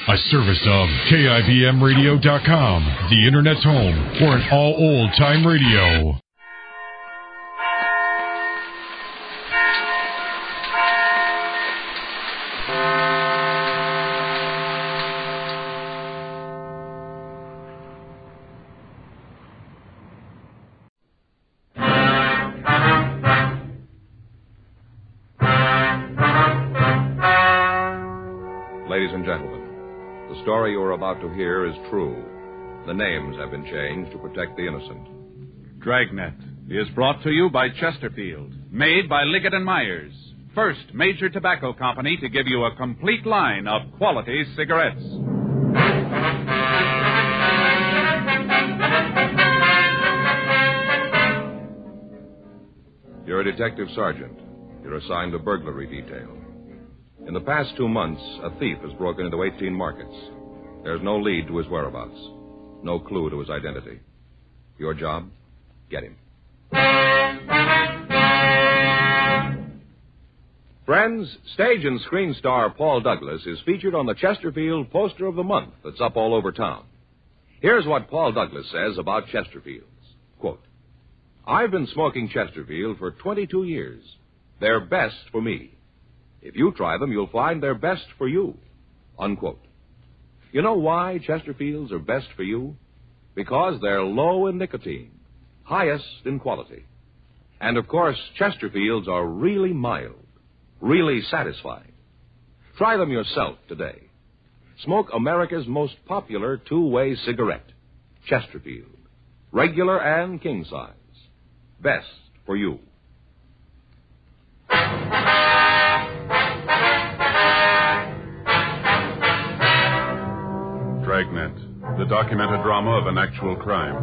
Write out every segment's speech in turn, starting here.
A service of KIBMradio.com, the Internet's home for an all old-time radio. Ladies and gentlemen, the story you are about to hear is true. The names have been changed to protect the innocent. Dragnet is brought to you by Chesterfield, made by Liggett & Myers, first major tobacco company to give you a complete line of quality cigarettes. You're a detective sergeant. You're assigned to burglary detail. In the past 2 months, a thief has broken into 18 markets. There's no lead to his whereabouts, no clue to his identity. Your job? Get him. Friends, stage and screen star Paul Douglas is featured on the Chesterfield Poster of the Month that's up all over town. Here's what Paul Douglas says about Chesterfields. Quote, "I've been smoking Chesterfield for 22 years. They're best for me. If you try them, you'll find they're best for you." Unquote. You know why Chesterfields are best for you? Because they're low in nicotine, highest in quality. And, of course, Chesterfields are really mild, really satisfying. Try them yourself today. Smoke America's most popular two-way cigarette, Chesterfield. Regular and king size. Best for you. Dragnet, the documented drama of an actual crime.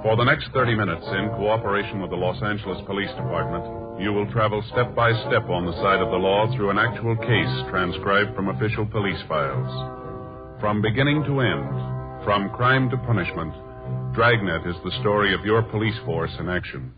For the next 30 minutes, in cooperation with the Los Angeles Police Department, you will travel step by step on the side of the law through an actual case transcribed from official police files. From beginning to end, from crime to punishment, Dragnet is the story of your police force in action.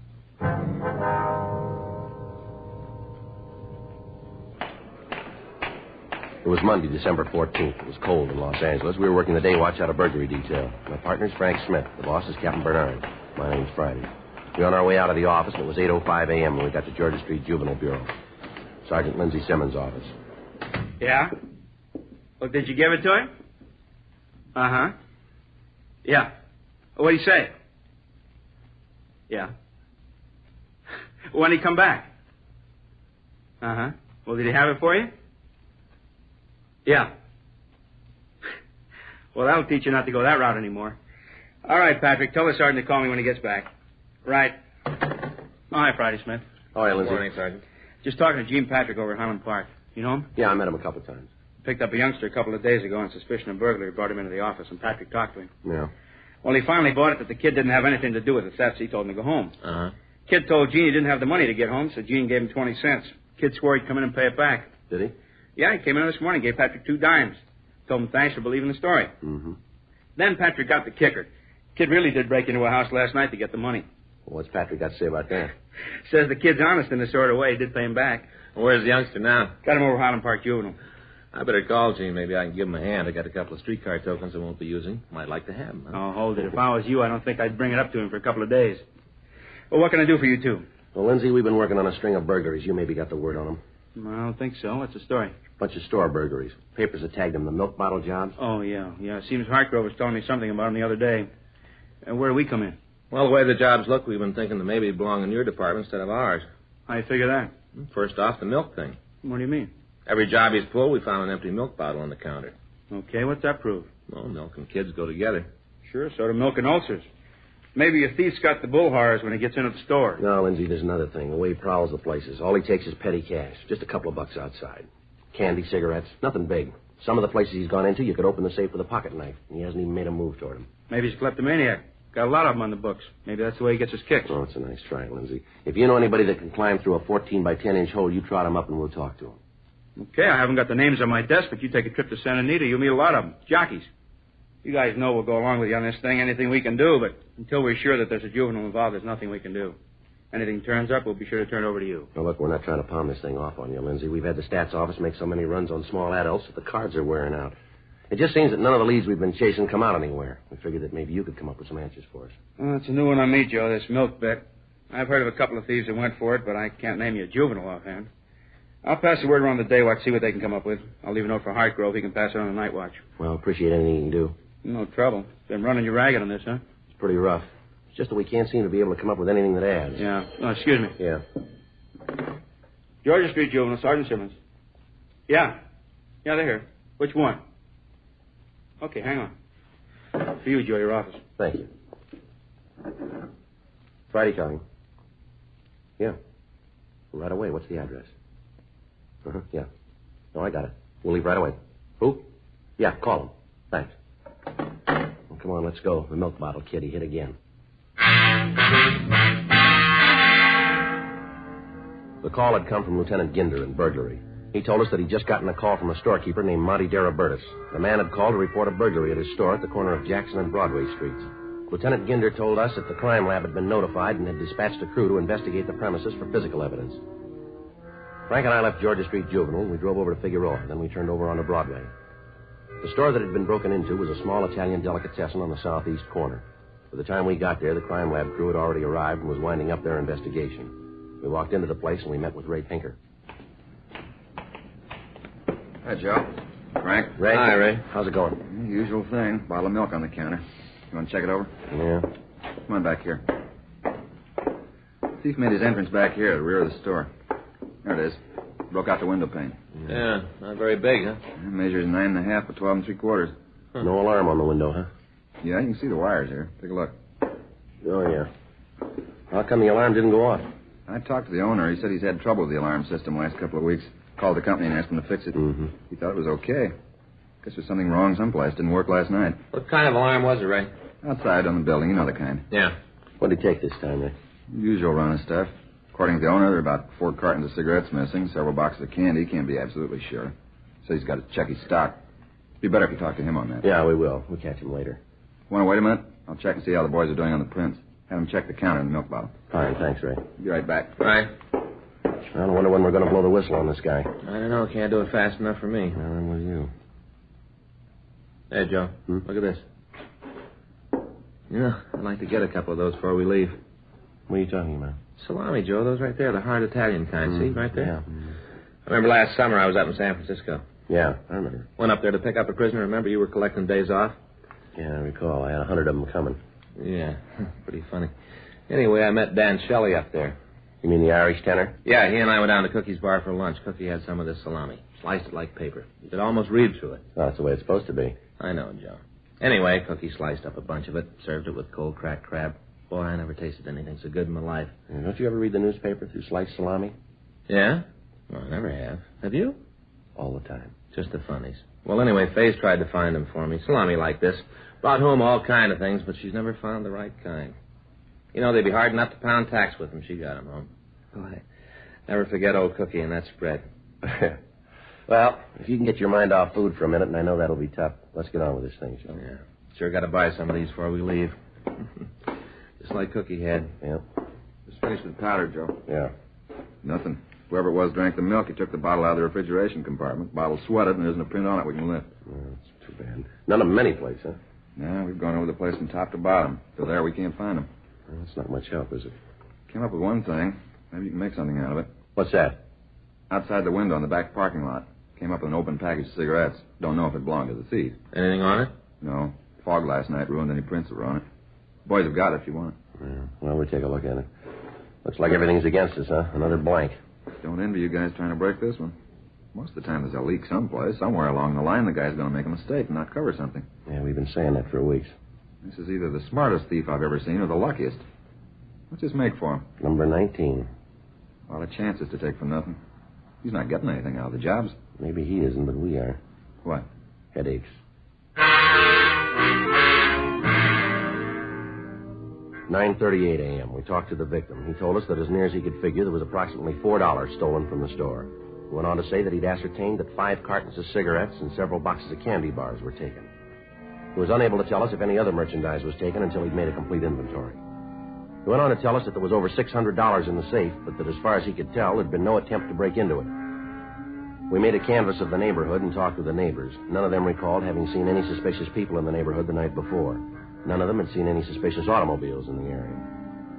It was Monday, December 14th. It was cold in Los Angeles. We were working the day watch out of burglary detail. My partner's Frank Smith. The boss is Captain Bernard. My name's Friday. We were on our way out of the office, and it was 8:05 a.m. when we got to Georgia Street Juvenile Bureau. Sergeant Lindsay Simmons' office. Yeah? Well, did you give it to him? Uh-huh. Yeah. What'd he say? Yeah. When did he come back? Uh-huh. Well, did he have it for you? Yeah. Well, that'll teach you not to go that route anymore. All right, Patrick, tell the sergeant to call me when he gets back. Right. Oh, hi, Friday Smith. Oh, hi, Lindsay. Good morning, Sergeant. Just talking to Gene Patrick over at Highland Park. You know him? Yeah, I met him a couple of times. Picked up a youngster a couple of days ago on suspicion of burglary. Brought him into the office, and Patrick talked to him. Yeah. Well, he finally bought it that the kid didn't have anything to do with the theft, so he told him to go home. Uh-huh. Kid told Gene he didn't have the money to get home, so Gene gave him 20 cents. Kid swore he'd come in and pay it back. Did he? Yeah, he came in this morning, gave Patrick 2 dimes. Told him thanks for believing the story. Mm-hmm. Then Patrick got the kicker. Kid really did break into a house last night to get the money. Well, what's Patrick got to say about that? Says the kid's honest in a sort of way. He did pay him back. Where's the youngster now? Got him over Highland Park Juvenile. I better call Gene. Maybe I can give him a hand. I got a couple of streetcar tokens I won't be using. Might like to have them. Huh? Oh, hold it. If I was you, I don't think I'd bring it up to him for a couple of days. Well, what can I do for you two? Well, Lindsay, we've been working on a string of burglaries. You maybe got the word on them. I don't think so. What's the story? Bunch of store burglaries. Papers have tagged them the milk bottle jobs. Oh, yeah. Yeah, it seems Hartgrove was telling me something about them the other day. Where do we come in? Well, the way the jobs look, we've been thinking that maybe they belong in your department instead of ours. How do you figure that? First off, the milk thing. What do you mean? Every job he's pulled, we found an empty milk bottle on the counter. Okay, what's that prove? Well, milk and kids go together. Sure, so do milk and ulcers. Maybe a thief's got the bull horrors when he gets into the store. No, Lindsay, there's another thing. The way he prowls the places. All he takes is petty cash. Just a couple of bucks outside. Candy, cigarettes, nothing big. Some of the places he's gone into, you could open the safe with a pocket knife, and he hasn't even made a move toward him. Maybe he's a kleptomaniac. Got a lot of them on the books. Maybe that's the way he gets his kicks. Oh, it's a nice try, Lindsay. If you know anybody that can climb through a 14 by 10-inch hole, you trot him up and we'll talk to him. Okay, I haven't got the names on my desk, but you take a trip to Santa Anita, you'll meet a lot of them. Jockeys. You guys know we'll go along with you on this thing, anything we can do, but until we're sure that there's a juvenile involved, there's nothing we can do. Anything turns up, we'll be sure to turn it over to you. Now, look, we're not trying to palm this thing off on you, Lindsay. We've had the stats office make so many runs on small adults that the cards are wearing out. It just seems that none of the leads we've been chasing come out anywhere. We figured that maybe you could come up with some answers for us. Well, it's a new one on me, Joe, this milk bet. I've heard of a couple of thieves that went for it, but I can't name you a juvenile offhand. I'll pass the word around the day watch, see what they can come up with. I'll leave a note for Hartgrove. He can pass it on the night watch. Well, appreciate anything you can do. No trouble. Been running you ragged on this, huh? It's pretty rough. It's just that we can't seem to be able to come up with anything that adds. Yeah. Oh, excuse me. Yeah. Georgia Street Juvenile, Sergeant Simmons. Yeah. Yeah, they're here. Which one? Okay, hang on. For you, Joe, your office. Thank you. Friday coming. Yeah. Right away. What's the address? Yeah. No, I got it. We'll leave right away. Who? Yeah, call him. Thanks. Well, come on, let's go. The milk bottle kid, he hit again. The call had come from Lieutenant Ginder in burglary. He told us that he'd just gotten a call from a storekeeper named Monty Darabertis. The man had called to report a burglary at his store at the corner of Jackson and Broadway Streets. Lieutenant Ginder told us that the crime lab had been notified and had dispatched a crew to investigate the premises for physical evidence. Frank and I left Georgia Street Juvenile, and we drove over to Figueroa. Then we turned over onto Broadway. The store that had been broken into was a small Italian delicatessen on the southeast corner. By the time we got there, the crime lab crew had already arrived and was winding up their investigation. We walked into the place, and we met with Ray Pinker. Hi, Joe. Frank. Ray? Hi, Ray. How's it going? Usual thing. Bottle of milk on the counter. You want to check it over? Yeah. Come on back here. Thief made his entrance back here at the rear of the store. There it is. Broke out the window pane. Yeah, not very big, huh? It measures 9.5 by 12 3/4. No alarm on the window, huh? Yeah, you can see the wires here. Take a look. Oh, yeah. How come the alarm didn't go off? I talked to the owner. He said he's had trouble with the alarm system last couple of weeks. Called the company and asked them to fix it. Mm-hmm. He thought it was okay. Guess there's something wrong someplace. Didn't work last night. What kind of alarm was it, Ray? Outside on the building. You know the kind. Yeah. What did he take this time, Ray? Usual run of stuff. According to the owner, there are about 4 cartons of cigarettes missing, several boxes of candy. Can't be absolutely sure. So he's got to check his stock. Be better if you talk to him on that. Yeah, we will. We'll catch him later. Want to wait a minute? I'll check and see how the boys are doing on the prints. Have them check the counter and the milk bottle. Fine, thanks, Ray. Be right back. Right. I don't wonder when we're going to blow the whistle on this guy. I don't know. Can't do it fast enough for me. Well, I'm with you. Hey, Joe. Look at this. You know, I'd like to get a couple of those before we leave. What are you talking about? Salami, Joe. Those right there, the hard Italian kind. See, right there? Yeah. I remember last summer I was up in San Francisco. Yeah, I remember. Went up there to pick up a prisoner. Remember you were collecting days off? Yeah, I recall. I had 100 of them coming. Yeah, pretty funny. Anyway, I met Dan Shelley up there. You mean the Irish tenor? Yeah, he and I went down to Cookie's bar for lunch. Cookie had some of this salami. Sliced it like paper. You could almost read through it. Oh, that's the way it's supposed to be. I know, Joe. Anyway, Cookie sliced up a bunch of it, served it with cold cracked crab. Boy, I never tasted anything so good in my life. Yeah, don't you ever read the newspaper through sliced salami? Yeah? Well, I never have. Have you? All the time. Just the funnies. Well, anyway, Faye's tried to find them for me. Salami like this. Brought home all kind of things, but she's never found the right kind. You know, they'd be hard enough to pound tacks with them. She got them home. Boy, never forget old Cookie and that spread. Well, if you can get your mind off food for a minute, and I know that'll be tough, let's get on with this thing, shall we? Yeah. Sure got to buy some of these before we leave. Just like Cookie had. Yeah. Just finished with powder, Joe. Yeah. Nothing. Whoever it was drank the milk. He took the bottle out of the refrigeration compartment. Bottle sweated, and there isn't a print on it we can lift. Oh, that's too bad. None of them any place, huh? No, we've gone over the place from top to bottom. Till there, we can't find them. Well, that's not much help, is it? Came up with one thing. Maybe you can make something out of it. What's that? Outside the window in the back parking lot. Came up with an open package of cigarettes. Don't know if it belonged to the thief. Anything on it? No. Fog last night ruined any prints that were on it. Boys have got it if you want it. Yeah. Well, we'll take a look at it. Looks like everything's against us, huh? Another blank. Don't envy you guys trying to break this one. Most of the time there's a leak someplace. Somewhere along the line the guy's going to make a mistake and not cover something. Yeah, we've been saying that for weeks. This is either the smartest thief I've ever seen or the luckiest. What's this make for him? Number 19. A lot of chances to take for nothing. He's not getting anything out of the jobs. Maybe he isn't, but we are. What? Headaches. 9:38 a.m. We talked to the victim. He told us that as near as he could figure, there was approximately $4 stolen from the store. He went on to say that he'd ascertained that 5 cartons of cigarettes and several boxes of candy bars were taken. He was unable to tell us if any other merchandise was taken until he'd made a complete inventory. He went on to tell us that there was over $600 in the safe, but that as far as he could tell, there'd been no attempt to break into it. We made a canvass of the neighborhood and talked with the neighbors. None of them recalled having seen any suspicious people in the neighborhood the night before. None of them had seen any suspicious automobiles in the area.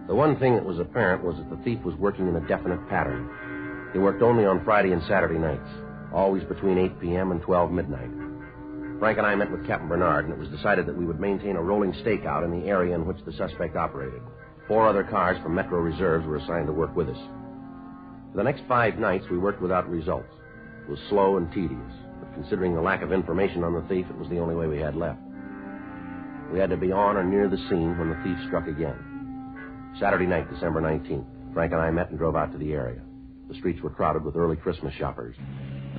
The one thing that was apparent was that the thief was working in a definite pattern. He worked only on Friday and Saturday nights, always between 8 p.m. and 12 midnight. Frank and I met with Captain Bernard, and it was decided that we would maintain a rolling stakeout in the area in which the suspect operated. 4 other cars from Metro Reserves were assigned to work with us. For the next 5 nights, we worked without results. It was slow and tedious, but considering the lack of information on the thief, it was the only way we had left. We had to be on or near the scene when the thief struck again. Saturday night, December 19th, Frank and I met and drove out to the area. The streets were crowded with early Christmas shoppers.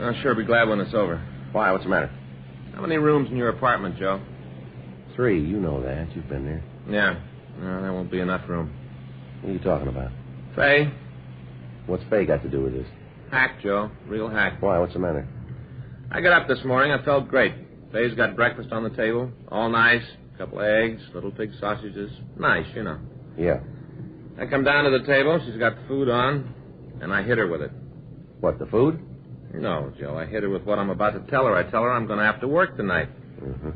I'll sure be glad when it's over. Why? What's the matter? How many rooms in your apartment, Joe? 3. You know that. You've been there. Yeah. No, there won't be enough room. What are you talking about? Faye? What's Faye got to do with this? Hack, Joe. Real hack. Why? What's the matter? I got up this morning. I felt great. Faye's got breakfast on the table. All nice. A couple of eggs, little pig sausages. Nice, you know. Yeah. I come down to the table. She's got the food on, and I hit her with it. What, the food? No, Joe. I hit her with what I'm about to tell her. I tell her I'm going to have to work tonight. Mm-hmm.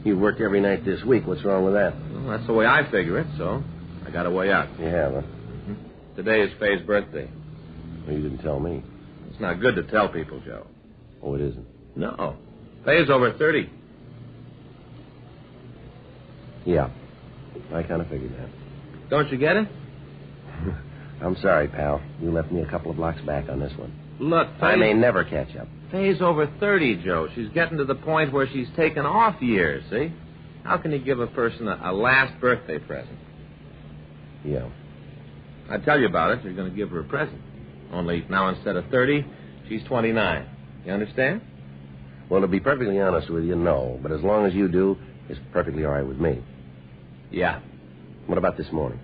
You've worked every night this week. What's wrong with that? Well, that's the way I figure it, so I got a way out. You have, huh? Mm-hmm. Today is Faye's birthday. Well, you didn't tell me. It's not good to tell people, Joe. Oh, it isn't? No. Faye's over 30. Yeah. I kind of figured that. Don't you get it? I'm sorry, pal. You left me a couple of blocks back on this one. Look, Faye... I may never catch up. Faye's over 30, Joe. She's getting to the point where she's taken off years, see? How can you give a person a last birthday present? Yeah. I tell you about it. You're going to give her a present. Only now instead of 30, she's 29. You understand? Well, to be perfectly honest with you, no. But as long as you do, it's perfectly all right with me. Yeah. What about this morning?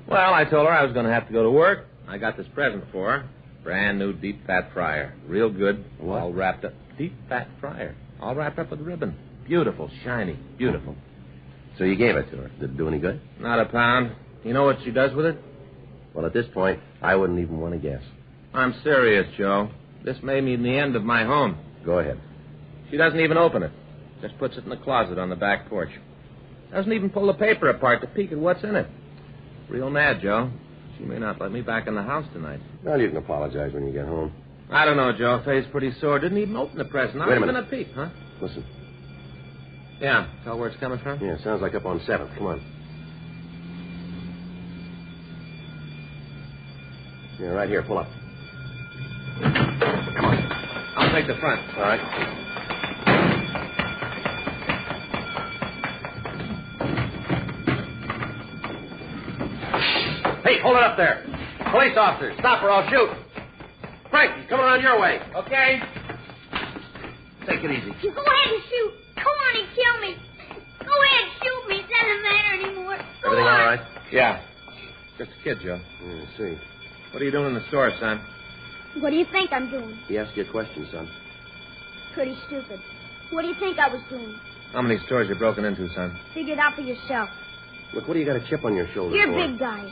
Well, I told her I was going to have to go to work. I got this present for her. Brand new deep fat fryer. Real good. What? All wrapped up. Deep fat fryer. All wrapped up with ribbon. Beautiful. Shiny. Beautiful. So you gave it to her. Did it do any good? Not a pound. You know what she does with it? Well, at this point, I wouldn't even want to guess. I'm serious, Joe. This may mean the end of my home. Go ahead. She doesn't even open it. Just puts it in the closet on the back porch. Doesn't even pull the paper apart to peek at what's in it. Real mad, Joe. She may not let me back in the house tonight. Well, you can apologize when you get home. I don't know, Joe. Faye's pretty sore. Didn't even open the present. Not even a peek, huh? Listen. Yeah. Tell where it's coming from? Yeah, sounds like up on 7th. Come on. Yeah, right here. Pull up. Come on. I'll take the front. All right. Hey, hold it up there. Police officer, stop or I'll shoot. Frank, he's coming around your way. Okay? Take it easy. You go ahead and shoot. Go on and kill me. Go ahead and shoot me. It doesn't matter anymore. Go Everything on. all right? Yeah. Just a kid, Joe. Yeah, I see. What are you doing in the store, son? What do you think I'm doing? He asked you a question, son. Pretty stupid. What do you think I was doing? How many stores you broken into, son? Figure it out for yourself. Look, what do you got a chip on your shoulder You're for? big guys.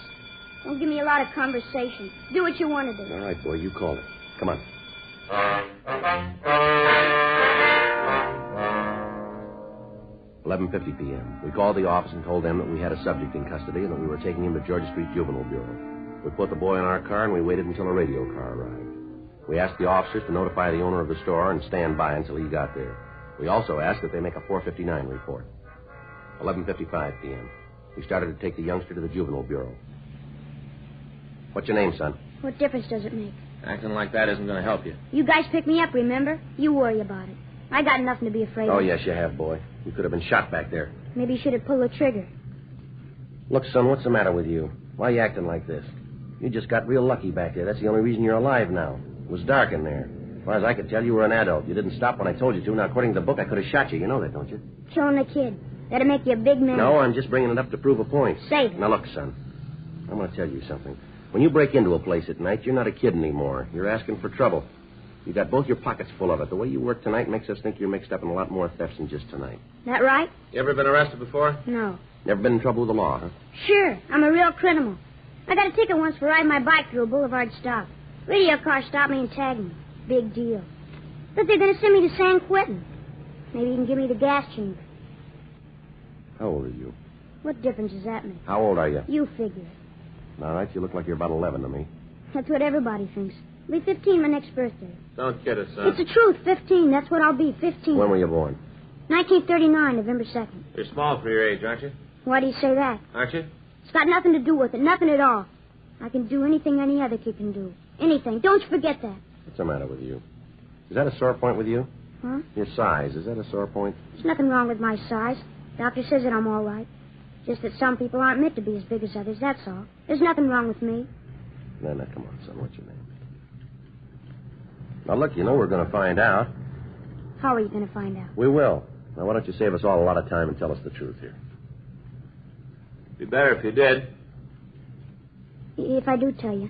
Don't give me a lot of conversation. Do what you want to do. All right, boy, you called it. Come on. 11:50 p.m. We called the office and told them that we had a subject in custody and that we were taking him to Georgia Street Juvenile Bureau. We put the boy in our car and we waited until a radio car arrived. We asked the officers to notify the owner of the store and stand by until he got there. We also asked that they make a 459 report. 11:55 p.m. We started to take the youngster to the Juvenile Bureau. What's your name, son? What difference does it make? Acting like that isn't going to help you. You guys pick me up, remember? You worry about it. I got nothing to be afraid of. Oh, yes, you have, boy. You could have been shot back there. Maybe you should have pulled the trigger. Look, son, what's the matter with you? Why are you acting like this? You just got real lucky back there. That's the only reason you're alive now. It was dark in there. As far as I could tell, you were an adult. You didn't stop when I told you to. Now, according to the book, I could have shot you. You know that, don't you? Killing a kid. That'll make you a big man. No, I'm just bringing it up to prove a point. Save it. Now, look, son. I'm going to tell you something. When you break into a place at night, you're not a kid anymore. You're asking for trouble. You got both your pockets full of it. The way you work tonight makes us think you're mixed up in a lot more thefts than just tonight. That right? You ever been arrested before? No. Never been in trouble with the law, huh? Sure. I'm a real criminal. I got a ticket once for riding my bike through a boulevard stop. Radio car stopped me and tagged me. Big deal. But they're going to send me to San Quentin. Maybe you can give me the gas chamber. How old are you? What difference does that make? How old are you? You figure. All right, you look like you're about 11 to me. That's what everybody thinks. I'll be 15 my next birthday. Don't kid us, son. It's the truth, 15. That's what I'll be, 15. When were you born? 1939, November 2nd. You're small for your age, aren't you? Why do you say that? Aren't you? It's got nothing to do with it, nothing at all. I can do anything any other kid can do. Anything. Don't you forget that. What's the matter with you? Is that a sore point with you? Huh? Your size, is that a sore point? There's nothing wrong with my size. Doctor says that I'm all right. Just that some people aren't meant to be as big as others, that's all. There's nothing wrong with me. No, come on, son. What's your name? Now, look, you know we're going to find out. How are you going to find out? We will. Now, why don't you save us all a lot of time and tell us the truth here? Be better if you did. If I do tell you.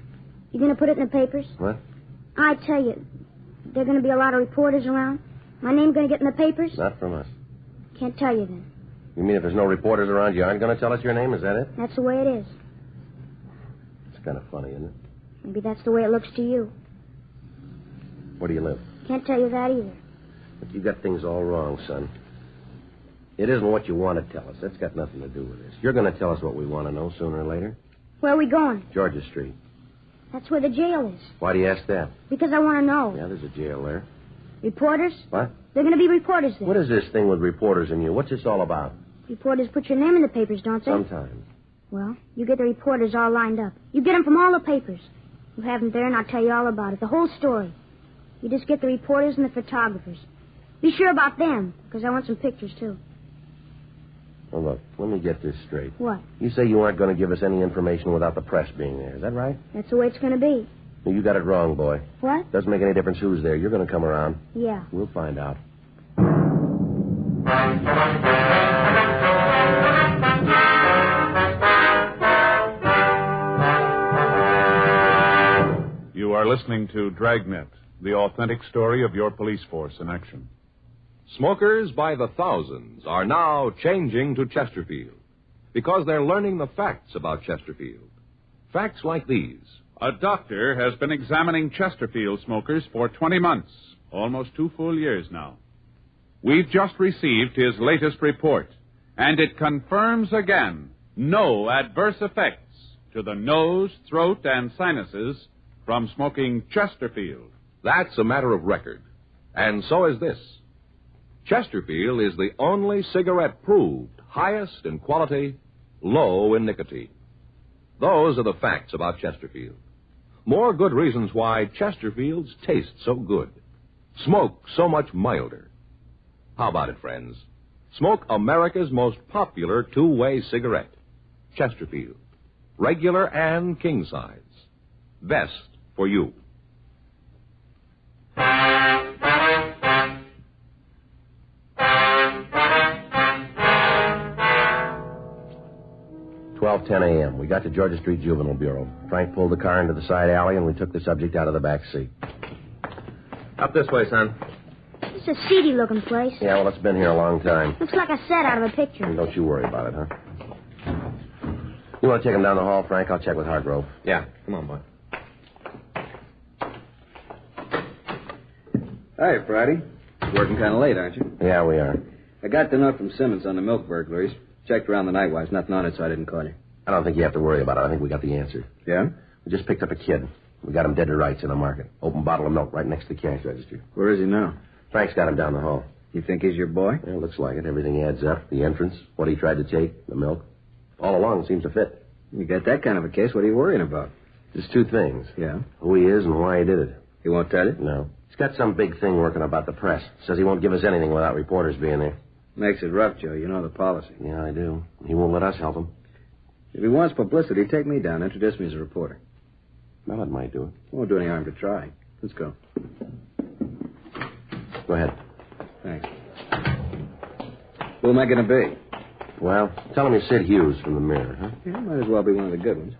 You going to put it in the papers? What? I tell you, there are going to be a lot of reporters around. My name going to get in the papers? Not from us. Can't tell you then. You mean if there's no reporters around, you aren't going to tell us your name? Is that it? That's the way it is. It's kind of funny, isn't it? Maybe that's the way it looks to you. Where do you live? Can't tell you that either. But you got things all wrong, son. It isn't what you want to tell us. That's got nothing to do with this. You're going to tell us what we want to know sooner or later. Where are we going? Georgia Street. That's where the jail is. Why do you ask that? Because I want to know. Yeah, there's a jail there. Reporters? What? They're going to be reporters there. What is this thing with reporters and you? What's this all about? Reporters put your name in the papers, don't they? Sometimes. Well, you get the reporters all lined up. You get them from all the papers. You have them there, and I'll tell you all about it, the whole story. You just get the reporters and the photographers. Be sure about them, because I want some pictures, too. Well, look, let me get this straight. What? You say you aren't going to give us any information without the press being there. Is that right? That's the way it's going to be. No, you got it wrong, boy. What? Doesn't make any difference who's there. You're going to come around. Yeah. We'll find out. You are listening to Dragnet, the authentic story of your police force in action. Smokers by the thousands are now changing to Chesterfield because they're learning the facts about Chesterfield. Facts like these. A doctor has been examining Chesterfield smokers for 20 months, almost 2 full years now. We've just received his latest report, and it confirms again no adverse effects to the nose, throat, and sinuses from smoking Chesterfield. That's a matter of record. And so is this. Chesterfield is the only cigarette proved highest in quality, low in nicotine. Those are the facts about Chesterfield. More good reasons why Chesterfields taste so good, smoke so much milder. How about it, friends? Smoke America's most popular two-way cigarette, Chesterfield. Regular and king size. Best for you. A.M. We got to Georgia Street Juvenile Bureau. Frank pulled the car into the side alley, and we took the subject out of the back seat. Up this way, son. It's a seedy-looking place. Yeah, well, it's been here a long time. Looks like a set out of a picture. And don't you worry about it, huh? You want to take him down the hall, Frank? I'll check with Hargrove. Yeah. Come on, boy. Hi, Friday. Working kind of late, aren't you? Yeah, we are. I got the note from Simmons on the milk burglaries. Checked around the night watch. Nothing on it, so I didn't call you. I don't think you have to worry about it. I think we got the answer. Yeah? We just picked up a kid. We got him dead to rights in the market. Open bottle of milk right next to the cash register. Where is he now? Frank's got him down the hall. You think he's your boy? Yeah, looks like it. Everything adds up. The entrance, what he tried to take, the milk. All along seems to fit. You got that kind of a case. What are you worrying about? Just two things. Yeah? Who he is and why he did it. He won't tell you? No. He's got some big thing working about the press. Says he won't give us anything without reporters being there. Makes it rough, Joe. You know the policy. Yeah, I do. He won't let us help him. If he wants publicity, take me down. Introduce me as a reporter. Well, that might do it. Won't do any harm to try. Let's go. Go ahead. Thanks. Who am I going to be? Well, tell him you're Sid Hughes from the Mirror, huh? Yeah, might as well be one of the good ones.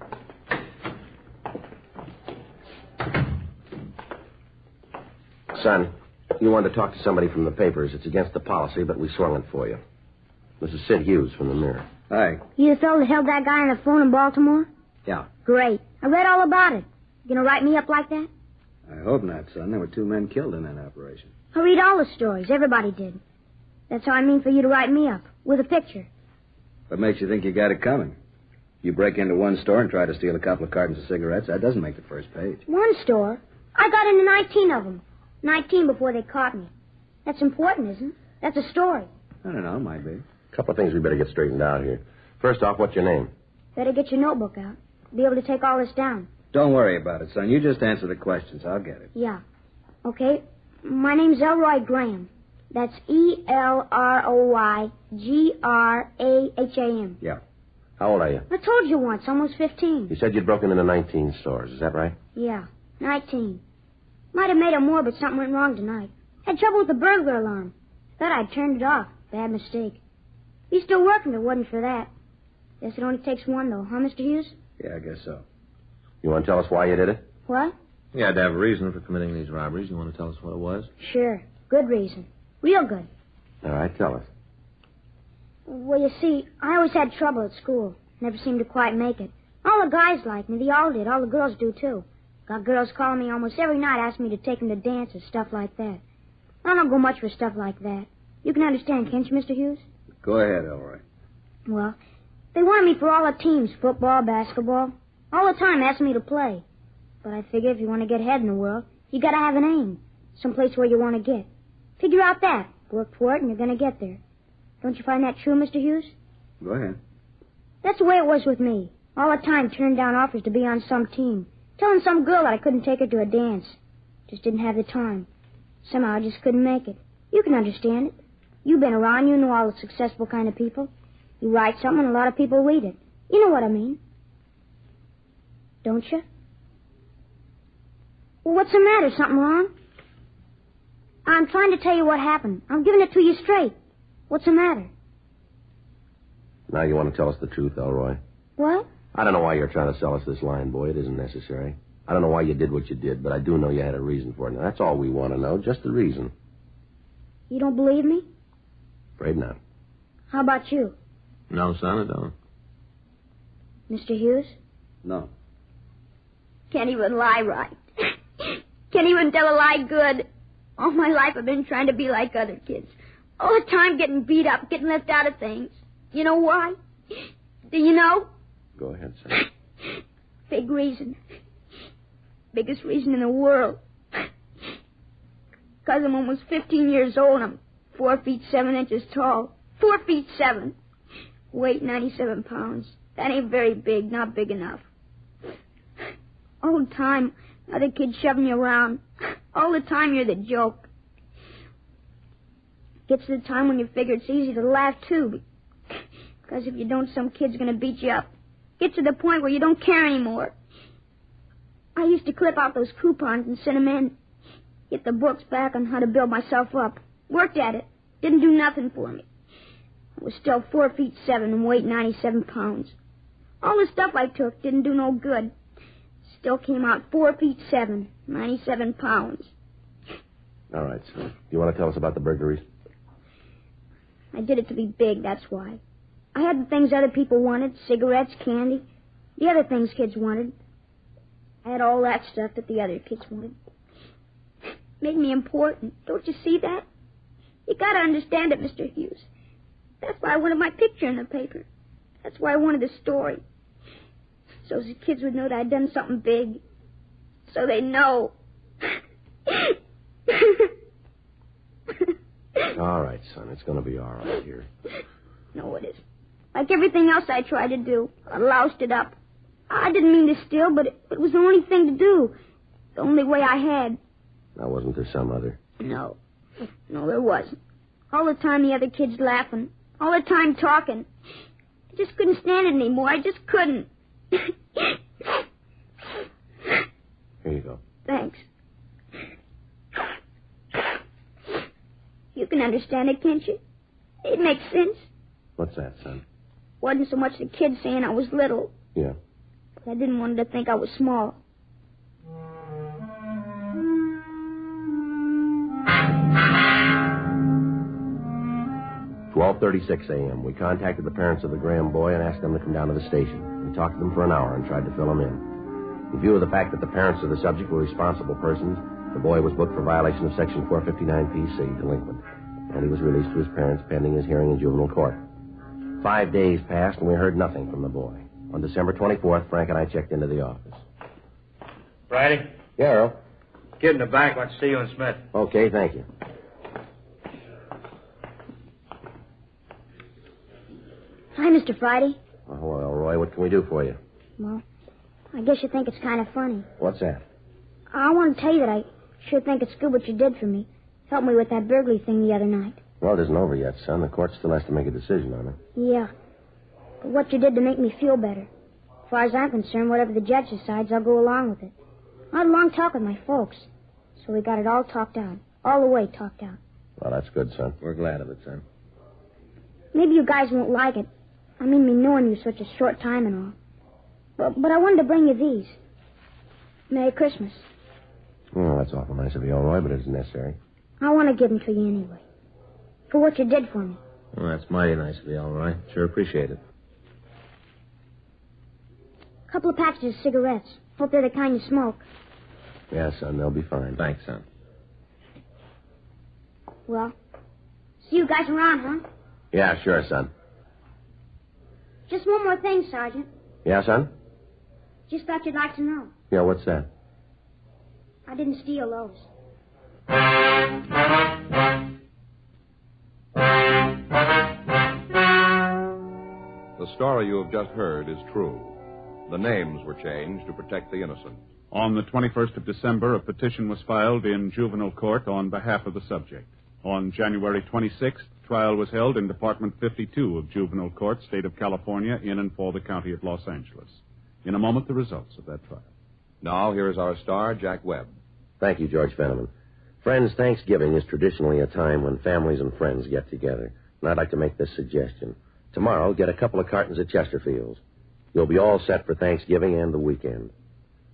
Son, you wanted to talk to somebody from the papers. It's against the policy, but we swung it for you. This is Sid Hughes from the Mirror. Hi. You the fellow that held that guy on the phone in Baltimore? Yeah. Great. I read all about it. You gonna write me up like that? I hope not, son. There were 2 men killed in that operation. I read all the stories. Everybody did. That's how I mean for you to write me up, with a picture. What makes you think you got it coming? You break into one store and try to steal a couple of cartons of cigarettes, that doesn't make the first page. One store? I got into 19 of them. 19 before they caught me. That's important, isn't it? That's a story. I don't know, might be. A couple of things we better get straightened out here. First off, what's your name? Better get your notebook out. Be able to take all this down. Don't worry about it, son. You just answer the questions. I'll get it. Yeah. Okay. My name's Elroy Graham. That's ELROYGRAHAM. Yeah. How old are you? I told you once, almost 15. You said you'd broken into 19 stores. Is that right? Yeah, 19. Might have made it more, but something went wrong tonight. Had trouble with the burglar alarm. Thought I'd turned it off. Bad mistake. He's still working if it wasn't for that. Guess it only takes one, though, huh, Mr. Hughes? Yeah, I guess so. You want to tell us why you did it? What? You had to have a reason for committing these robberies. You want to tell us what it was? Sure. Good reason. Real good. All right, tell us. Well, you see, I always had trouble at school. Never seemed to quite make it. All the guys liked me. They all did. All the girls do, too. Got girls calling me almost every night asking me to take them to dances, stuff like that. I don't go much for stuff like that. You can understand, can't you, Mr. Hughes? Go ahead, Elroy. Well, they wanted me for all the teams, football, basketball. All the time asking me to play. But I figure if you want to get ahead in the world, you got to have an aim. Someplace where you want to get. Figure out that. Work for it and you're going to get there. Don't you find that true, Mr. Hughes? Go ahead. That's the way it was with me. All the time turned down offers to be on some team. Telling some girl that I couldn't take her to a dance. Just didn't have the time. Somehow I just couldn't make it. You can understand it. You've been around. You know all the successful kind of people. You write something and a lot of people read it. You know what I mean. Don't you? Well, what's the matter? Something wrong? I'm trying to tell you what happened. I'm giving it to you straight. What's the matter? Now you want to tell us the truth, Elroy. What? I don't know why you're trying to sell us this line, boy. It isn't necessary. I don't know why you did what you did, but I do know you had a reason for it. Now, that's all we want to know, just the reason. You don't believe me? Afraid not. How about you? No, son, I don't. Mr. Hughes? No. Can't even lie right. Can't even tell a lie good. All my life I've been trying to be like other kids. All the time getting beat up, getting left out of things. You know why? Do you know? Go ahead, son. Big reason. Biggest reason in the world. Because I'm almost 15 years old. I'm 4 feet 7 inches tall. 4 feet 7. Weight 97 pounds. That ain't very big, not big enough. All the time, other kids shoving you around. All the time you're the joke. Gets to the time when you figure it's easy to laugh, too. Because if you don't, some kid's going to beat you up. Gets to the point where you don't care anymore. I used to clip out those coupons and send them in. Get the books back on how to build myself up. Worked at it. Didn't do nothing for me. I was still 4 feet 7 and weighed 97 pounds. All the stuff I took didn't do no good. Still came out 4 feet 7, 97 pounds. All right, son. Do you want to tell us about the burglaries? I did it to be big, that's why. I had the things other people wanted, cigarettes, candy, the other things kids wanted. I had all that stuff that the other kids wanted. Made me important. Don't you see that? You gotta understand it, Mr. Hughes. That's why I wanted my picture in the paper. That's why I wanted the story. So the kids would know that I'd done something big. So they know. All right, son. It's going to be all right here. No, it isn't. Like everything else I tried to do, I loused it up. I didn't mean to steal, but it was the only thing to do. The only way I had. Now, wasn't there some other? No. No, there wasn't. All the time the other kids laughing. All the time talking. I just couldn't stand it anymore. I just couldn't. Here you go. Thanks. You can understand it, can't you? It makes sense. What's that, son? Wasn't so much the kids saying I was little. Yeah. But I didn't want them to think I was small. "12:36 a.m. We contacted the parents of the Graham boy and asked them to come down to the station. We talked to them for an hour and tried to fill them in. In view of the fact that the parents of the subject were responsible persons, The boy was booked for violation of Section 459 PC, delinquent, and he was released to his parents pending his hearing in juvenile court. 5 days passed, and we heard nothing from the boy. On December 24th, Frank and I checked into the office. Friday? Yeah, Earl. Kid in the back wants to see you and Smith. Okay, thank you. Hi, Mr. Friday. Oh, well, Roy, what can we do for you? Well, I guess you think it's kind of funny. What's that? I want to tell you that I sure think it's good what you did for me. Helped me with that burglary thing the other night. Well, it isn't over yet, son. The court still has to make a decision on it. Yeah. But what you did to make me feel better. As far as I'm concerned, whatever the judge decides, I'll go along with it. I had a long talk with my folks, so we got it all talked out. All the way talked out. Well, that's good, son. We're glad of it, son. Maybe you guys won't like it. I mean, me knowing you such a short time and all. But I wanted to bring you these. Merry Christmas. Oh, that's awful nice of you, all right, but it isn't necessary. I want to give them to you anyway. For what you did for me. Well, that's mighty nice of you, all right. Sure appreciate it. A couple of packages of cigarettes. Hope they're the kind you smoke. Yeah, son, they'll be fine. Thanks, son. Well, see you guys around, huh? Yeah, sure, son. Just one more thing, Sergeant. Yeah, son? Just thought you'd like to know. Yeah, what's that? I didn't steal those. The story you have just heard is true. The names were changed to protect the innocent. On the 21st of December, a petition was filed in juvenile court on behalf of the subject. On January 26th, trial was held in Department 52 of Juvenile Court, State of California, in and for the County of Los Angeles. In a moment, the results of that trial. Now, here is our star, Jack Webb. Thank you, George Fenneman. Friends, Thanksgiving is traditionally a time when families and friends get together. And I'd like to make this suggestion. Tomorrow, get a couple of cartons of Chesterfields. You'll be all set for Thanksgiving and the weekend.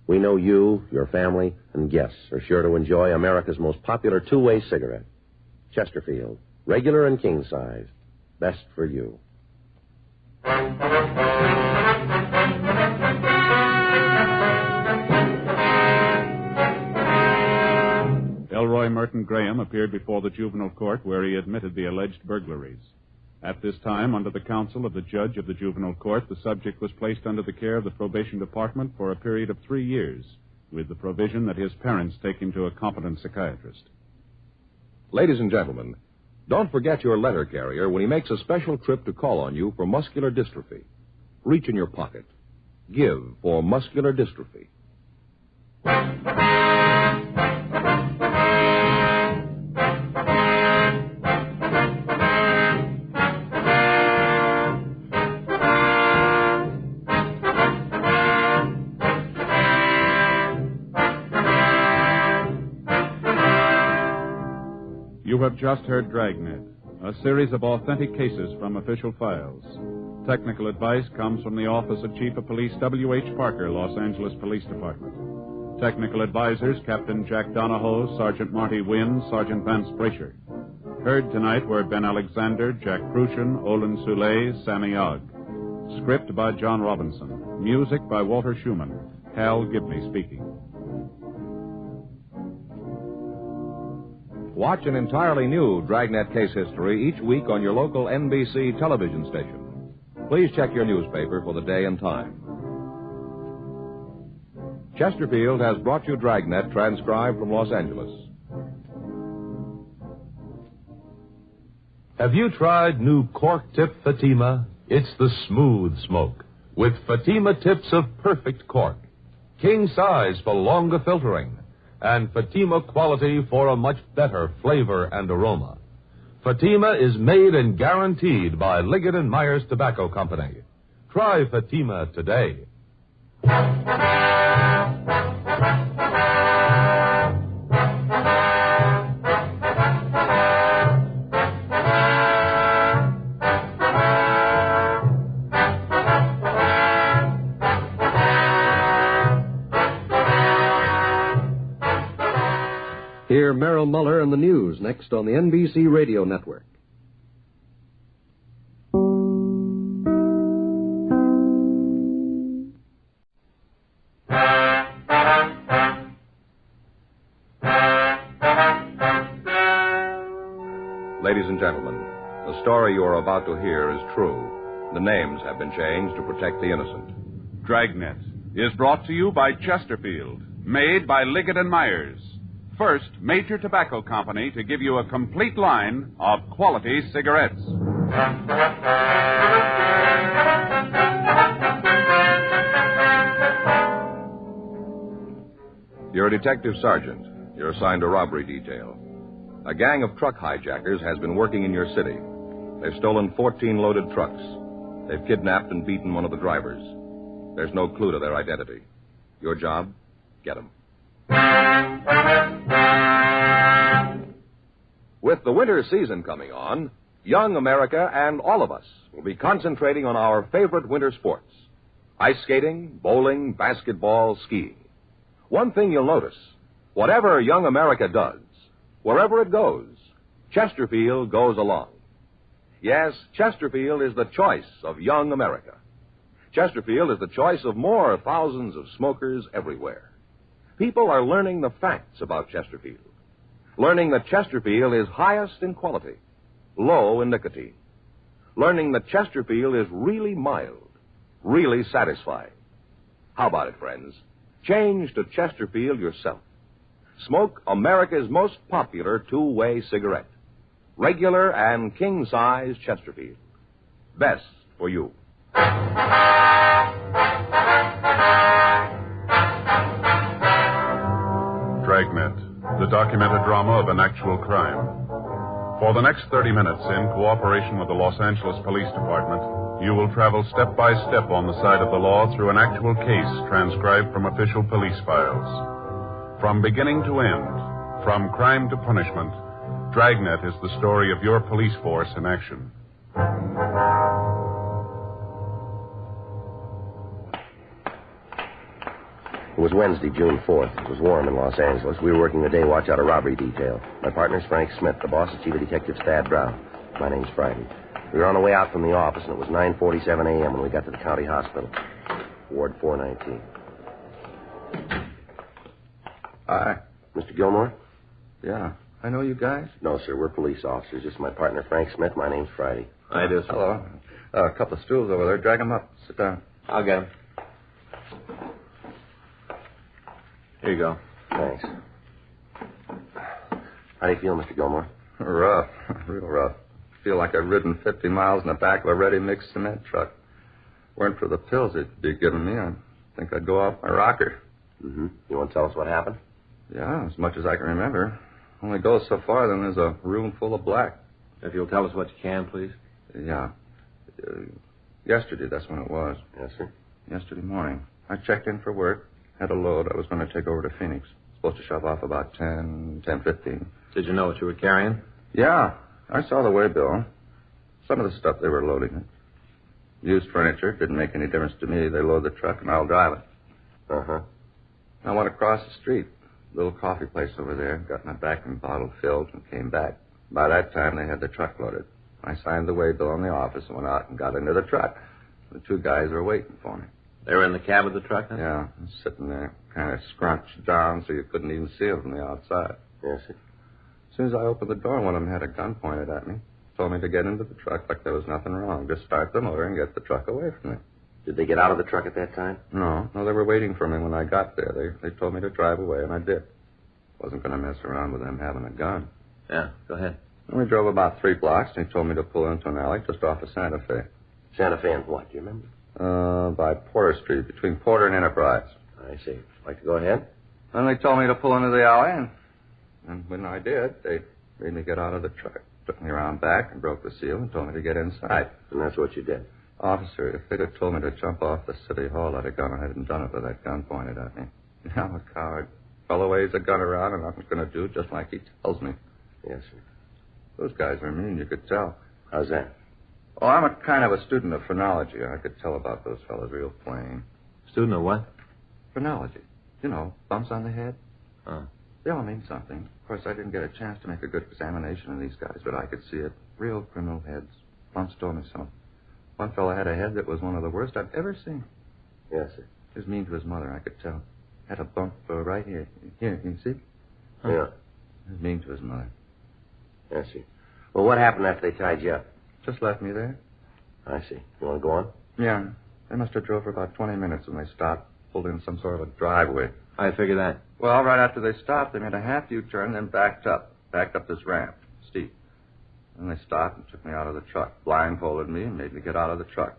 We know you, your family, and guests are sure to enjoy America's most popular two-way cigarette. Chesterfield, regular and king size. Best for you. Elroy Merton Graham appeared before the juvenile court where he admitted the alleged burglaries. At this time, under the counsel of the judge of the juvenile court, the subject was placed under the care of the probation department for a period of 3 years, with the provision that his parents take him to a competent psychiatrist. Ladies and gentlemen, don't forget your letter carrier when he makes a special trip to call on you for muscular dystrophy. Reach in your pocket. Give for muscular dystrophy. You have just heard Dragnet, a series of authentic cases from official files. Technical advice comes from the Office of Chief of Police W.H. Parker, Los Angeles Police Department. Technical advisors, Captain Jack Donahoe, Sergeant Marty Wynn, Sergeant Vance Brasher. Heard tonight were Ben Alexander, Jack Crucian, Olin Soule, Sammy Ogg. Script by John Robinson. Music by Walter Schumann. Hal Gibney speaking. Watch an entirely new Dragnet case history each week on your local NBC television station. Please check your newspaper for the day and time. Chesterfield has brought you Dragnet, transcribed from Los Angeles. Have you tried new cork tip Fatima? It's the smooth smoke with Fatima tips of perfect cork. King size for longer filtering. And Fatima quality for a much better flavor and aroma. Fatima is made and guaranteed by Liggett & Myers Tobacco Company. Try Fatima today. Hear Merrill Muller and the news next on the NBC Radio Network. Ladies and gentlemen, the story you are about to hear is true. The names have been changed to protect the innocent. Dragnet is brought to you by Chesterfield, made by Liggett & Myers. First major tobacco company to give you a complete line of quality cigarettes. You're a detective sergeant. You're assigned to robbery detail. A gang of truck hijackers has been working in your city. They've stolen 14 loaded trucks. They've kidnapped and beaten one of the drivers. There's no clue to their identity. Your job? Get them. With the winter season coming on, young America and all of us will be concentrating on our favorite winter sports: ice skating, bowling, basketball, skiing. One thing you'll notice, whatever young America does, wherever it goes, Chesterfield goes along. Yes, Chesterfield is the choice of young America. Chesterfield is the choice of more thousands of smokers everywhere. People are learning the facts about Chesterfield, learning that Chesterfield is highest in quality, low in nicotine, learning that Chesterfield is really mild, really satisfying. How about it, friends? Change to Chesterfield yourself. Smoke America's most popular two-way cigarette. Regular and king-size Chesterfield. Best for you. Dragnet, the documented drama of an actual crime. For the next 30 minutes, in cooperation with the Los Angeles Police Department, you will travel step by step on the side of the law through an actual case transcribed from official police files. From beginning to end, from crime to punishment, Dragnet is the story of your police force in action. It was Wednesday, June 4th. It was warm in Los Angeles. We were working the day watch out of robbery detail. My partner's Frank Smith. The boss is Chief of Detectives Thad Brown. My name's Friday. We were on the way out from the office, and it was 9:47 a.m. when we got to the county hospital. Ward 419. Hi. Mr. Gilmore? Yeah. I know you guys? No, sir. We're police officers. Just my partner, Frank Smith. My name's Friday. I do, sir. Hello. A couple of stools over there. Drag them up. Sit down. I'll get him. Here you go. Thanks. How do you feel, Mr. Gilmore? Rough. Real rough. Feel like I've ridden 50 miles in the back of a ready-mixed cement truck. Weren't for the pills they'd be giving me, I think I'd go off my rocker. Mm-hmm. You want to tell us what happened? Yeah, as much as I can remember. Only goes so far, then there's a room full of black. If you'll tell us what you can, please. Yeah. Yesterday, that's when it was. Yes, sir. Yesterday morning. I checked in for work. Had a load I was going to take over to Phoenix. Supposed to shove off about 10:15. Did you know what you were carrying? Yeah. I saw the way bill. Some of the stuff they were loading it. Used furniture. Didn't make any difference to me. They load the truck and I'll drive it. Uh-huh. I went across the street. Little coffee place over there. Got my vacuum bottle filled and came back. By that time, they had the truck loaded. I signed the way bill in the office and went out and got into the truck. The two guys were waiting for me. They were in the cab of the truck, then? Yeah, sitting there, kind of scrunched down so you couldn't even see them from the outside. Yes, sir. As soon as I opened the door, one of them had a gun pointed at me. Told me to get into the truck like there was nothing wrong. Just start the motor and get the truck away from me. Did they get out of the truck at that time? No, they were waiting for me when I got there. They told me to drive away, and I did. Wasn't going to mess around with them having a gun. Yeah, go ahead. And we drove about 3 blocks, and he told me to pull into an alley just off of Santa Fe. Santa Fe and what, do you remember? By Porter Street, between Porter and Enterprise. I see. Like to go ahead? And they told me to pull into the alley, and when I did, they made me get out of the truck. Took me around back and broke the seal and told me to get inside. And that's what you did? Officer, if they'd have told me to jump off the city hall, I'd have gone ahead and done it with that gun pointed at me. I'm a coward. Fellow waves a gun around and I'm going to do just like he tells me. Yes, sir. Those guys are mean, you could tell. How's that? Oh, I'm a kind of a student of phrenology. I could tell about those fellas real plain. Student of what? Phrenology. You know, bumps on the head. Oh. They all mean something. Of course, I didn't get a chance to make a good examination of these guys, but I could see it. Real criminal heads. Bumps told me so. One fellow had a head that was one of the worst I've ever seen. Yes, sir. He was mean to his mother, I could tell. Had a bump right here. Here, you see? Huh. Yeah. He was mean to his mother. Yes, sir. Well, what happened after they tied you up? Just left me there. I see. You want to go on? Yeah. They must have drove for about 20 minutes when they stopped, pulled in some sort of a driveway. How you figure that? Well, right after they stopped, they made a half U-turn, then backed up this ramp, steep. Then they stopped and took me out of the truck, blindfolded me, and made me get out of the truck.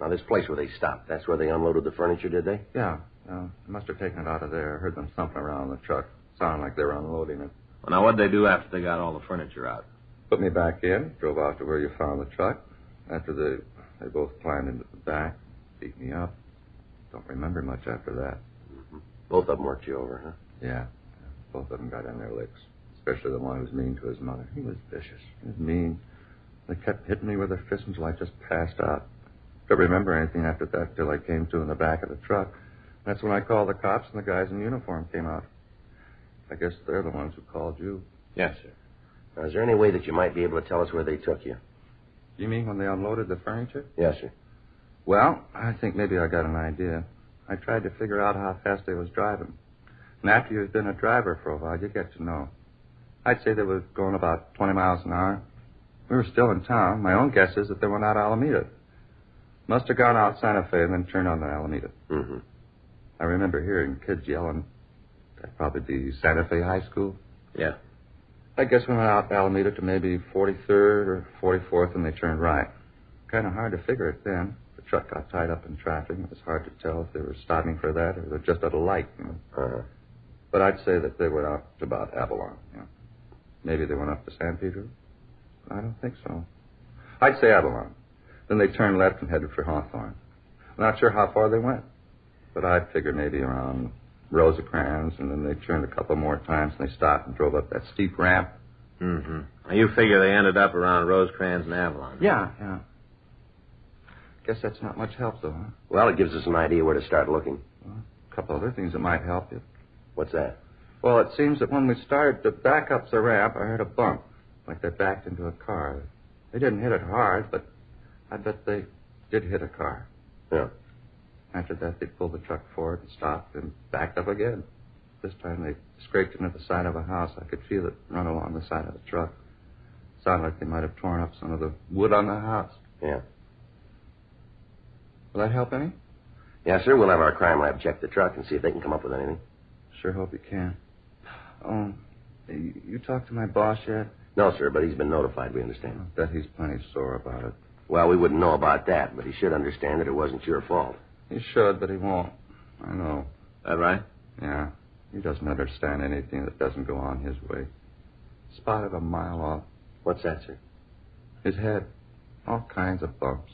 Now, this place where they stopped, that's where they unloaded the furniture, did they? Yeah. They must have taken it out of there. I heard them thumping around the truck. Sounded like they were unloading it. Well, now, what'd they do after they got all the furniture out? Put me back in, drove out to where you found the truck. After they both climbed into the back, beat me up. Don't remember much after that. Mm-hmm. Both of them worked you over, huh? Yeah. Both of them got in their licks. Especially the one who was mean to his mother. He was vicious. He was mean. They kept hitting me with their fists until I just passed out. Don't remember anything after that till I came to in the back of the truck. That's when I called the cops and the guys in uniform came out. I guess they're the ones who called you. Yes, sir. Now, is there any way that you might be able to tell us where they took you? You mean when they unloaded the furniture? Yes, sir. Well, I think maybe I got an idea. I tried to figure out how fast they was driving. And after you've been a driver for a while, you get to know. I'd say they were going about 20 miles an hour. We were still in town. My own guess is that they went out Alameda. Must have gone out Santa Fe and then turned on to Alameda. Mm-hmm. I remember hearing kids yelling. That'd probably be Santa Fe High School. Yeah. I guess we went out Alameda to maybe 43rd or 44th and they turned right. Kind of hard to figure it then. The truck got tied up in traffic. It was hard to tell if they were stopping for that or they were just at a light. Uh-huh. But I'd say that they went out to about Avalon. Maybe they went up to San Pedro. I don't think so. I'd say Avalon. Then they turned left and headed for Hawthorne. I'm not sure how far they went. But I'd figure maybe around Rosecrans, and then they turned a couple more times, and they stopped and drove up that steep ramp. Mm-hmm. Now, you figure they ended up around Rosecrans and Avalon. Yeah. Guess that's not much help, though, huh? Well, it gives us an idea where to start looking. Well, a couple other things that might help you. What's that? Well, it seems that when we started to back up the ramp, I heard a bump, like they backed into a car. They didn't hit it hard, but I bet they did hit a car. Yeah. After that, they pulled the truck forward and stopped and backed up again. This time they scraped into the side of a house. I could feel it run along the side of the truck. It sounded like they might have torn up some of the wood on the house. Yeah. Will that help any? Yes, sir. We'll have our crime lab check the truck and see if they can come up with anything. Sure hope you can. Oh, you talked to my boss yet? No, sir, but he's been notified, we understand. I bet he's plenty sore about it. Well, we wouldn't know about that, but he should understand that it wasn't your fault. He should, but he won't. I know. That right? Yeah. He doesn't understand anything that doesn't go on his way. Spotted a mile off. What's that, sir? His head. All kinds of bumps.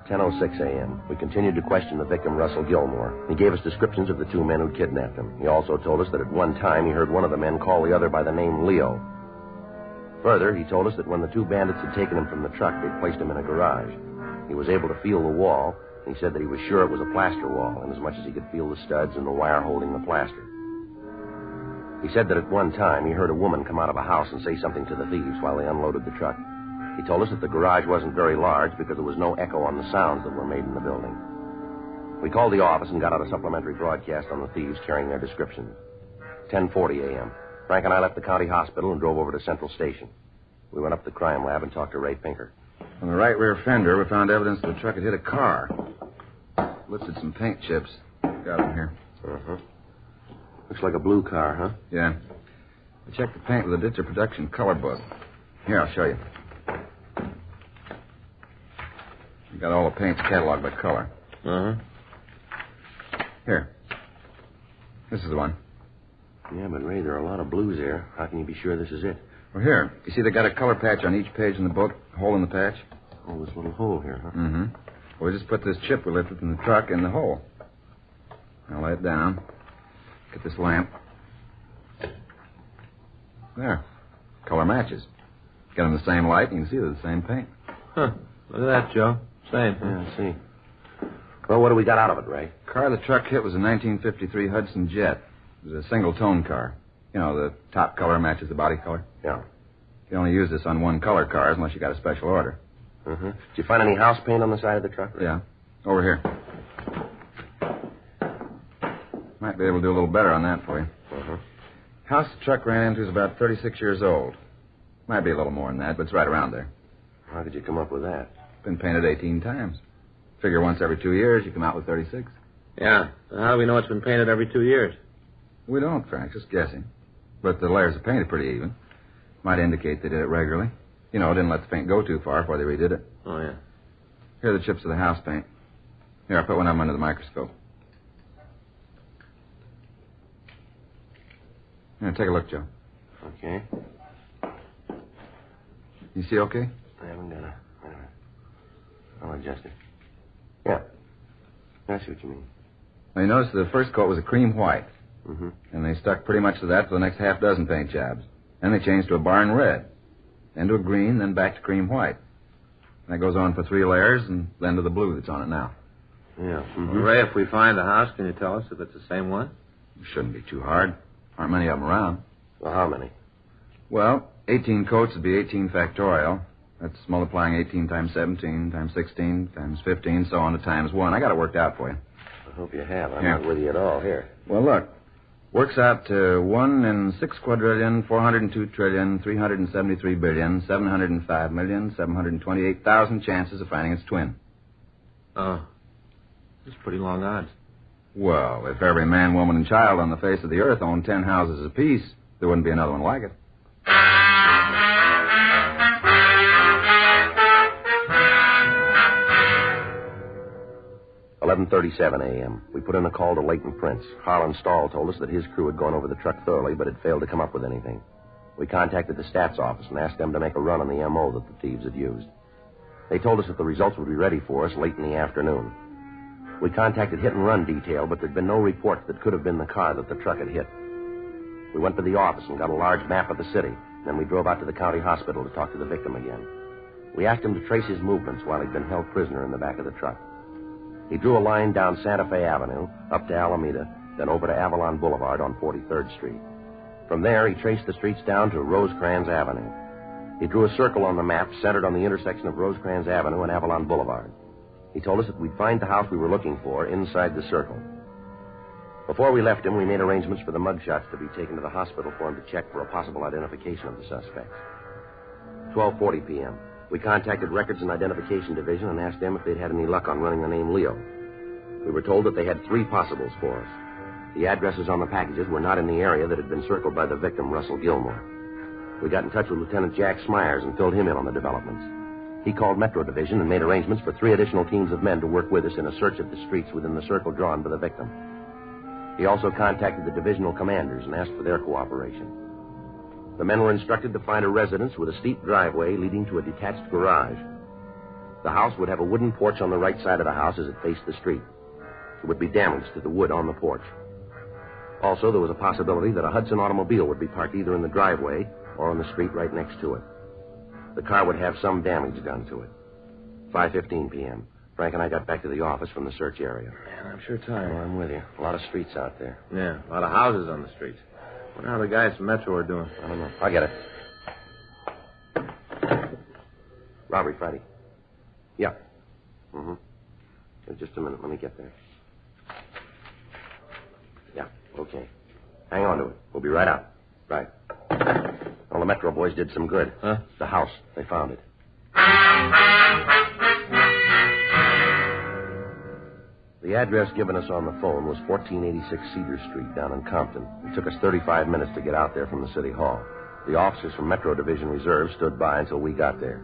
10:06 a.m. We continued to question the victim, Russell Gilmore. He gave us descriptions of the two men who'd kidnapped him. He also told us that at one time he heard one of the men call the other by the name Leo. Further, he told us that when the two bandits had taken him from the truck, they'd placed him in a garage. He was able to feel the wall, and he said that he was sure it was a plaster wall, inasmuch as he could feel the studs and the wire holding the plaster. He said that at one time he heard a woman come out of a house and say something to the thieves while they unloaded the truck. He told us that the garage wasn't very large because there was no echo on the sounds that were made in the building. We called the office and got out a supplementary broadcast on the thieves carrying their descriptions. 10:40 a.m. Frank and I left the county hospital and drove over to Central Station. We went up to the crime lab and talked to Ray Pinker. On the right rear fender, we found evidence that the truck had hit a car. Lifted some paint chips. Got them here. Uh-huh. Looks like a blue car, huh? Yeah. I checked the paint with the Ditzer Production color book. Here, I'll show you. We got all the paints cataloged by color. Uh-huh. Here. This is the one. Yeah, but Ray, there are a lot of blues there. How can you be sure this is it? Well, here. You see they got a color patch on each page in the book? Hole in the patch? Oh, this little hole here, huh? Mm-hmm. Well, we just put this chip we lifted from the truck in the hole. Now lay it down. Get this lamp. There. Color matches. Get them the same light, and you can see they're the same paint. Huh. Look at that, Joe. Same. Yeah, I see. Well, what do we got out of it, Ray? The car the truck hit was a 1953 Hudson Jet. It was a single-tone car. You know, the top color matches the body color. Yeah. You can only use this on one-color cars unless you got a special order. Uh-huh. Did you find any house paint on the side of the truck? Yeah. Over here. Might be able to do a little better on that for you. Uh-huh. House the truck ran into is about 36 years old. Might be a little more than that, but it's right around there. How did you come up with that? Been painted 18 times. Figure once every 2 years, you come out with 36. Yeah. So how do we know it's been painted every 2 years? We don't, Frank. Just guessing. But the layers of paint are pretty even. Might indicate they did it regularly. You know, didn't let the paint go too far before they redid it. Oh, yeah. Here are the chips of the house paint. Here, I put one of them under the microscope. Here, take a look, Joe. Okay. You see okay? I haven't done it. I'll adjust it. Yeah. I see what you mean. Now, you notice the first coat was a cream white. Mm-hmm. And they stuck pretty much to that for the next half dozen paint jobs. Then they changed to a barn red. Then to a green, then back to cream white. That goes on for 3 layers, and then to the blue that's on it now. Yeah. Mm-hmm. Ray, if we find the house, can you tell us if it's the same one? It shouldn't be too hard. Aren't many of them around. Well, how many? Well, 18 coats would be 18 factorial. That's multiplying 18 times 17 times 16 times 15, so on to times 1. I got it worked out for you. I hope you have. I'm Here. not with you at all. Here. Well, look. Works out to 1 in 6 quadrillion, 402 trillion, 373 billion, 705 million, 728,000 chances of finding its twin. Oh. That's pretty long odds. Well, if every man, woman, and child on the face of the earth owned 10 houses apiece, there wouldn't be another one like it. 11:37 a.m. We put in a call to Leighton Prince. Harlan Stahl told us that his crew had gone over the truck thoroughly, but had failed to come up with anything. We contacted the stats office and asked them to make a run on the M.O. that the thieves had used. They told us that the results would be ready for us late in the afternoon. We contacted hit-and-run detail, but there'd been no report that could have been the car that the truck had hit. We went to the office and got a large map of the city. Then we drove out to the county hospital to talk to the victim again. We asked him to trace his movements while he'd been held prisoner in the back of the truck. He drew a line down Santa Fe Avenue, up to Alameda, then over to Avalon Boulevard on 43rd Street. From there, he traced the streets down to Rosecrans Avenue. He drew a circle on the map centered on the intersection of Rosecrans Avenue and Avalon Boulevard. He told us that we'd find the house we were looking for inside the circle. Before we left him, we made arrangements for the mugshots to be taken to the hospital for him to check for a possible identification of the suspects. 12:40 p.m. We contacted Records and Identification Division and asked them if they'd had any luck on running the name Leo. We were told that they had 3 possibles for us. The addresses on the packages were not in the area that had been circled by the victim, Russell Gilmore. We got in touch with Lieutenant Jack Smyers and filled him in on the developments. He called Metro Division and made arrangements for 3 additional teams of men to work with us in a search of the streets within the circle drawn by the victim. He also contacted the divisional commanders and asked for their cooperation. The men were instructed to find a residence with a steep driveway leading to a detached garage. The house would have a wooden porch on the right side of the house as it faced the street. It would be damaged to the wood on the porch. Also, there was a possibility that a Hudson automobile would be parked either in the driveway or on the street right next to it. The car would have some damage done to it. 5:15 p.m. Frank and I got back to the office from the search area. Man, I'm sure tired. Oh, I'm with you. A lot of streets out there. Yeah, a lot of houses on the streets. Wonder how the guys from Metro are doing. I don't know. I'll get it. Robbery Friday. Yeah. Mm-hmm. Just a minute. Let me get there. Yeah, okay. Hang on to it. We'll be right out. Right. Well, the Metro boys did some good. Huh? The house. They found it. The address given us on the phone was 1486 Cedar Street down in Compton. It took us 35 minutes to get out there from the city hall. The officers from Metro Division Reserve stood by until we got there.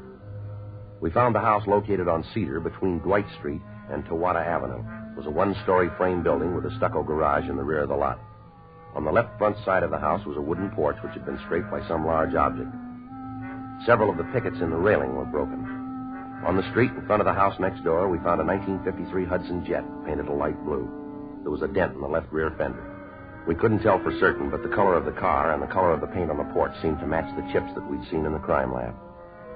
We found the house located on Cedar between Dwight Street and Towada Avenue. It was a 1-story frame building with a stucco garage in the rear of the lot. On the left front side of the house was a wooden porch which had been scraped by some large object. Several of the pickets in the railing were broken. On the street in front of the house next door, we found a 1953 Hudson Jet painted a light blue. There was a dent in the left rear fender. We couldn't tell for certain, but the color of the car and the color of the paint on the porch seemed to match the chips that we'd seen in the crime lab.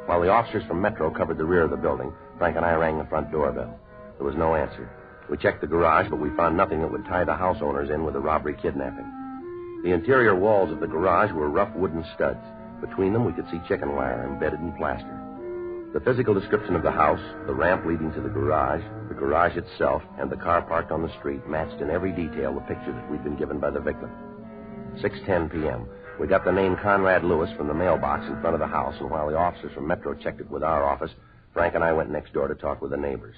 While the officers from Metro covered the rear of the building, Frank and I rang the front doorbell. There was no answer. We checked the garage, but we found nothing that would tie the house owners in with a robbery kidnapping. The interior walls of the garage were rough wooden studs. Between them, we could see chicken wire embedded in plaster. The physical description of the house, the ramp leading to the garage itself, and the car parked on the street matched in every detail the picture that we'd been given by the victim. 6:10 p.m. We got the name Conrad Lewis from the mailbox in front of the house, and while the officers from Metro checked it with our office, Frank and I went next door to talk with the neighbors.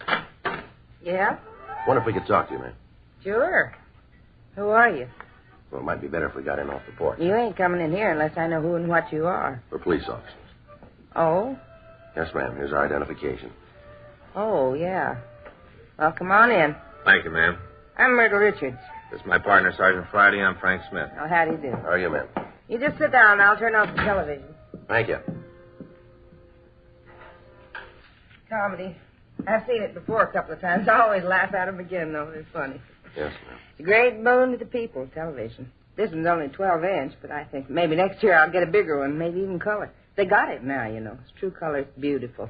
Yeah? Wonder if we could talk to you, man. Sure. Who are you? Well, it might be better if we got in off the porch. You ain't coming in here unless I know who and what you are. We're police officers. Oh? Yes, ma'am. Here's our identification. Oh, yeah. Well, come on in. Thank you, ma'am. I'm Myrtle Richards. This is my partner, Sergeant Friday. I'm Frank Smith. Oh, how do you do? How are you, ma'am? You just sit down. I'll turn off the television. Thank you. Comedy. I've seen it before a couple of times. I always laugh at them again, though. They're funny. Yes, ma'am. It's a great boon to the people, television. This one's only 12-inch, but I think maybe next year I'll get a bigger one, maybe even color. They got it now, you know. It's true color. It's beautiful.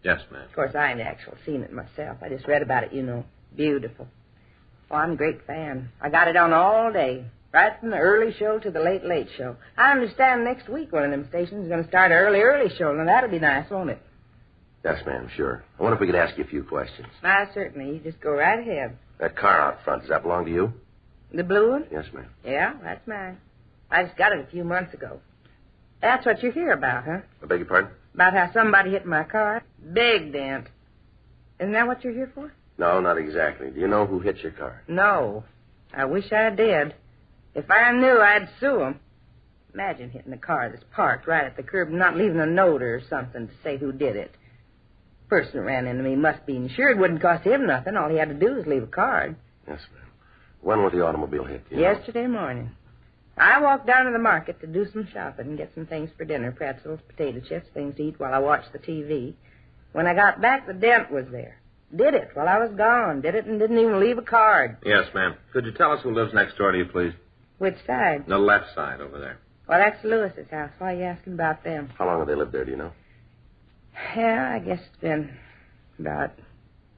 Yes, ma'am. Of course, I ain't actually seen it myself. I just read about it, you know. Beautiful. Oh, I'm a great fan. I got it on all day, right from the early show to the late show. I understand next week one of them stations is going to start an early show. Now, that'll be nice, won't it? Yes, ma'am, sure. I wonder if we could ask you a few questions. Certainly. You just go right ahead. That car out front, does that belong to you? The blue one? Yes, ma'am. Yeah, that's mine. I just got it a few months ago. That's what you're here about, huh? I beg your pardon? About how somebody hit my car? Big dent. Isn't that what you're here for? No, not exactly. Do you know who hit your car? No. I wish I did. If I knew, I'd sue 'em. Imagine hitting a car that's parked right at the curb and not leaving a note or something to say who did it. Person that ran into me must be insured. Wouldn't cost him nothing. All he had to do was leave a card. Yes, ma'am. When was the automobile hit? Do you know? Yesterday morning. I walked down to the market to do some shopping and get some things for dinner, pretzels, potato chips, things to eat while I watched the TV. When I got back, the dent was there. Did it while I was gone. Did it and didn't even leave a card. Yes, ma'am. Could you tell us who lives next door to you, please? Which side? The left side over there. Well, that's Lewis's house. Why are you asking about them? How long have they lived there, do you know? Yeah, I guess it's been about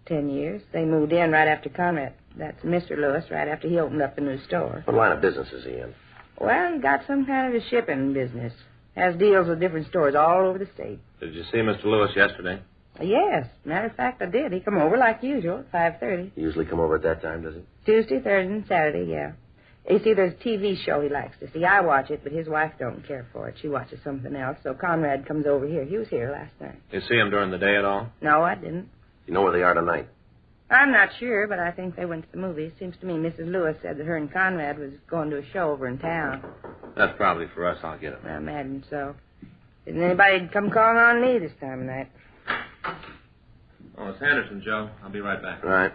10 years. They moved in right after Conrad. That's Mr. Lewis, right after he opened up the new store. What line of business is he in? Well, he got some kind of a shipping business. Has deals with different stores all over the state. Did you see Mr. Lewis yesterday? Yes. Matter of fact, I did. He come over like usual at 5:30. He usually come over at that time, does he? Tuesday, Thursday, and Saturday, yeah. You see, there's a TV show he likes to see. I watch it, but his wife don't care for it. She watches something else, so Conrad comes over here. He was here last night. You see him during the day at all? No, I didn't. You know where they are tonight? I'm not sure, but I think they went to the movies. Seems to me Mrs. Lewis said that her and Conrad was going to a show over in town. That's probably for us. I'll get it. I imagine so. Didn't anybody come calling on me this time of night? Oh, it's Henderson, Joe. I'll be right back. Right.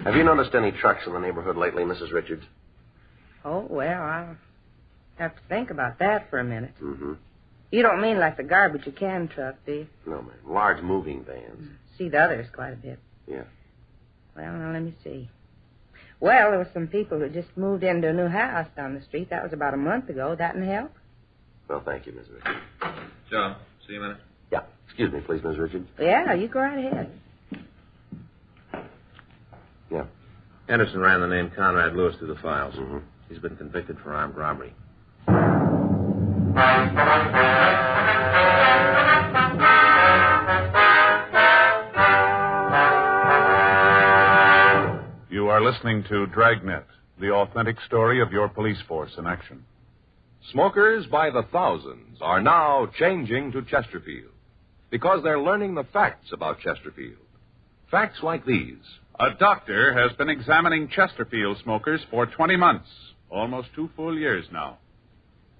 Have you noticed any trucks in the neighborhood lately, Mrs. Richards? Oh, well, I'll have to think about that for a minute. Mm-hmm. You don't mean like the garbage can truck, do you? No, ma'am. Large moving vans. See the others quite a bit. Yeah. Well, now, let me see. Well, there were some people who just moved into a new house down the street. That was about a month ago. That didn't help? Well, thank you, Miss Richards. Joe, see you a minute. Yeah. Excuse me, please, Miss Richards. Yeah, you go right ahead. Yeah. Henderson ran the name Conrad Lewis through the files. Mm-hmm. He's been convicted for armed robbery. You are listening to Dragnet, the authentic story of your police force in action. Smokers by the thousands are now changing to Chesterfield because they're learning the facts about Chesterfield. Facts like these. A doctor has been examining Chesterfield smokers for 20 months, almost 2 full years now.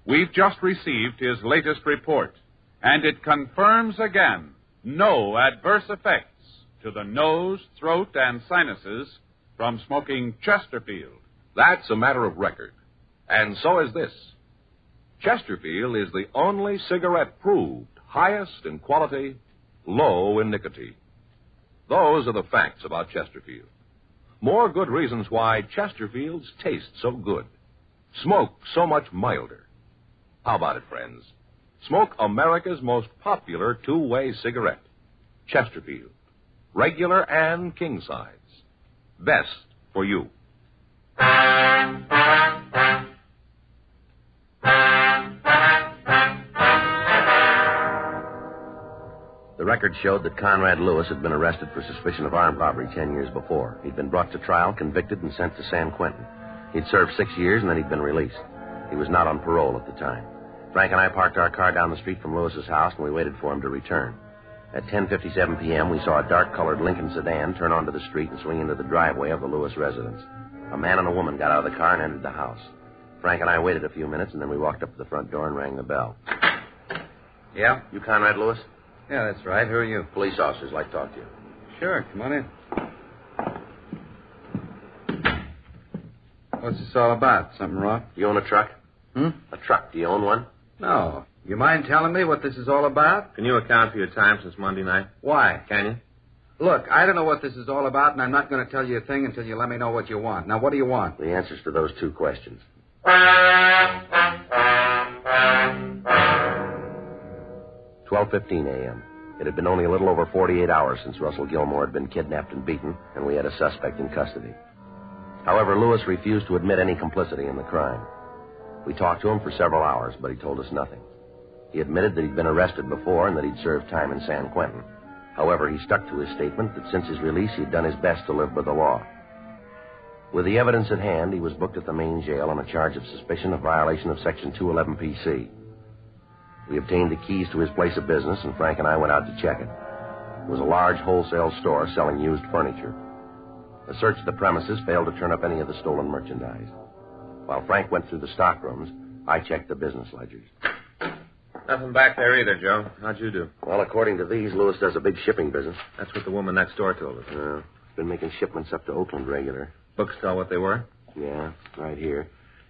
We've just received his latest report, and it confirms again no adverse effects to the nose, throat, and sinuses from smoking Chesterfield. That's a matter of record. And so is this. Chesterfield is the only cigarette proved highest in quality, low in nicotine. Those are the facts about Chesterfield. More good reasons why Chesterfields taste so good, smoke so much milder. How about it, friends? Smoke America's most popular two-way cigarette, Chesterfield. Regular and king size. Best for you. record showed that Conrad Lewis had been arrested for suspicion of armed robbery 10 years before. He'd been brought to trial, convicted, and sent to San Quentin. He'd served 6 years, and then he'd been released. He was not on parole at the time. Frank and I parked our car down the street from Lewis's house, and we waited for him to return. At 10:57 p.m., we saw a dark-colored Lincoln sedan turn onto the street and swing into the driveway of the Lewis residence. A man and a woman got out of the car and entered the house. Frank and I waited a few minutes, and then we walked up to the front door and rang the bell. Yeah? You Conrad Lewis? Yeah, that's right. Who are you? Police officers like to talk to you. Sure, come on in. What's this all about? Something wrong? You own a truck? A truck. Do you own one? No. You mind telling me what this is all about? Can you account for your time since Monday night? Why? Can you? Look, I don't know what this is all about, and I'm not going to tell you a thing until you let me know what you want. Now, what do you want? The answers to those two questions. 12:15 a.m. It had been only a little over 48 hours since Russell Gilmore had been kidnapped and beaten, and we had a suspect in custody. However, Lewis refused to admit any complicity in the crime. We talked to him for several hours, but he told us nothing. He admitted that he'd been arrested before and that he'd served time in San Quentin. However, he stuck to his statement that since his release, he'd done his best to live by the law. With the evidence at hand, he was booked at the main jail on a charge of suspicion of violation of Section 211 PC. We obtained the keys to his place of business, and Frank and I went out to check it. It was a large wholesale store selling used furniture. A search of the premises failed to turn up any of the stolen merchandise. While Frank went through the stock rooms, I checked the business ledgers. Nothing back there either, Joe. How'd you do? Well, according to these, Lewis does a big shipping business. That's what the woman next door told us. He's been making shipments up to Oakland regular. Books tell what they were? Yeah, right here.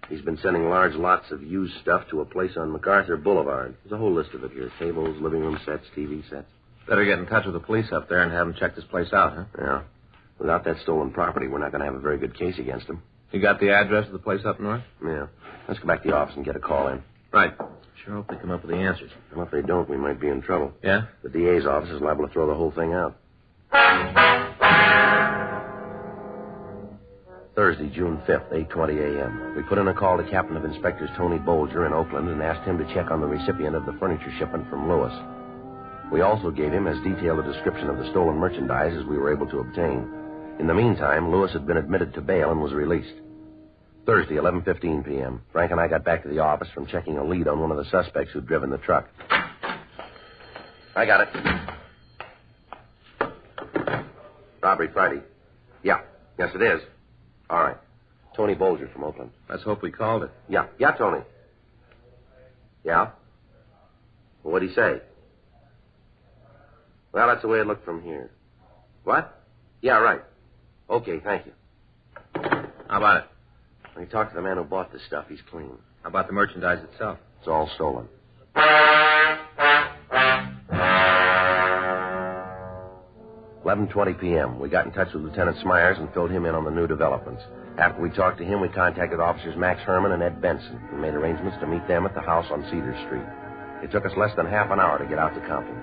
He's been sending large lots of used stuff to a place on MacArthur Boulevard. There's a whole list of it here. Tables, living room sets, TV sets. Better get in touch with the police up there and have them check this place out, huh? Yeah. Without that stolen property, we're not going to have a very good case against him. You got the address of the place up north? Yeah. Let's go back to the office and get a call in. Right. Sure hope they come up with the answers. Well, if they don't, we might be in trouble. Yeah? The DA's office is liable to throw the whole thing out. Thursday, June 5th, 8:20 a.m. We put in a call to Captain of Inspectors Tony Bolger in Oakland and asked him to check on the recipient of the furniture shipment from Lewis. We also gave him as detailed a description of the stolen merchandise as we were able to obtain. In the meantime, Lewis had been admitted to bail and was released. Thursday, 11:15 p.m. Frank and I got back to the office from checking a lead on one of the suspects who'd driven the truck. I got it. Robbery Friday. Yeah. Yes, it is. All right. Tony Bolger from Oakland. Let's hope we called it. Yeah, Tony. Yeah? Well, what'd he say? Well, that's the way it looked from here. What? Yeah, right. Okay, thank you. How about it? When you talk to the man who bought this stuff, he's clean. How about the merchandise itself? It's all stolen. 11:20 p.m. We got in touch with Lieutenant Smyers and filled him in on the new developments. After we talked to him, we contacted Officers Max Herman and Ed Benson and made arrangements to meet them at the house on Cedar Street. It took us less than half an hour to get out to Compton.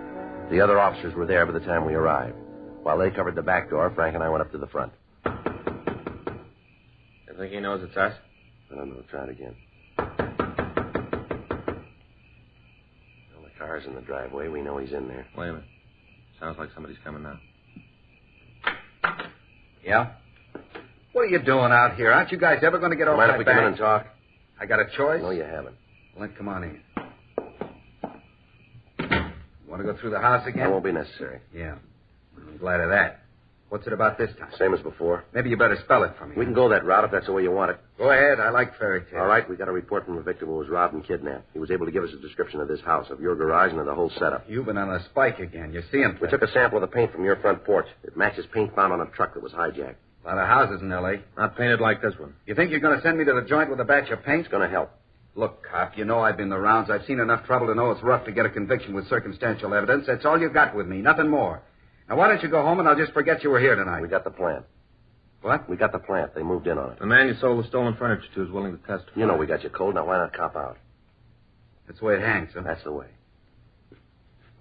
The other officers were there by the time we arrived. While they covered the back door, Frank and I went up to the front. You think he knows it's us? I don't know. Try it again. Well, the car's in the driveway. We know he's in there. Wait a minute. Sounds like somebody's coming now. Yeah? What are you doing out here? Aren't you guys ever going to get off Mind my if we back? come in and talk? I got a choice? No, you haven't. Well, then come on in. Want to go through the house again? That won't be necessary. Yeah. I'm glad of that. What's it about this time? Same as before. Maybe you better spell it for me. We can go that route if that's the way you want it. Go ahead. I like fairy tales. All right, we got a report from a victim who was robbed and kidnapped. He was able to give us a description of this house, of your garage, and of the whole setup. You've been on a spike again. You're seeing We took a sample of the paint from your front porch. It matches paint found on a truck that was hijacked. A lot of houses in L.A. Not painted like this one. You think you're going to send me to the joint with a batch of paint? It's going to help. Look, cop, you know I've been the rounds. I've seen enough trouble to know it's rough to get a conviction with circumstantial evidence. That's all you got with me, nothing more. Now, why don't you go home and I'll just forget you were here tonight? We got the plant. What? We got the plant. They moved in on it. The man you sold the stolen furniture to is willing to testify. You know we got you cold. Now, why not cop out? That's the way it hangs, huh? That's the way.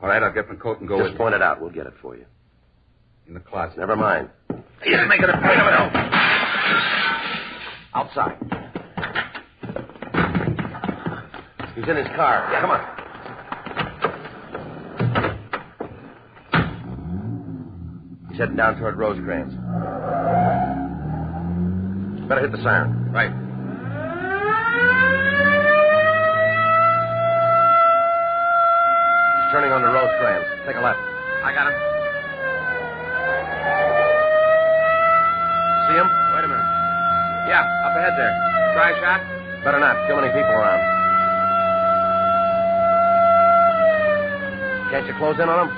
All right, I'll get my coat and go Just point it out. We'll get it for you. in the closet. Never mind. He's making a point of it all. Outside. He's in his car. Yeah, come on. heading down toward Rosecrans. Better hit the siren. Right. He's turning onto Rosecrans. Take a left. I got him. See him? Wait a minute. Yeah, up ahead there. Try a shot? Better not. Too many people around. Can't you close in on him?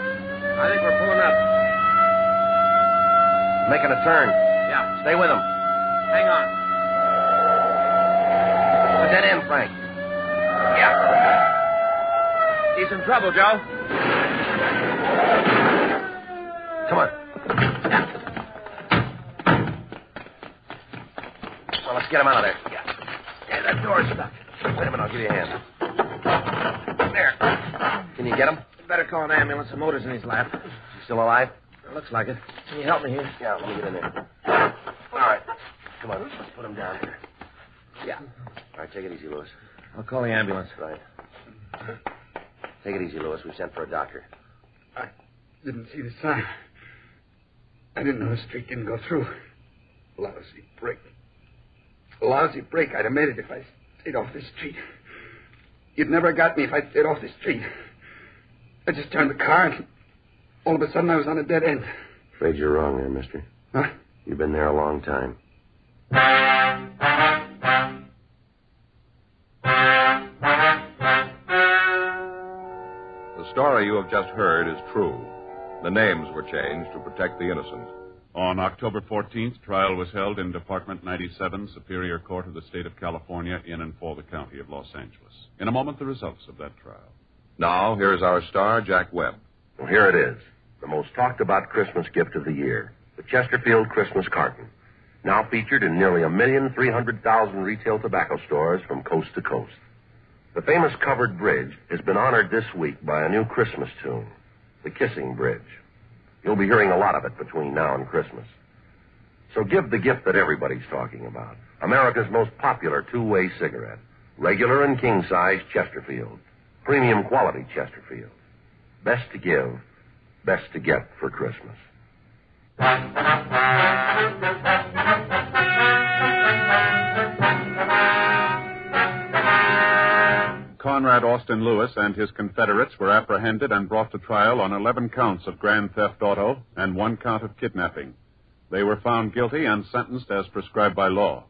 I think we're pulling up. Making a turn. Yeah. Stay with him. Hang on. It's a dead end, Frank. Yeah. He's in trouble, Joe. Come on. Well, let's get him out of there. Yeah, that door's stuck. Wait a minute, I'll give you a hand. There. Can you get him? Better call an ambulance. The motor's in his lap. You still alive? Looks like it. Can you help me here? Yeah, let me get in there. All right. Come on, let's put him down here. Yeah. All right, take it easy, Lewis. I'll call the ambulance. Right. Take it easy, Lewis. We sent for a doctor. I didn't see the sign. I didn't know the street didn't go through. Lousy break. Lousy break. I'd have made it if I stayed off this street. You'd never got me if I'd stayed off this street. I just turned the car and all of a sudden I was on a dead end. Afraid you're wrong there, mister. Huh? You've been there a long time. The story you have just heard is true. The names were changed to protect the innocent. On October 14th, trial was held in Department 97, Superior Court of the State of California, in and for the County of Los Angeles. In a moment, the results of that trial. Now, here's our star, Jack Webb. Well, here it is. The most talked-about Christmas gift of the year. The Chesterfield Christmas Carton. Now featured in nearly 1,300,000 retail tobacco stores from coast to coast. The famous covered bridge has been honored this week by a new Christmas tune, The Kissing Bridge. You'll be hearing a lot of it between now and Christmas. So give the gift that everybody's talking about. America's most popular two-way cigarette. Regular and king-size Chesterfield. Premium quality Chesterfield. Best to give, best to get for Christmas. Conrad Austin Lewis and his Confederates were apprehended and brought to trial on 11 counts of grand theft auto and 1 count of kidnapping. They were found guilty and sentenced as prescribed by law.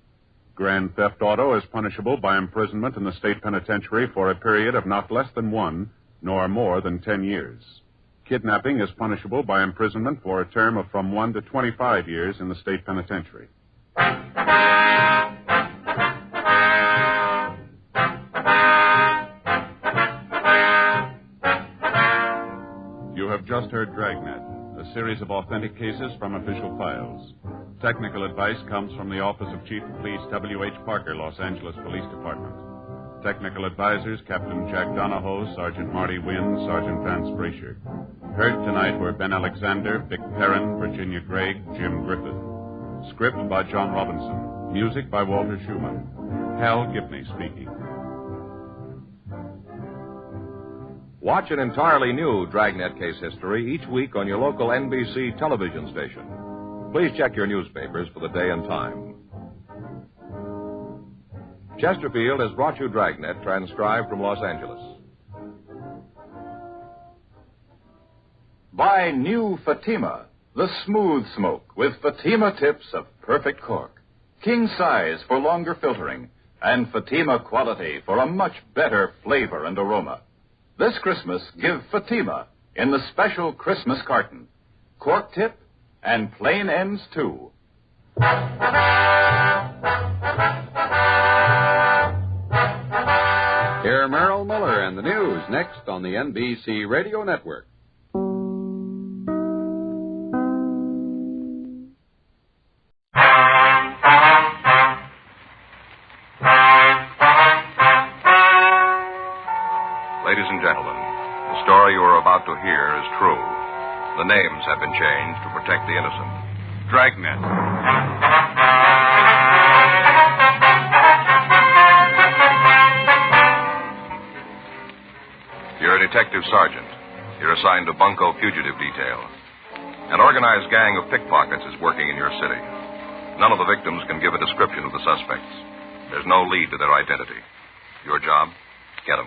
Grand theft auto is punishable by imprisonment in the state penitentiary for a period of not less than 1, nor more than 10 years. Kidnapping is punishable by imprisonment for a term of from 1 to 25 years in the state penitentiary. You have just heard Dragnet, a series of authentic cases from official files. Technical advice comes from the Office of Chief of Police W.H. Parker, Los Angeles Police Department. Technical advisors, Captain Jack Donahoe, Sergeant Marty Wynn, Sergeant Vance Brasher. Heard tonight were Ben Alexander, Vic Perrin, Virginia Gregg, Jim Griffith. Script by John Robinson. Music by Walter Schumann. Hal Gibney speaking. Watch an entirely new Dragnet case history each week on your local NBC television station. Please check your newspapers for the day and time. Chesterfield has brought you Dragnet, transcribed from Los Angeles. Buy new Fatima, the smooth smoke with Fatima tips of perfect cork. King size for longer filtering, and Fatima quality for a much better flavor and aroma. This Christmas, give Fatima in the special Christmas carton. Cork tip and plain ends, too. Hear Merrill Miller and the news next on the NBC Radio Network. Ladies and gentlemen, the story you are about to hear is true. The names have been changed to protect the innocent. Dragnet. You're a detective sergeant. You're assigned to Bunko Fugitive Detail. An organized gang of pickpockets is working in your city. None of the victims can give a description of the suspects. There's no lead to their identity. Your job? Get them.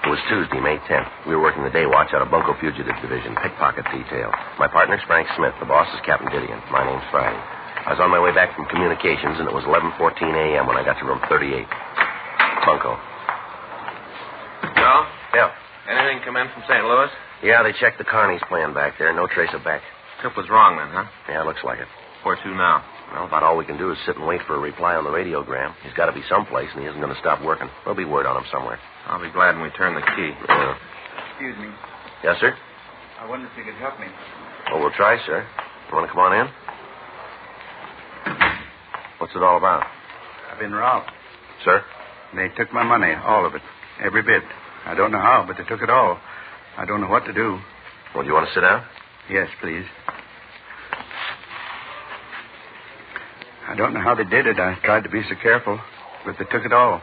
It was Tuesday, May 10th. We were working the day watch out of Bunko Fugitive Division, pickpocket detail. My partner's Frank Smith. The boss is Captain Didion. My name's Friday. I was on my way back from communications, and it was 11:14 a.m. when I got to room 38. Bunko. No? Yeah. Anything come in from St. Louis? Yeah, they checked the Carney's plan back there. No trace of Beck. Tip was wrong then, huh? Yeah, looks like it. Where to now? Well, about all we can do is sit and wait for a reply on the radiogram. He's got to be someplace, and he isn't going to stop working. There'll be word on him somewhere. I'll be glad when we turn the key. Yeah. Excuse me. Yes, sir? I wonder if you could help me. Oh, we'll try, sir. You want to come on in? What's it all about? I've been robbed. Sir? They took my money, all of it, every bit. I don't know how, but they took it all. I don't know what to do. Well, do you want to sit down? Yes, please. I don't know how they did it. I tried to be so careful, but they took it all.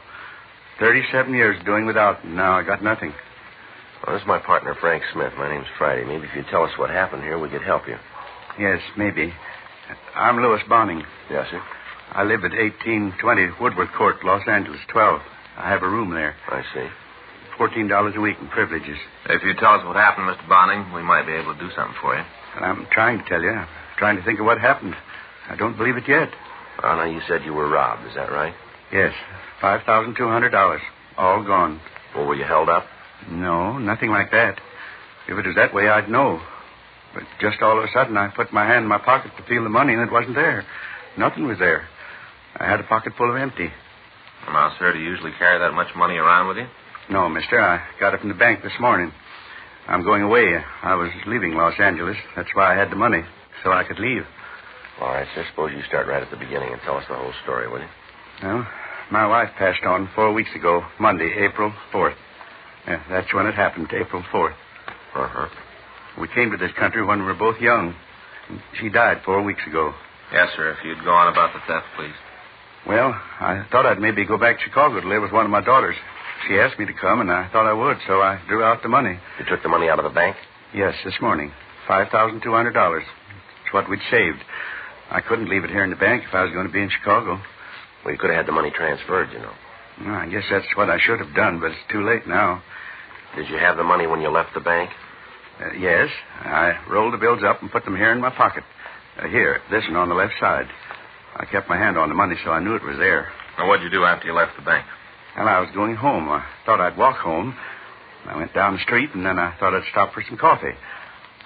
37 years doing without, and now I got nothing. Well, this is my partner, Frank Smith. My name's Friday. Maybe if you tell us what happened here, we could help you. Yes, maybe. I'm Louis Bonning. Yes, sir? I live at 1820 Woodward Court, Los Angeles, 12. I have a room there. I see. $14 a week in privileges. If you tell us what happened, Mr. Bonning, we might be able to do something for you. And I'm trying to tell you. I'm trying to think of what happened. I don't believe it yet. Well, now, you said you were robbed. Is that right? Yes. $5,200. All gone. Well, were you held up? No, nothing like that. If it was that way, I'd know. But just all of a sudden, I put my hand in my pocket to feel the money, and it wasn't there. Nothing was there. I had a pocket full of empty. Now, sir, do you usually carry that much money around with you? No, mister. I got it from the bank this morning. I'm going away. I was leaving Los Angeles. That's why I had the money, so I could leave. All right, sir. Suppose you start right at the beginning and tell us the whole story, will you? Well, my wife passed on 4 weeks ago, Monday, April 4th. Yeah, that's when it happened, April 4th. Uh-huh. We came to this country when we were both young. She died 4 weeks ago. Yes, sir. If you'd go on about the theft, please. Well, I thought I'd maybe go back to Chicago to live with one of my daughters. She asked me to come, and I thought I would, so I drew out the money. You took the money out of the bank? Yes, this morning. $5,200. It's what we'd saved. I couldn't leave it here in the bank if I was going to be in Chicago. Well, you could have had the money transferred, you know. Well, I guess that's what I should have done, but it's too late now. Did you have the money when you left the bank? Yes. I rolled the bills up and put them here in my pocket. Here, this one on the left side. I kept my hand on the money, so I knew it was there. Now, what'd you do after you left the bank? Well, I was going home. I thought I'd walk home. I went down the street, and then I thought I'd stop for some coffee.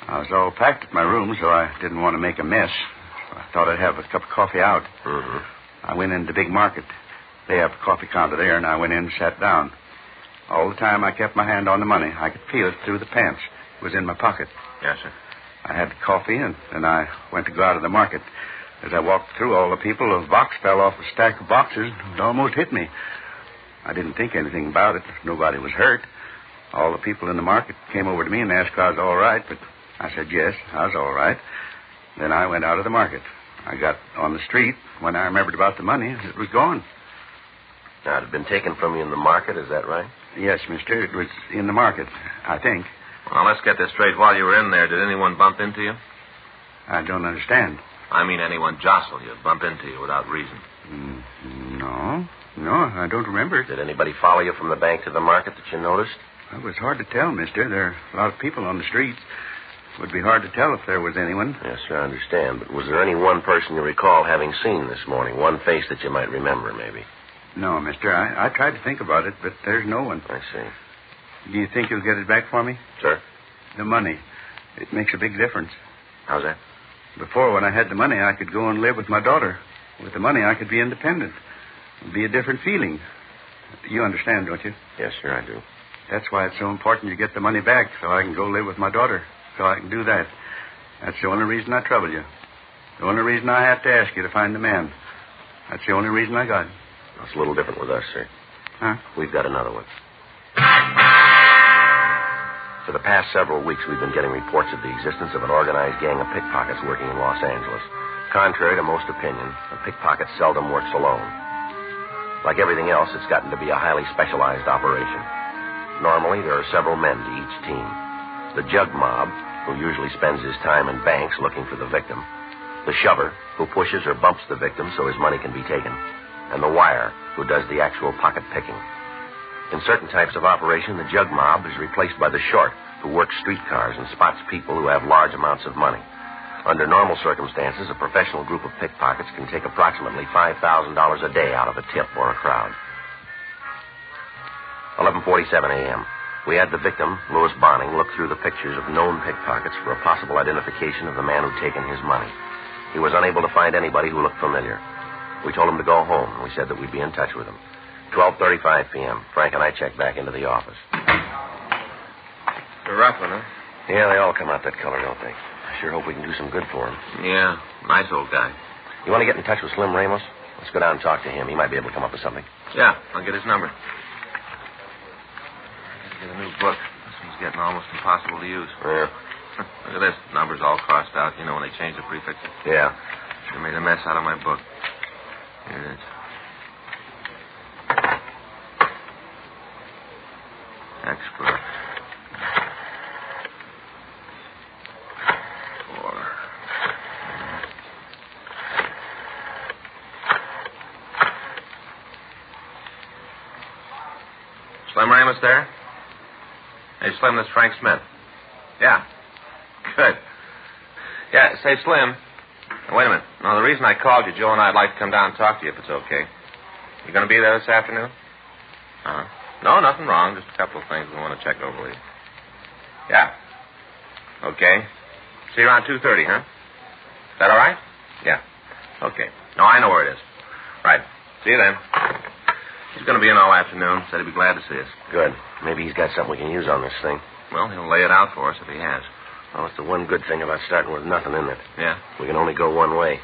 I was all packed at my room, so I didn't want to make a mess. So I thought I'd have a cup of coffee out. Mm-hmm. I went into the big market. They have a coffee counter there, and I went in and sat down. All the time I kept my hand on the money. I could feel it through the pants. It was in my pocket. Yes, sir. I had the coffee, and then I went to go out of the market. As I walked through all the people, a box fell off a stack of boxes and almost hit me. I didn't think anything about it. Nobody was hurt. All the people in the market came over to me and asked if I was all right, but I said yes, I was all right. Then I went out of the market. I got on the street. When I remembered about the money, it was gone. Now, it had been taken from you in the market, is that right? Yes, mister. It was in the market, I think. Well, let's get this straight. While you were in there, did anyone bump into you? I don't understand. I mean, anyone jostle you, bump into you without reason? No, I don't remember. Did anybody follow you from the bank to the market that you noticed? It was hard to tell, mister. There are a lot of people on the streets. It would be hard to tell if there was anyone. Yes, sir, I understand. But was there any one person you recall having seen this morning? One face that you might remember, maybe? No, mister. I tried to think about it, but there's no one. I see. Do you think you'll get it back for me? Sir? The money. It makes a big difference. How's that? Before, when I had the money, I could go and live with my daughter. With the money, I could be independent. It would be a different feeling. You understand, don't you? Yes, sir, I do. That's why it's so important you get the money back, so I can go live with my daughter. So I can do that. That's the only reason I trouble you. The only reason I have to ask you to find the man. That's the only reason I got it. It's a little different with us, sir. Huh? We've got another one. For the past several weeks, we've been getting reports of the existence of an organized gang of pickpockets working in Los Angeles. Contrary to most opinion, a pickpocket seldom works alone. Like everything else, it's gotten to be a highly specialized operation. Normally, there are several men to each team. The jug mob, who usually spends his time in banks looking for the victim. The shover, who pushes or bumps the victim so his money can be taken. And the wire, who does the actual pocket picking. In certain types of operation, the jug mob is replaced by the short, who works streetcars and spots people who have large amounts of money. Under normal circumstances, a professional group of pickpockets can take approximately $5,000 a day out of a tip or a crowd. 11:47 a.m. We had the victim, Louis Bonning, look through the pictures of known pickpockets for a possible identification of the man who'd taken his money. He was unable to find anybody who looked familiar. We told him to go home, and we said that we'd be in touch with him. 12:35 p.m. Frank and I checked back into the office. It's a rough one, huh? Yeah, they all come out that color, don't they? I sure hope we can do some good for him. Yeah, nice old guy. You want to get in touch with Slim Ramos? Let's go down and talk to him. He might be able to come up with something. Yeah, I'll get his number. Get a new book. This one's getting almost impossible to use. Yeah. Look at this. Numbers all crossed out. You know when they change the prefixes? Yeah. Sure made a mess out of my book. Here it is. Expert. 4. Slim Ramos there? Hey, Slim, this is Frank Smith. Yeah. Good. Yeah, say, Slim. Wait a minute. No, the reason I called you, Joe and I'd like to come down and talk to you if it's okay. You going to be there this afternoon? Uh-huh. No, nothing wrong. Just a couple of things we want to check over with you. Yeah. Okay. See you around 2:30, huh? Is that all right? Yeah. Okay. No, I know where it is. Right. See you then. He's going to be in all afternoon. Said he'd be glad to see us. Good. Maybe he's got something we can use on this thing. Well, he'll lay it out for us if he has. Well, it's the one good thing about starting with nothing in it. Yeah. We can only go one way.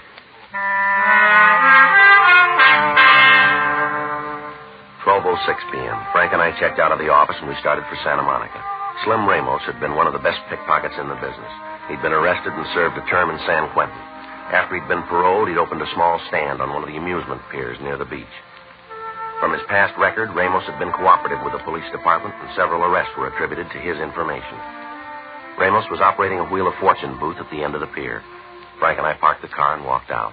12:06 p.m. Frank and I checked out of the office and we started for Santa Monica. Slim Ramos had been one of the best pickpockets in the business. He'd been arrested and served a term in San Quentin. After he'd been paroled, he'd opened a small stand on one of the amusement piers near the beach. From his past record, Ramos had been cooperative with the police department, and several arrests were attributed to his information. Ramos was operating a Wheel of Fortune booth at the end of the pier. Frank and I parked the car and walked out.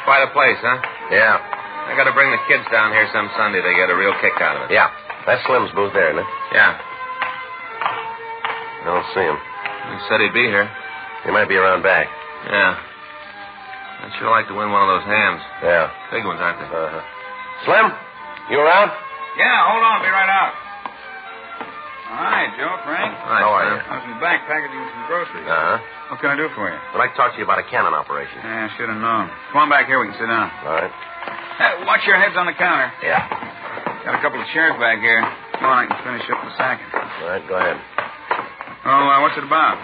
Quite a place, huh? Yeah. I got to bring the kids down here some Sunday. They get a real kick out of it. Yeah. That's Slim's booth there, isn't it? Yeah. I don't see him. He said he'd be here. He might be around back. Yeah. I'd sure like to win one of those hams. Yeah. Big ones, aren't they? Uh-huh. Slim, you around? Yeah, hold on. Be right out. Hi, Joe, Frank. Hi, how are you? I was in the back packaging some groceries. Uh-huh. What can I do for you? I'd like to talk to you about a cannon operation. Yeah, should have known. Come on back here. We can sit down. All right. Hey, watch your heads on the counter. Yeah. Got a couple of chairs back here. Come on, I can finish up the sacking. All right, go ahead. Oh, what's it about?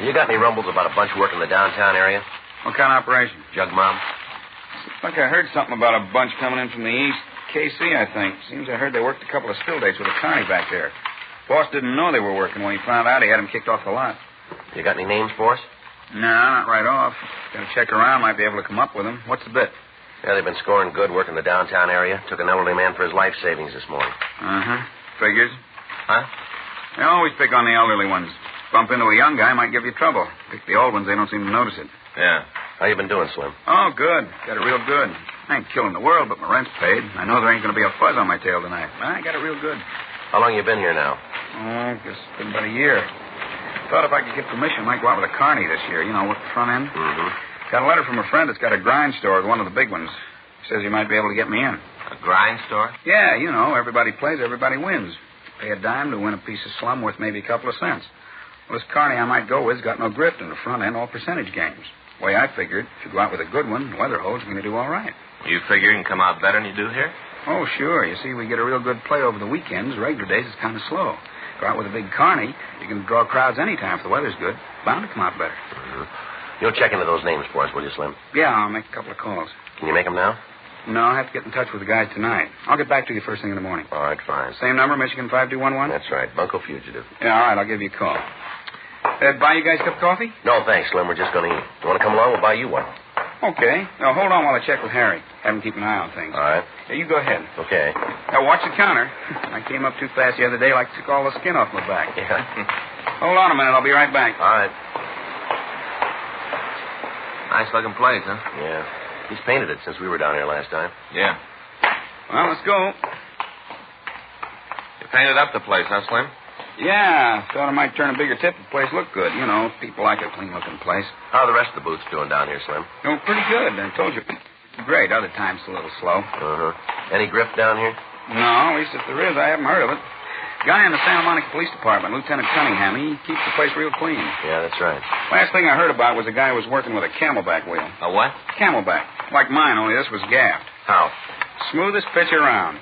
You got any rumbles about a bunch working the downtown area? What kind of operation? Jug mob? I think I heard something about a bunch coming in from the east. KC, I think. Seems I heard they worked a couple of still dates with a carny back there. Boss didn't know they were working. When he found out, he had them kicked off the lot. You got any names for us? No, not right off. Got to check around. Might be able to come up with them. What's the bit? Yeah, they've been scoring good working the downtown area. Took an elderly man for his life savings this morning. Uh-huh. Figures. Huh? They always pick on the elderly ones. Bump into a young guy, might give you trouble. Pick the old ones, they don't seem to notice it. Yeah. How you been doing, Slim? Oh, good. Got it real good. I ain't killing the world, but my rent's paid. I know there ain't going to be a fuzz on my tail tonight. I got it real good. How long you been here now? Oh, guess it's been about a year. Thought if I could get permission, I might go out with a carny this year. You know, work the front end. Mm-hmm. Got a letter from a friend that's got a grind store with one of the big ones. Says he might be able to get me in. A grind store? Yeah, you know, everybody plays, everybody wins. Pay a dime to win a piece of slum worth maybe a couple of cents. Well, this carny I might go with's got no grift in the front end, all percentage games. The way I figured, if you go out with a good one, Weatherhold's going to do all right. You figure you can come out better than you do here? Oh, sure. You see, we get a real good play over the weekends. Regular days, it's kind of slow. Go out with a big carny, you can draw crowds anytime if the weather's good. Bound to come out better. Mm-hmm. You'll check into those names for us, will you, Slim? Yeah, I'll make a couple of calls. Can you make them now? No, I'll have to get in touch with the guys tonight. I'll get back to you first thing in the morning. All right, fine. Same number, Michigan 5211? That's right. Bunko Fugitive. Yeah, all right, I'll give you a call. Buy you guys a cup of coffee? No, thanks, Slim. We're just going to eat. You want to come along? We'll buy you one. Okay. Now, hold on while I check with Harry. Have him keep an eye on things. All right. Yeah, you go ahead. Okay. Now, watch the counter. I came up too fast the other day, like took all the skin off my back. Yeah. Hold on a minute. I'll be right back. All right. Nice-looking place, huh? Yeah. He's painted it since we were down here last time. Yeah. Well, let's go. You painted up the place, huh, Slim? Yeah, thought I might turn a bigger tip if the place looked good. You know, people like a clean-looking place. How are the rest of the booths doing down here, Slim? Oh, pretty good. I told you. Great. Other times a little slow. Uh-huh. Any grift down here? No, at least if there is, I haven't heard of it. Guy in the Santa Monica Police Department, Lieutenant Cunningham, he keeps the place real clean. Yeah, that's right. Last thing I heard about was a guy who was working with a camelback wheel. A what? Camelback. Like mine, only this was gaffed. How? Smoothest pitch around.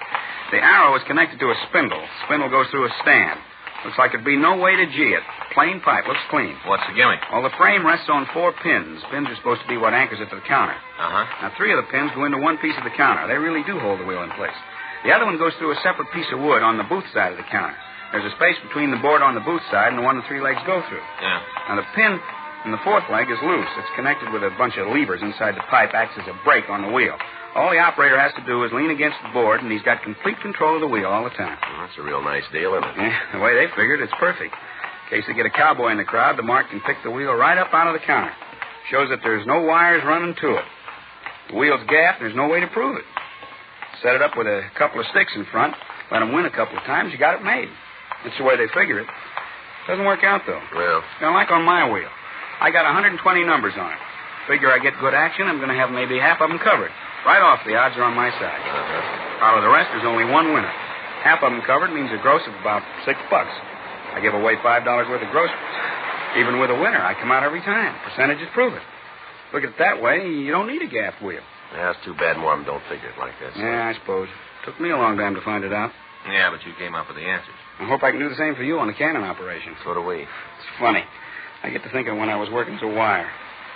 The arrow is connected to a spindle. Spindle goes through a stand. Looks like there'd be no way to G it. Plain pipe. Looks clean. What's the gimmick? Well, the frame rests on 4 pins. Pins are supposed to be what anchors it to the counter. Uh-huh. Now, 3 of the pins go into one piece of the counter. They really do hold the wheel in place. The other one goes through a separate piece of wood on the booth side of the counter. There's a space between the board on the booth side and the one the 3 legs go through. Yeah. Now, the pin in the 4th leg is loose. It's connected with a bunch of levers inside the pipe, acts as a brake on the wheel. All the operator has to do is lean against the board, and he's got complete control of the wheel all the time. Well, that's a real nice deal, isn't it? Yeah, the way they figured, it's perfect. In case they get a cowboy in the crowd, the mark can pick the wheel right up out of the counter. Shows that there's no wires running to it. The wheel's gaffed, and there's no way to prove it. Set it up with a couple of sticks in front, let them win a couple of times, you got it made. That's the way they figure it. Doesn't work out, though. Well. Now, like on my wheel, I got 120 numbers on it. Figure I get good action, I'm going to have maybe half of them covered. Right off, the odds are on my side. Uh-huh. Out of the rest, there's only one winner. Half of them covered means a gross of about $6. I give away $5 worth of groceries. Even with a winner, I come out every time. Percentages prove it. Look at it that way, you don't need a gaff wheel. Yeah, it's too bad more of them don't figure it like this. Yeah, I suppose. Took me a long time to find it out. Yeah, but you came up with the answers. I hope I can do the same for you on the cannon operation. So do we. It's funny. I get to thinking when I was working as a wire,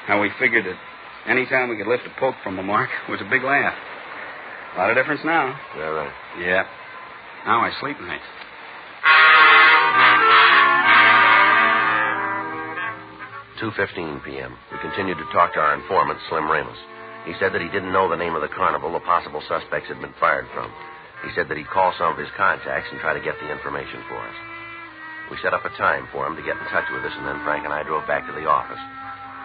how we figured that any time we could lift a poke from the mark was a big laugh. A lot of difference now. Yeah, right. Yeah. Now I sleep nights. $2:15 p.m. We continued to talk to our informant, Slim Ramos. He said that he didn't know the name of the carnival the possible suspects had been fired from. He said that he'd call some of his contacts and try to get the information for us. We set up a time for him to get in touch with us, and then Frank and I drove back to the office.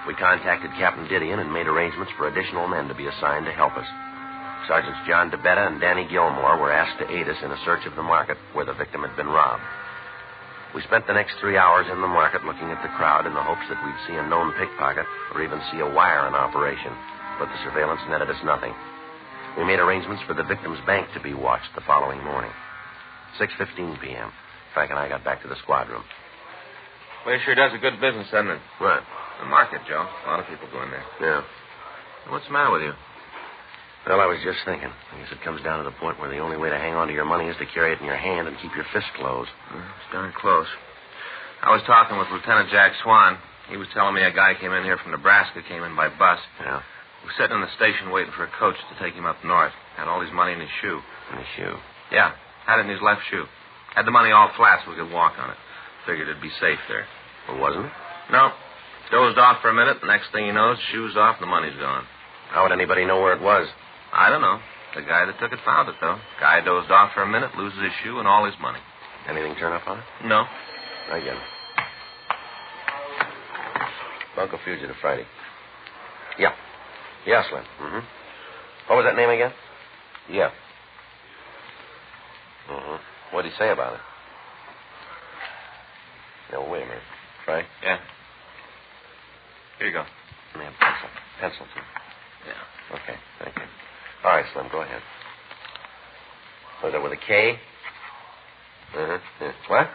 We contacted Captain Didion and made arrangements for additional men to be assigned to help us. Sergeants John DeBetta and Danny Gilmore were asked to aid us in a search of the market where the victim had been robbed. We spent the next 3 hours in the market looking at the crowd in the hopes that we'd see a known pickpocket or even see a wire in operation, but the surveillance netted us nothing. We made arrangements for the victim's bank to be watched the following morning. 6:15 p.m. Frank and I got back to the squad room. Place sure does a good business, doesn't it? What? The market, Joe. A lot of people go in there. Yeah. What's the matter with you? Well, I was just thinking. I guess it comes down to the point where the only way to hang on to your money is to carry it in your hand and keep your fist closed. It's darn close. I was talking with Lieutenant Jack Swan. He was telling me a guy came in here from Nebraska, came in by bus. Yeah. He was sitting in the station waiting for a coach to take him up north. Had all his money in his shoe. In his shoe? Yeah. Had it in his left shoe. Had the money all flat so we could walk on it. Figured it'd be safe there. Well, wasn't it? No. Dozed off for a minute. The next thing you know, his shoe's off and the money's gone. How would anybody know where it was? I don't know. The guy that took it found it, though. Guy dozed off for a minute, loses his shoe and all his money. Anything turn up on it? No. I get it. Bunko Fugitive Friday. Yeah. Yeah, Slim. Mm-hmm. What was that name again? Yeah. Mm-hmm. What did he say about it? No, wait a minute. Frank? Yeah. Here you go. Man, pencil, too. Yeah. Okay, thank you. All right, Slim, go ahead. Was that with a K? Mm-hmm. Yeah. What?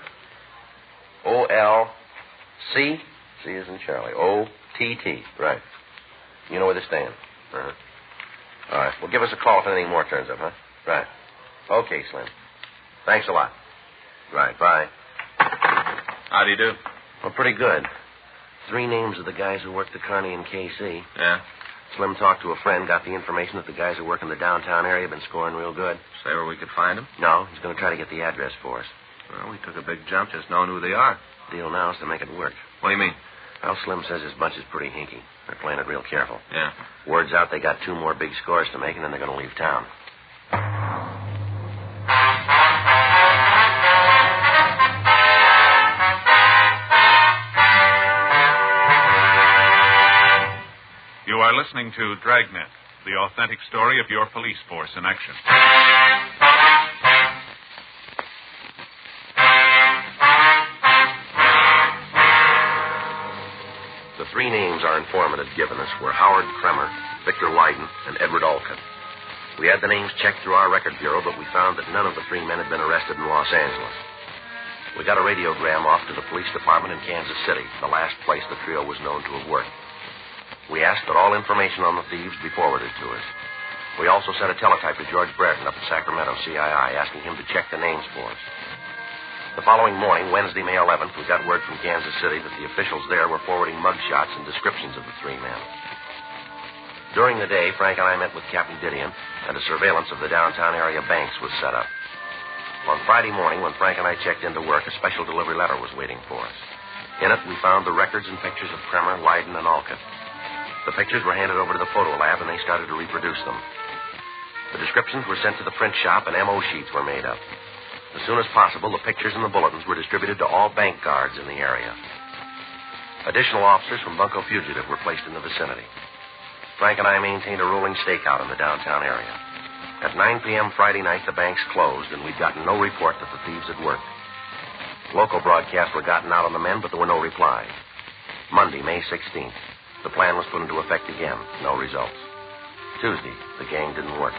O-L-C? C is in Charlie. O-T-T. Right. You know where they stand. Uh-huh. All right. Well, give us a call if anything more turns up, huh? Right. Okay, Slim. Thanks a lot. Right. Bye. How do you do? Well, pretty good. 3 names of the guys who work the Kearney and KC. Yeah? Slim talked to a friend, got the information that the guys who work in the downtown area have been scoring real good. Say where we could find them? No, he's going to try to get the address for us. Well, we took a big jump just knowing who they are. The deal now is to make it work. What do you mean? Well, Slim says his bunch is pretty hinky. They're playing it real careful. Yeah. Word's out they got 2 more big scores to make, and then they're going to leave town. You are listening to Dragnet, the authentic story of your police force in action. The 3 names our informant had given us were Howard Kremer, Victor Leiden, and Edward Olcott. We had the names checked through our record bureau, but we found that none of the 3 men had been arrested in Los Angeles. We got a radiogram off to the police department in Kansas City, the last place the trio was known to have worked. We asked that all information on the thieves be forwarded to us. We also sent a teletype to George Brereton up at Sacramento, CII, asking him to check the names for us. The following morning, Wednesday, May 11th, we got word from Kansas City that the officials there were forwarding mugshots and descriptions of the 3 men. During the day, Frank and I met with Captain Didion, and a surveillance of the downtown area banks was set up. On Friday morning, when Frank and I checked into work, a special delivery letter was waiting for us. In it, we found the records and pictures of Kremer, Leiden, and Olcott. The pictures were handed over to the photo lab, and they started to reproduce them. The descriptions were sent to the print shop, and MO sheets were made up. As soon as possible, the pictures and the bulletins were distributed to all bank guards in the area. Additional officers from Bunko Fugitive were placed in the vicinity. Frank and I maintained a rolling stakeout in the downtown area. At 9 p.m. Friday night, the banks closed, and we'd gotten no report that the thieves had worked. Local broadcasts were gotten out on the men, but there were no replies. Monday, May 16th, the plan was put into effect again. No results. Tuesday, the gang didn't work.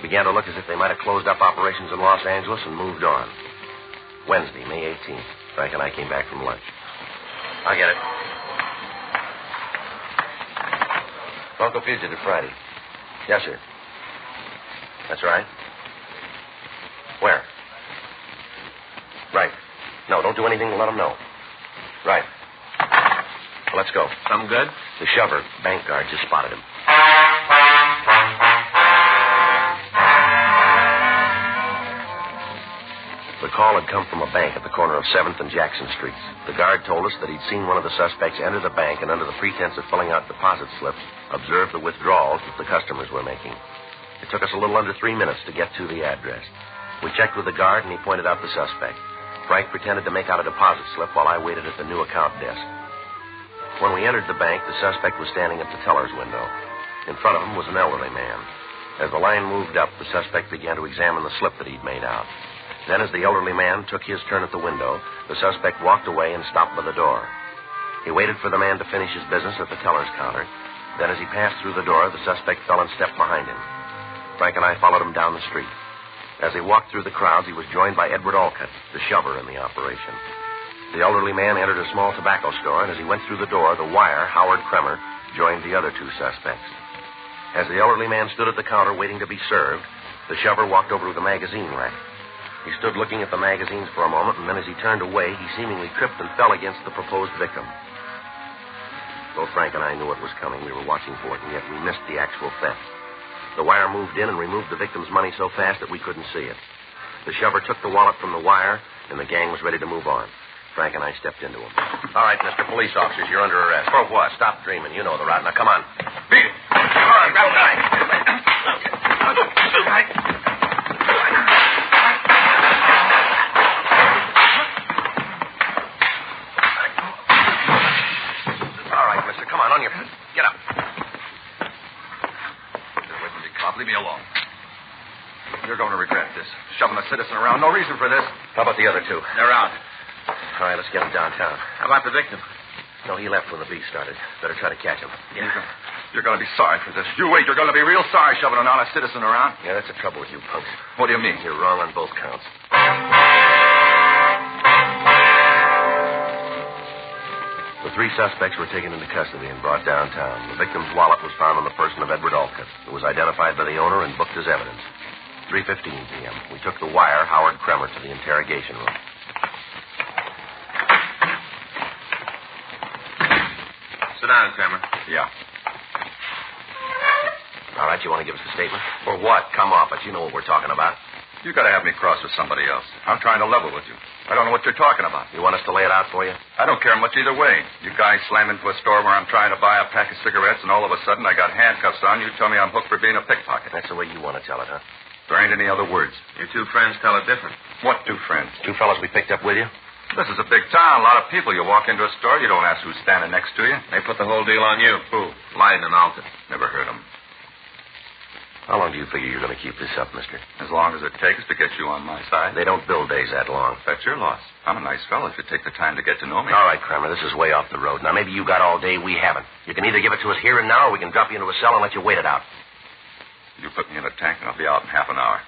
Began to look as if they might have closed up operations in Los Angeles and moved on. Wednesday, May 18th, Frank and I came back from lunch. I get it. Bunko Fugitive Friday. Yes, sir. That's right. Where? Right. No, don't do anything to let them know. Right. Well, let's go. Something good? The shover, bank guard, just spotted him. The call had come from a bank at the corner of 7th and Jackson Streets. The guard told us that he'd seen one of the suspects enter the bank and under the pretense of filling out deposit slips, observe the withdrawals that the customers were making. It took us a little under 3 minutes to get to the address. We checked with the guard, and he pointed out the suspect. Frank pretended to make out a deposit slip while I waited at the new account desk. When we entered the bank, the suspect was standing at the teller's window. In front of him was an elderly man. As the line moved up, the suspect began to examine the slip that he'd made out. Then, as the elderly man took his turn at the window, the suspect walked away and stopped by the door. He waited for the man to finish his business at the teller's counter. Then, as he passed through the door, the suspect fell and stepped behind him. Frank and I followed him down the street. As he walked through the crowds, he was joined by Edward Olcott, the shover in the operation. The elderly man entered a small tobacco store, and as he went through the door, the wire, Howard Kremer, joined the other 2 suspects. As the elderly man stood at the counter waiting to be served, the shover walked over to the magazine rack. He stood looking at the magazines for a moment, and then as he turned away, he seemingly tripped and fell against the proposed victim. Both Frank and I knew it was coming. We were watching for it, and yet we missed the actual theft. The wire moved in and removed the victim's money so fast that we couldn't see it. The shover took the wallet from the wire, and the gang was ready to move on. Frank and I stepped into him. All right, Mr. Police Officers, you're under arrest. For what? Stop dreaming. You know the route. Now, come on. Beat it. All right, grab the knife. All right, mister, come on your feet. Get up. Just wait till you cop. Leave me alone. You're going to regret this. Shoving a citizen around. No reason for this. How about the other 2? They're out. All right, let's get him downtown. How about the victim? No, he left when the beat started. Better try to catch him. Yeah. You're going to be sorry for this. You wait. You're going to be real sorry shoving an honest citizen around. Yeah, that's the trouble with you, punks. What do you mean? You're wrong on both counts. The 3 suspects were taken into custody and brought downtown. The victim's wallet was found on the person of Edward Olcott. It was identified by the owner and booked as evidence. 3:15 p.m. We took the wire, Howard Kremer, to the interrogation room. Sit down, Kremer. Yeah. All right, you want to give us a statement? For what? Come off it. You know what we're talking about. You got to have me cross with somebody else. I'm trying to level with you. I don't know what you're talking about. You want us to lay it out for you? I don't care much either way. You guys slam into a store where I'm trying to buy a pack of cigarettes, and all of a sudden I got handcuffs on. You tell me I'm hooked for being a pickpocket. That's the way you want to tell it, huh? There ain't any other words. Your two friends tell it different. What two friends? Two fellas we picked up with you? This is a big town. A lot of people. You walk into a store, you don't ask who's standing next to you. They put the whole deal on you. Who? Lyden and Alton. Never heard them. How long do you figure you're going to keep this up, mister? As long as it takes to get you on my side. They don't build days that long. That's your loss. I'm a nice fellow if you take the time to get to know me. All right, Kramer, this is way off the road. Now, maybe you got all day, we haven't. You can either give it to us here and now, or we can drop you into a cell and let you wait it out. You put me in a tank and I'll be out in half an hour.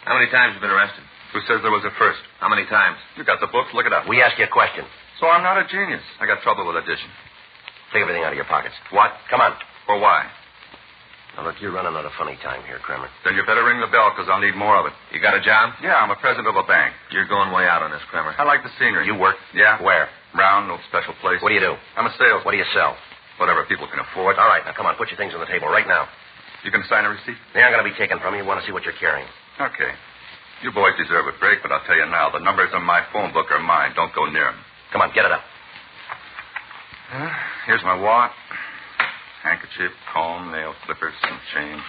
How many times have you been arrested? Who says there was a first? How many times? You got the books, look it up. We asked you a question. So I'm not a genius. I got trouble with addition. Take everything out of your pockets. What? Come on. For why? Now, look, you're running out of funny time here, Kramer. Then you better ring the bell, because I'll need more of it. You got a job? Yeah, I'm a president of a bank. You're going way out on this, Kramer. I like the scenery. You work? Yeah. Where? Round, no special place. What do you do? I'm a salesman. What do you sell? Whatever people can afford. All right, now, come on, put your things on the table right now. You can sign a receipt? They aren't going to be taken from you. You want to see what you're carrying. Okay. You boys deserve a break, but I'll tell you now, the numbers on my phone book are mine. Don't go near them. Come on, get it up. Here's my wallet. Handkerchief, comb, nail clippers, some change.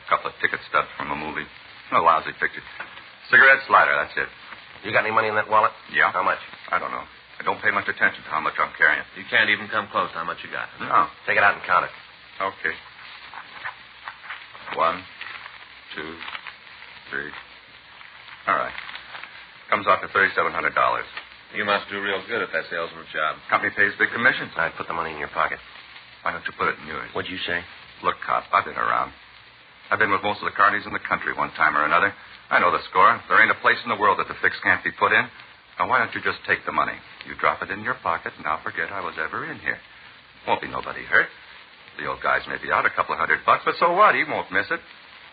Couple of ticket stubs from a movie. A lousy picture. Cigarette lighter, that's it. You got any money in that wallet? Yeah. How much? I don't know. I don't pay much attention to how much I'm carrying. You can't even come close to how much you got. No. Take it out and count it. Okay. 1, 2, 3. All right. Comes out to $3,700. You must do real good at that salesman's job. Company pays big commissions. I'd put the money in your pocket. Why don't you put it in yours? What'd you say? Look, cop, I've been around. I've been with most of the carnies in the country one time or another. I know the score. There ain't a place in the world that the fix can't be put in. Now, why don't you just take the money? You drop it in your pocket, and I'll forget I was ever in here. Won't be nobody hurt. The old guys may be out a couple of $100, but so what? He won't miss it.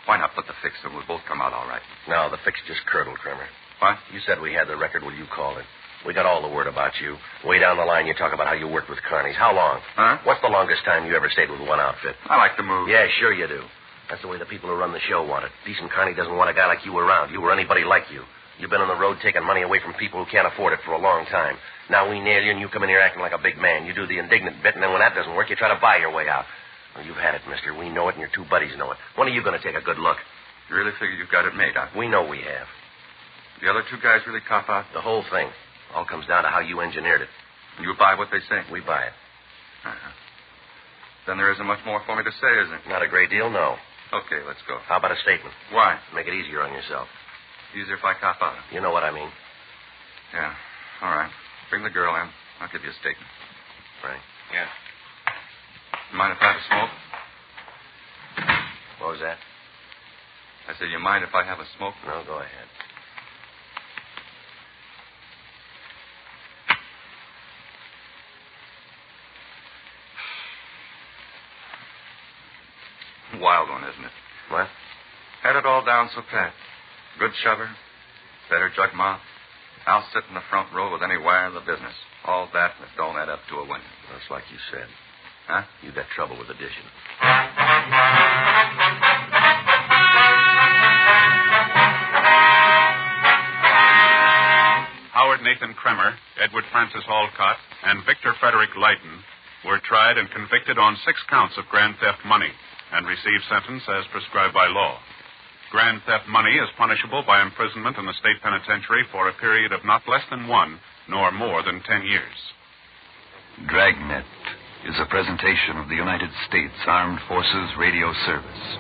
Why not put the fix and we'll both come out all right? No, the fix just curdled, Kramer. What? You said we had the record. Well, you called it. We got all the word about you. Way down the line, you talk about how you worked with carnies. How long? Huh? What's the longest time you ever stayed with one outfit? I like to move. Yeah, sure you do. That's the way the people who run the show want it. Decent carny doesn't want a guy like you around. You or anybody like you. You've been on the road taking money away from people who can't afford it for a long time. Now we nail you, and you come in here acting like a big man. You do the indignant bit, and then when that doesn't work, you try to buy your way out. Well, you've had it, mister. We know it, and your two buddies know it. When are you going to take a good look? You really figure you've got it made, huh? We know we have. The other two guys really cop out? The whole thing. All comes down to how you engineered it. You buy what they say? We buy it. Uh-huh. Then there isn't much more for me to say, is there? Not a great deal, no. Okay, let's go. How about a statement? Why? Make it easier on yourself. Easier if I cop out? You know what I mean. Yeah. All right. Bring the girl in. I'll give you a statement. Right. Yeah. Mind if I have a smoke? What was that? I said, you mind if I have a smoke? No, go ahead. Wild one, isn't it? What? Had it all down so pat. Good shover, better jug mouth. I'll sit in the front row with any wire in the business. All that, and it don't add up to a win. That's like you said. Huh? You got trouble with addition. Howard Nathan Kremer, Edward Francis Alcott, and Victor Frederick Lyden were tried and convicted on 6 counts of grand theft money and received sentence as prescribed by law. Grand theft money is punishable by imprisonment in the state penitentiary for a period of not less than 1 nor more than 10 years. Dragnet is a presentation of the United States Armed Forces Radio Service.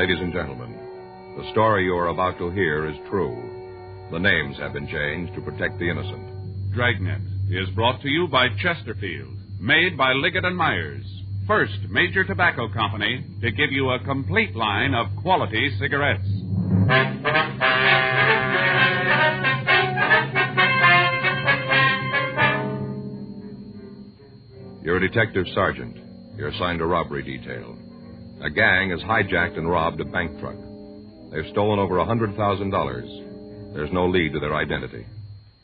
Ladies and gentlemen, the story you are about to hear is true. The names have been changed to protect the innocent. Dragnet is brought to you by Chesterfield, made by Liggett & Myers, first major tobacco company to give you a complete line of quality cigarettes. You're a detective sergeant. You're assigned to robbery detail. A gang has hijacked and robbed a bank truck. They've stolen over $100,000. There's no lead to their identity.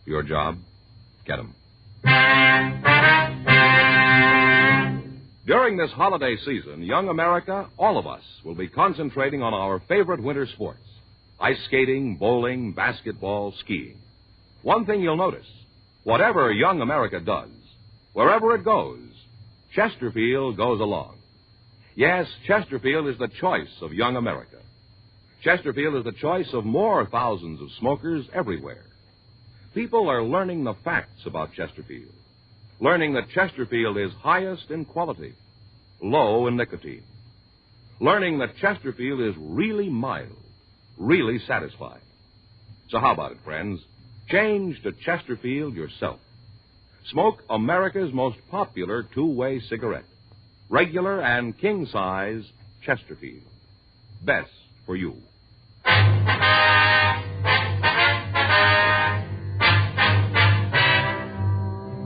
Your job? Get them. During this holiday season, young America, all of us, will be concentrating on our favorite winter sports. Ice skating, bowling, basketball, skiing. One thing you'll notice, whatever young America does, wherever it goes, Chesterfield goes along. Yes, Chesterfield is the choice of young America. Chesterfield is the choice of more thousands of smokers everywhere. People are learning the facts about Chesterfield, learning that Chesterfield is highest in quality, low in nicotine, learning that Chesterfield is really mild, really satisfying. So how about it, friends? Change to Chesterfield yourself. Smoke America's most popular two-way cigarette. Regular and king-size Chesterfield. Best for you.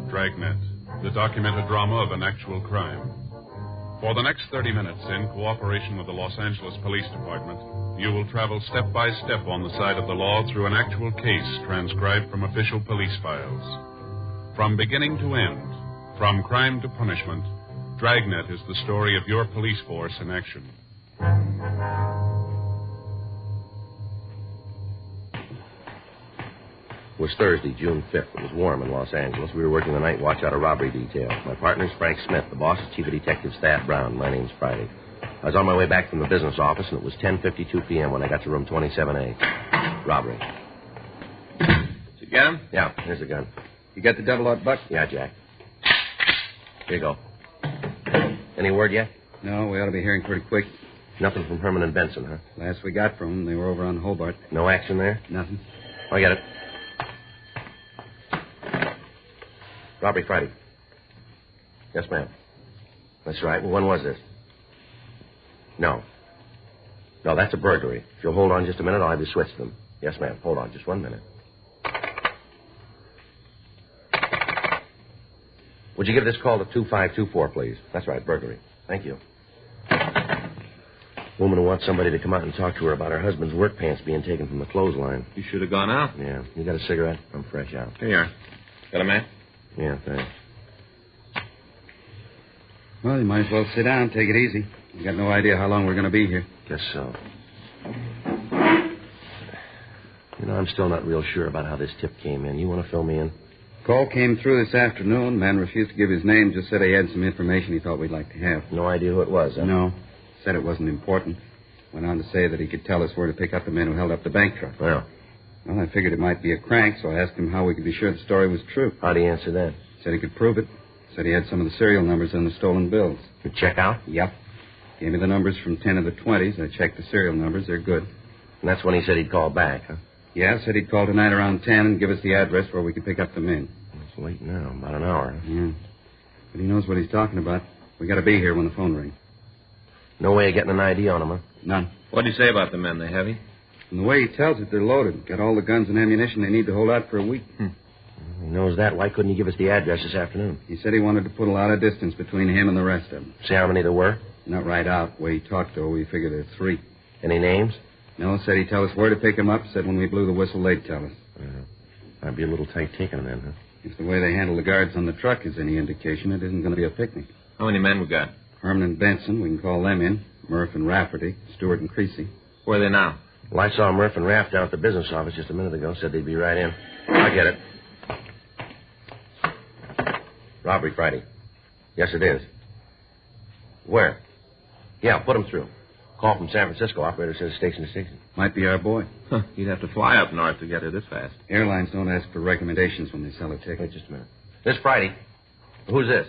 Dragnet, the documented drama of an actual crime. For the next 30 minutes, in cooperation with the Los Angeles Police Department, you will travel step by step on the side of the law through an actual case transcribed from official police files. From beginning to end, from crime to punishment, Dragnet is the story of your police force in action. It was Thursday, June 5th. It was warm in Los Angeles. We were working the night watch out of robbery detail. My partner's Frank Smith. The boss is Chief of Detectives Thad Brown. My name's Friday. I was on my way back from the business office, and it was 10:52 p.m. when I got to room 27A. Robbery. Did you get him? Yeah, here's the gun. You got the double-aught buck? Yeah, Jack. Here you go. Any word yet? No, we ought to be hearing pretty quick. Nothing from Herman and Benson, huh? Last we got from them, they were over on Hobart. No action there? Nothing. I get it. Robbery Friday. Yes, ma'am. That's right. Well, when was this? No. No, that's a burglary. If you'll hold on just a minute, I'll have you switch them. Yes, ma'am. Hold on just 1 minute. Would you give this call to 2524, please? That's right, burglary. Thank you. Woman who wants somebody to come out and talk to her about her husband's work pants being taken from the clothesline. You should have gone out. Yeah. You got a cigarette? I'm fresh out. Here you are. Got a man? Yeah, thanks. Well, you might as well sit down, take it easy. You got no idea how long we're going to be here. Guess so. You know, I'm still not real sure about how this tip came in. You want to fill me in? Call came through this afternoon. Man refused to give his name, just said he had some information he thought we'd like to have. No idea who it was, huh? No. Said it wasn't important. Went on to say that he could tell us where to pick up the men who held up the bank truck. Well, I figured it might be a crank, so I asked him how we could be sure the story was true. How'd he answer that? Said he could prove it. Said he had some of the serial numbers on the stolen bills. You check out? Yep. Gave me the numbers from 10 of the 20s. I checked the serial numbers. They're good. And that's when he said he'd call back, huh? Yeah, said he'd call tonight around 10 and give us the address where we could pick up the men. It's late now, about an hour. Yeah. But he knows what he's talking about. We got to be here when the phone rings. No way of getting an ID on him, huh? None. What'd he say about the men? They heavy? From the way he tells it, they're loaded. Got all the guns and ammunition they need to hold out for a week. He knows that. Why couldn't he give us the address this afternoon? He said he wanted to put a lot of distance between him and the rest of them. See how many there were? Not right out. The way he talked, though, we figured there's 3. Any names? No, said he'd tell us where to pick them up. Said when we blew the whistle, they'd tell us. I'd be a little tight taken then, huh? If the way they handle the guards on the truck is any indication, it isn't going to be a picnic. How many men we got? Herman and Benson, we can call them in. Murph and Rafferty, Stewart and Creasy. Where are they now? Well, I saw Murph and Raff down at the business office just a minute ago. Said they'd be right in. I get it. Robbery Friday. Yes, it is. Where? Yeah, put him through. Call from San Francisco. Operator says station to station. Might be our boy. Huh. You'd have to fly up north to get here this fast. Airlines don't ask for recommendations when they sell a ticket. Wait just a minute. This Friday. Who's this?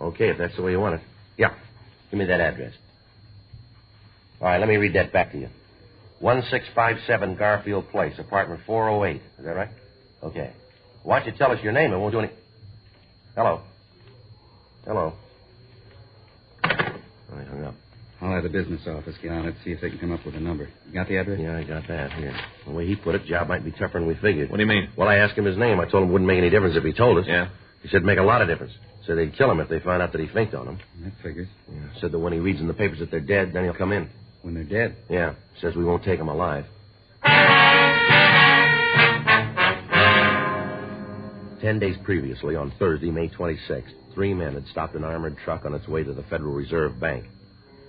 Okay, if that's the way you want it. Yeah. Give me that address. All right, let me read that back to you. 1657 Garfield Place, apartment 408. Is that right? Okay. Why don't you tell us your name? It won't do any... Hello. Oh, he hung up. I'll have the business office get on it, see if they can come up with a number. You got the address? Yeah, I got that here. The way he put it, job might be tougher than we figured. What do you mean? Well, I asked him his name. I told him it wouldn't make any difference if he told us. Yeah? He said make a lot of difference. Said they'd kill him if they found out that he faked on them. That figures. Yeah. Said that when he reads in the papers that they're dead, then he'll come in. When they're dead? Yeah. Says we won't take them alive. 10 days previously, on Thursday, May 26th, 3 men had stopped an armored truck on its way to the Federal Reserve Bank.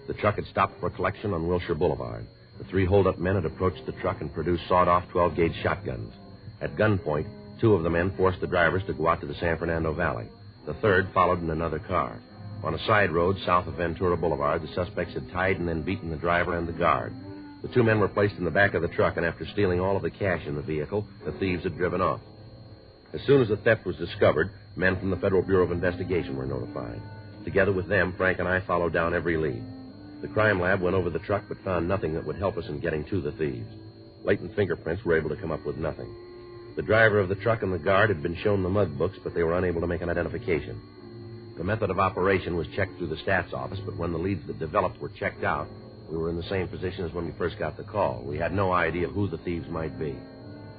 The truck had stopped for collection on Wilshire Boulevard. The 3 hold-up men had approached the truck and produced sawed-off 12-gauge shotguns. At gunpoint, 2 of the men forced the drivers to go out to the San Fernando Valley. The third followed in another car. On a side road south of Ventura Boulevard, the suspects had tied and then beaten the driver and the guard. The 2 men were placed in the back of the truck, and after stealing all of the cash in the vehicle, the thieves had driven off. As soon as the theft was discovered, men from the Federal Bureau of Investigation were notified. Together with them, Frank and I followed down every lead. The crime lab went over the truck but found nothing that would help us in getting to the thieves. Latent fingerprints were able to come up with nothing. The driver of the truck and the guard had been shown the mug books, but they were unable to make an identification. The method of operation was checked through the stats office, but when the leads that developed were checked out, we were in the same position as when we first got the call. We had no idea of who the thieves might be.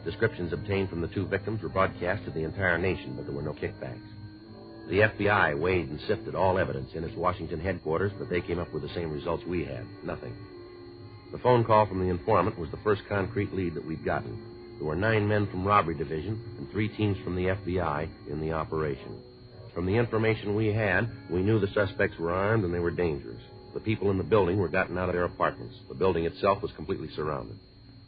Descriptions obtained from the 2 victims were broadcast to the entire nation, but there were no kickbacks. The FBI weighed and sifted all evidence in its Washington headquarters, but they came up with the same results we had. Nothing. The phone call from the informant was the first concrete lead that we'd gotten. There were 9 men from Robbery Division and 3 teams from the FBI in the operation. From the information we had, we knew the suspects were armed and they were dangerous. The people in the building were gotten out of their apartments. The building itself was completely surrounded.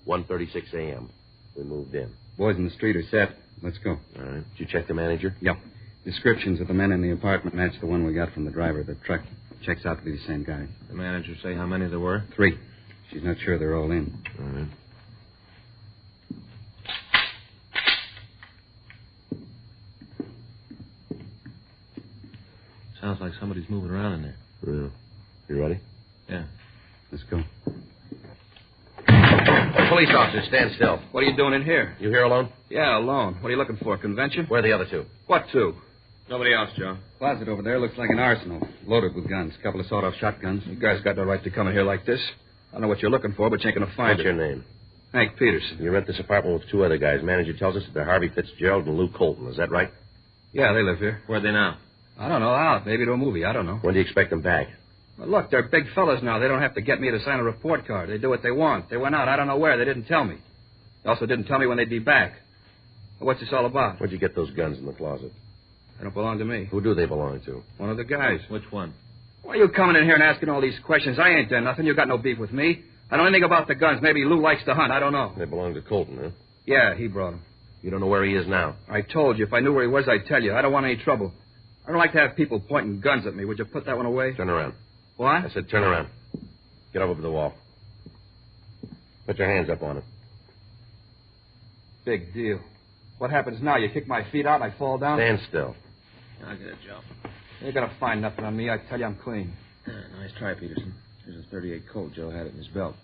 1:36 a.m. We moved in. Boys in the street are set. Let's go. All right. Did you check the manager? Yeah. Descriptions of the men in the apartment match the one we got from the driver. The truck checks out to be the same guy. The manager say how many there were? 3. She's not sure they're all in. All right. Sounds like somebody's moving around in there. Yeah. You ready? Yeah. Let's go. Police officer, stand still. What are you doing in here? You here alone? Yeah, alone. What are you looking for, convention? Where are the other 2? What 2? Nobody else, Joe. Closet over there looks like an arsenal, loaded with guns. A couple of sawed-off shotguns. You guys got no right to come in here like this. I don't know what you're looking for, but you ain't going to find What's it. your name? Hank Peterson. You rent this apartment with 2 other guys. Manager tells us that they're Harvey Fitzgerald and Lou Colton. Is that right? Yeah, they live here. Where are they now? I don't know. Out. Maybe to a movie. I don't know. When do you expect them back? Well, look, they're big fellas now. They don't have to get me to sign a report card. They do what they want. They went out. I don't know where. They didn't tell me. They also didn't tell me when they'd be back. What's this all about? Where'd you get those guns in the closet? They don't belong to me. Who do they belong to? One of the guys. Which one? Why are you coming in here and asking all these questions? I ain't done nothing. You got no beef with me. I don't know anything about the guns. Maybe Lou likes to hunt. I don't know. They belong to Colton, huh? Yeah, he brought them. You don't know where he is now? I told you. If I knew where he was, I'd tell you. I don't want any trouble. I don't like to have people pointing guns at me. Would you put that one away? Turn around. What? I said turn around. Get over to the wall. Put your hands up on it. Big deal. What happens now? You kick my feet out and I fall down? Stand still. I'll get it, Joe. You ain't gonna find nothing on me. I tell you I'm clean. Nice try, Peterson. Here's a .38 Colt. Joe had it in his belt.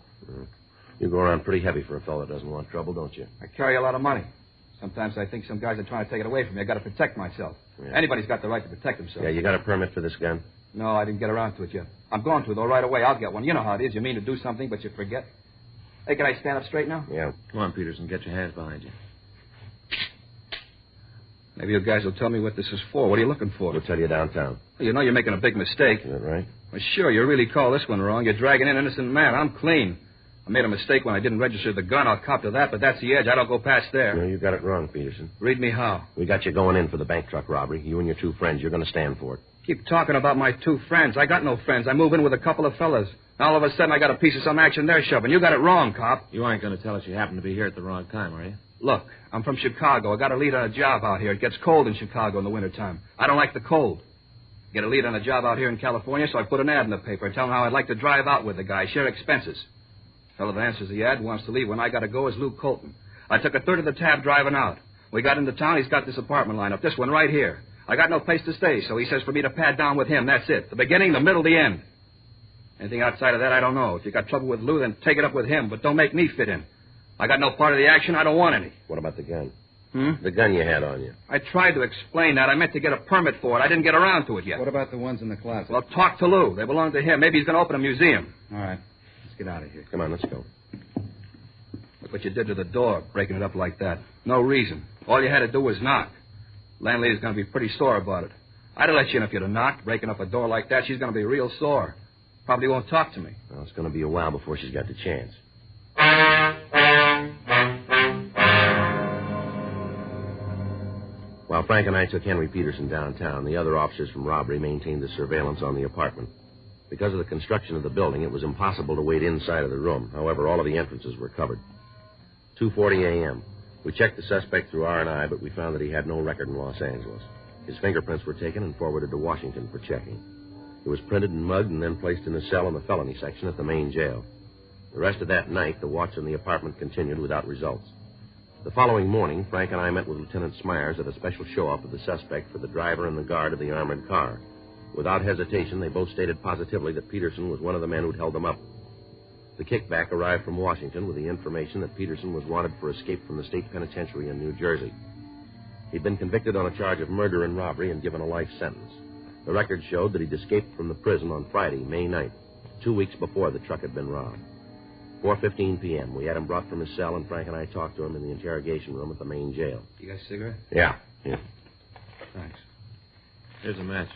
You go around pretty heavy for a fellow that doesn't want trouble, don't you? I carry a lot of money. Sometimes I think some guys are trying to take it away from me. I got to protect myself. Yeah. Anybody's got the right to protect himself. Yeah, you got a permit for this gun? No, I didn't get around to it yet. I'm going to, though, right away. I'll get one. You know how it is. You mean to do something, but you forget. Hey, can I stand up straight now? Yeah. Come on, Peterson. Get your hands behind you. Maybe you guys will tell me what this is for. What are you looking for? We'll tell you downtown. Well, you know you're making a big mistake. Is that right? Well, sure, you really call this one wrong. You're dragging in an innocent man. I'm clean. I made a mistake when I didn't register the gun. I'll cop to that, but that's the edge. I don't go past there. No, you got it wrong, Peterson. Read me how. We got you going in for the bank truck robbery. You and your 2 friends, you're going to stand for it. Keep talking about my 2 friends. I got no friends. I move in with a couple of fellas. All of a sudden, I got a piece of some action they're shoving. You got it wrong, cop. You aren't going to tell us you happened to be here at the wrong time, are you? Look, I'm from Chicago. I got a lead on a job out here. It gets cold in Chicago in the wintertime. I don't like the cold. Get a lead on a job out here in California, so I put an ad in the paper telling how I'd like to drive out with the guy, share expenses. The fellow that answers the ad wants to leave when I got to go is Lou Colton. I took a third of the tab driving out. We got into town. He's got this apartment lined up, this one right here. I got no place to stay, so he says for me to pad down with him. That's it. The beginning, the middle, the end. Anything outside of that, I don't know. If you got trouble with Lou, then take it up with him, but don't make me fit in. I got no part of the action. I don't want any. What about the gun? Hmm? The gun you had on you. I tried to explain that. I meant to get a permit for it. I didn't get around to it yet. What about the ones in the closet? Well, talk to Lou. They belong to him. Maybe he's going to open a museum. All right. Let's get out of here. Come on, let's go. Look what you did to the door, breaking it up like that. No reason. All you had to do was knock. Landlady's going to be pretty sore about it. I'd have let you in if you'd have knocked. Breaking up a door like that, she's going to be real sore. Probably won't talk to me. Well, it's going to be a while before she's got the chance. While Frank and I took Henry Peterson downtown, the other officers from robbery maintained the surveillance on the apartment. Because of the construction of the building, it was impossible to wait inside of the room. However, all of the entrances were covered. 2:40 a.m. We checked the suspect through R&I, but we found that he had no record in Los Angeles. His fingerprints were taken and forwarded to Washington for checking. It was printed and mugged and then placed in a cell in the felony section at the main jail. The rest of that night, the watch on the apartment continued without results. The following morning, Frank and I met with Lieutenant Smyers at a special show-up of the suspect for the driver and the guard of the armored car. Without hesitation, they both stated positively that Peterson was one of the men who'd held them up. The kickback arrived from Washington with the information that Peterson was wanted for escape from the state penitentiary in New Jersey. He'd been convicted on a charge of murder and robbery and given a life sentence. The record showed that he'd escaped from the prison on Friday, May 9th, 2 weeks before the truck had been robbed. 4:15 p.m. We had him brought from his cell, and Frank and I talked to him in the interrogation room at the main jail. You got a cigarette? Yeah. Here. Thanks. Here's a match.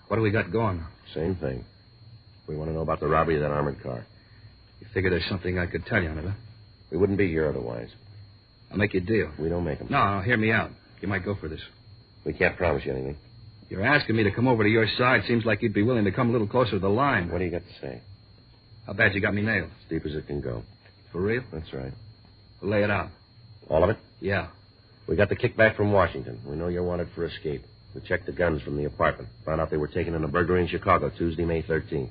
What do we got going? Same thing. We want to know about the robbery of that armored car. You figure there's something I could tell you on it, huh? We wouldn't be here otherwise. I'll make you a deal. We don't make them. No, hear me out. You might go for this. We can't promise you anything. You're asking me to come over to your side. Seems like you'd be willing to come a little closer to the line. What do you got to say? How bad you got me nailed? As deep as it can go. For real? That's right. Well, lay it out. All of it? Yeah. We got the kickback from Washington. We know you're wanted for escape. We checked the guns from the apartment. Found out they were taken in a burglary in Chicago Tuesday, May 13th.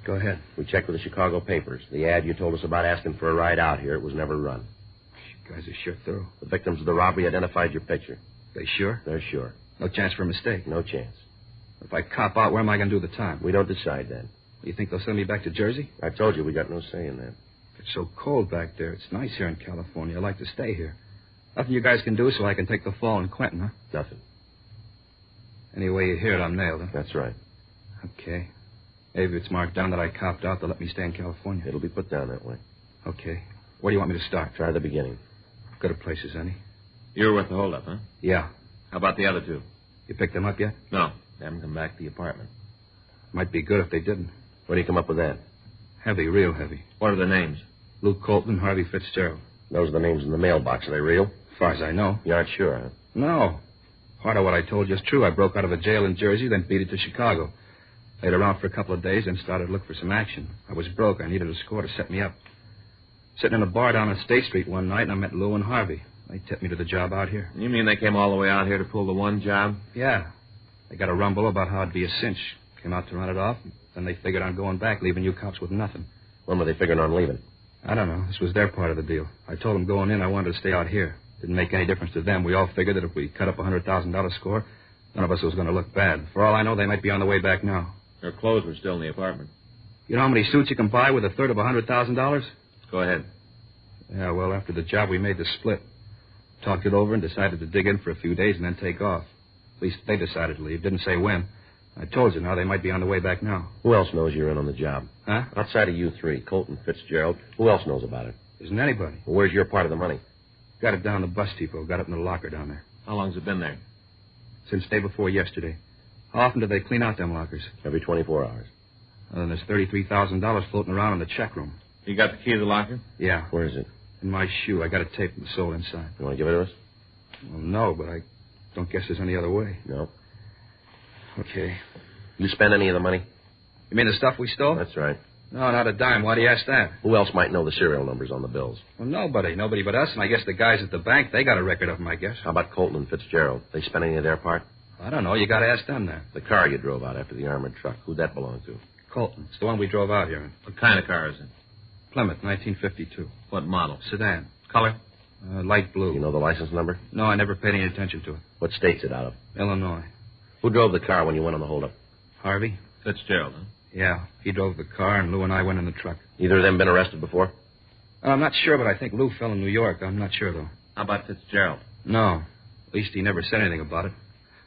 Go ahead. We checked with the Chicago papers. The ad you told us about asking for a ride out here, it was never run. You guys are sure thorough. The victims of the robbery identified your picture. They sure? They're sure. No chance for a mistake? No chance. If I cop out, where am I going to do the time? We don't decide that. You think they'll send me back to Jersey? I told you we got no say in that. It's so cold back there. It's nice here in California. I like to stay here. Nothing you guys can do so I can take the fall in Quentin, huh? Nothing. Anyway, you hear it, I'm nailed, huh? That's right. Okay. Maybe if it's marked down that I copped out, they'll let me stay in California. It'll be put down that way. Okay. Where do you want me to start? Try the beginning. Good at places, any? You were with the holdup, huh? Yeah. How about the other two? You picked them up yet? No. They haven't come back to the apartment. Might be good if they didn't. Where do you come up with that? Heavy, real heavy. What are the names? Luke Colton and Harvey Fitzgerald. Those are the names in the mailbox. Are they real? As far as I know. You aren't sure, huh? No. Part of what I told you is true. I broke out of a jail in Jersey, then beat it to Chicago. Laid around for a couple of days, then started to look for some action. I was broke. I needed a score to set me up. Sitting in a bar down on State Street one night, and I met Lou and Harvey. They tipped me to the job out here. You mean they came all the way out here to pull the one job? Yeah. They got a rumble about how it'd be a cinch. Came out to run it off. Then they figured on going back, leaving you cops with nothing. When were they figuring on leaving? I don't know. This was their part of the deal. I told them going in I wanted to stay out here. Didn't make any difference to them. We all figured that if we cut up a $100,000 score, none of us was going to look bad. For all I know, they might be on the way back now. Their clothes were still in the apartment. You know how many suits you can buy with a third of $100,000? Go ahead. Yeah, well, after the job, we made the split. Talked it over and decided to dig in for a few days and then take off. At least they decided to leave. Didn't say when. I told you now they might be on the way back now. Who else knows you're in on the job? Huh? Outside of you three, Colton, Fitzgerald, who else knows about it? Isn't anybody. Well, where's your part of the money? Got it down the bus depot. Got it in the locker down there. How long's it been there? Since day before yesterday. How often do they clean out them lockers? Every 24 hours. Well, then there's $33,000 floating around in the check room. You got the key to the locker? Yeah. Where is it? In my shoe. I got it taped and sold inside. You want to give it to us? Well, no, but I don't guess there's any other way. No. Okay. You spend any of the money? You mean the stuff we stole? That's right. No, not a dime. Why do you ask that? Who else might know the serial numbers on the bills? Well, nobody. Nobody but us, and I guess the guys at the bank, they got a record of them, I guess. How about Colton and Fitzgerald? They spend any of their part? I don't know. You got to ask them that. The car you drove out after the armored truck, who'd that belong to? Colton. It's the one we drove out here in. What kind of car is it? Plymouth, 1952. What model? Sedan. Color? Light blue. You know the license number? No, I never paid any attention to it. What state's it out of? Illinois. Who drove the car when you went on the holdup? Harvey. Fitzgerald, huh? Yeah, he drove the car, and Lou and I went in the truck. Either of them been arrested before? I'm not sure, but I think Lou fell in New York. I'm not sure, though. How about Fitzgerald? No. At least he never said anything about it.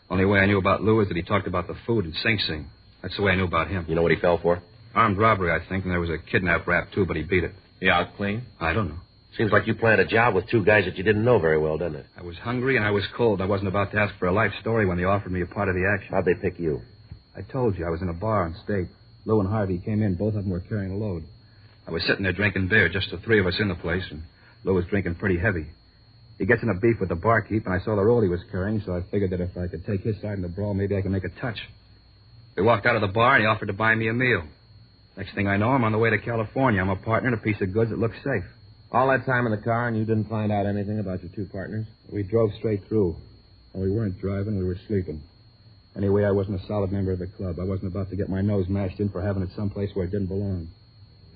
Only way I knew about Lou is that he talked about the food in Sing Sing. That's the way I knew about him. You know what he fell for? Armed robbery, I think, and there was a kidnap rap, too, but he beat it. He out clean? I don't know. Seems like you planned a job with two guys that you didn't know very well, doesn't it? I was hungry and I was cold. I wasn't about to ask for a life story when they offered me a part of the action. How'd they pick you? I told you, I was in a bar on State. Lou and Harvey came in. Both of them were carrying a load. I was sitting there drinking beer, just the three of us in the place, and Lou was drinking pretty heavy. He gets in a beef with the barkeep, and I saw the roll he was carrying, so I figured that if I could take his side in the brawl, maybe I could make a touch. We walked out of the bar, and he offered to buy me a meal. Next thing I know, I'm on the way to California. I'm a partner in a piece of goods that looks safe. All that time in the car, and you didn't find out anything about your two partners? We drove straight through. And we weren't driving, we were sleeping. Anyway, I wasn't a solid member of the club. I wasn't about to get my nose mashed in for having it someplace where it didn't belong.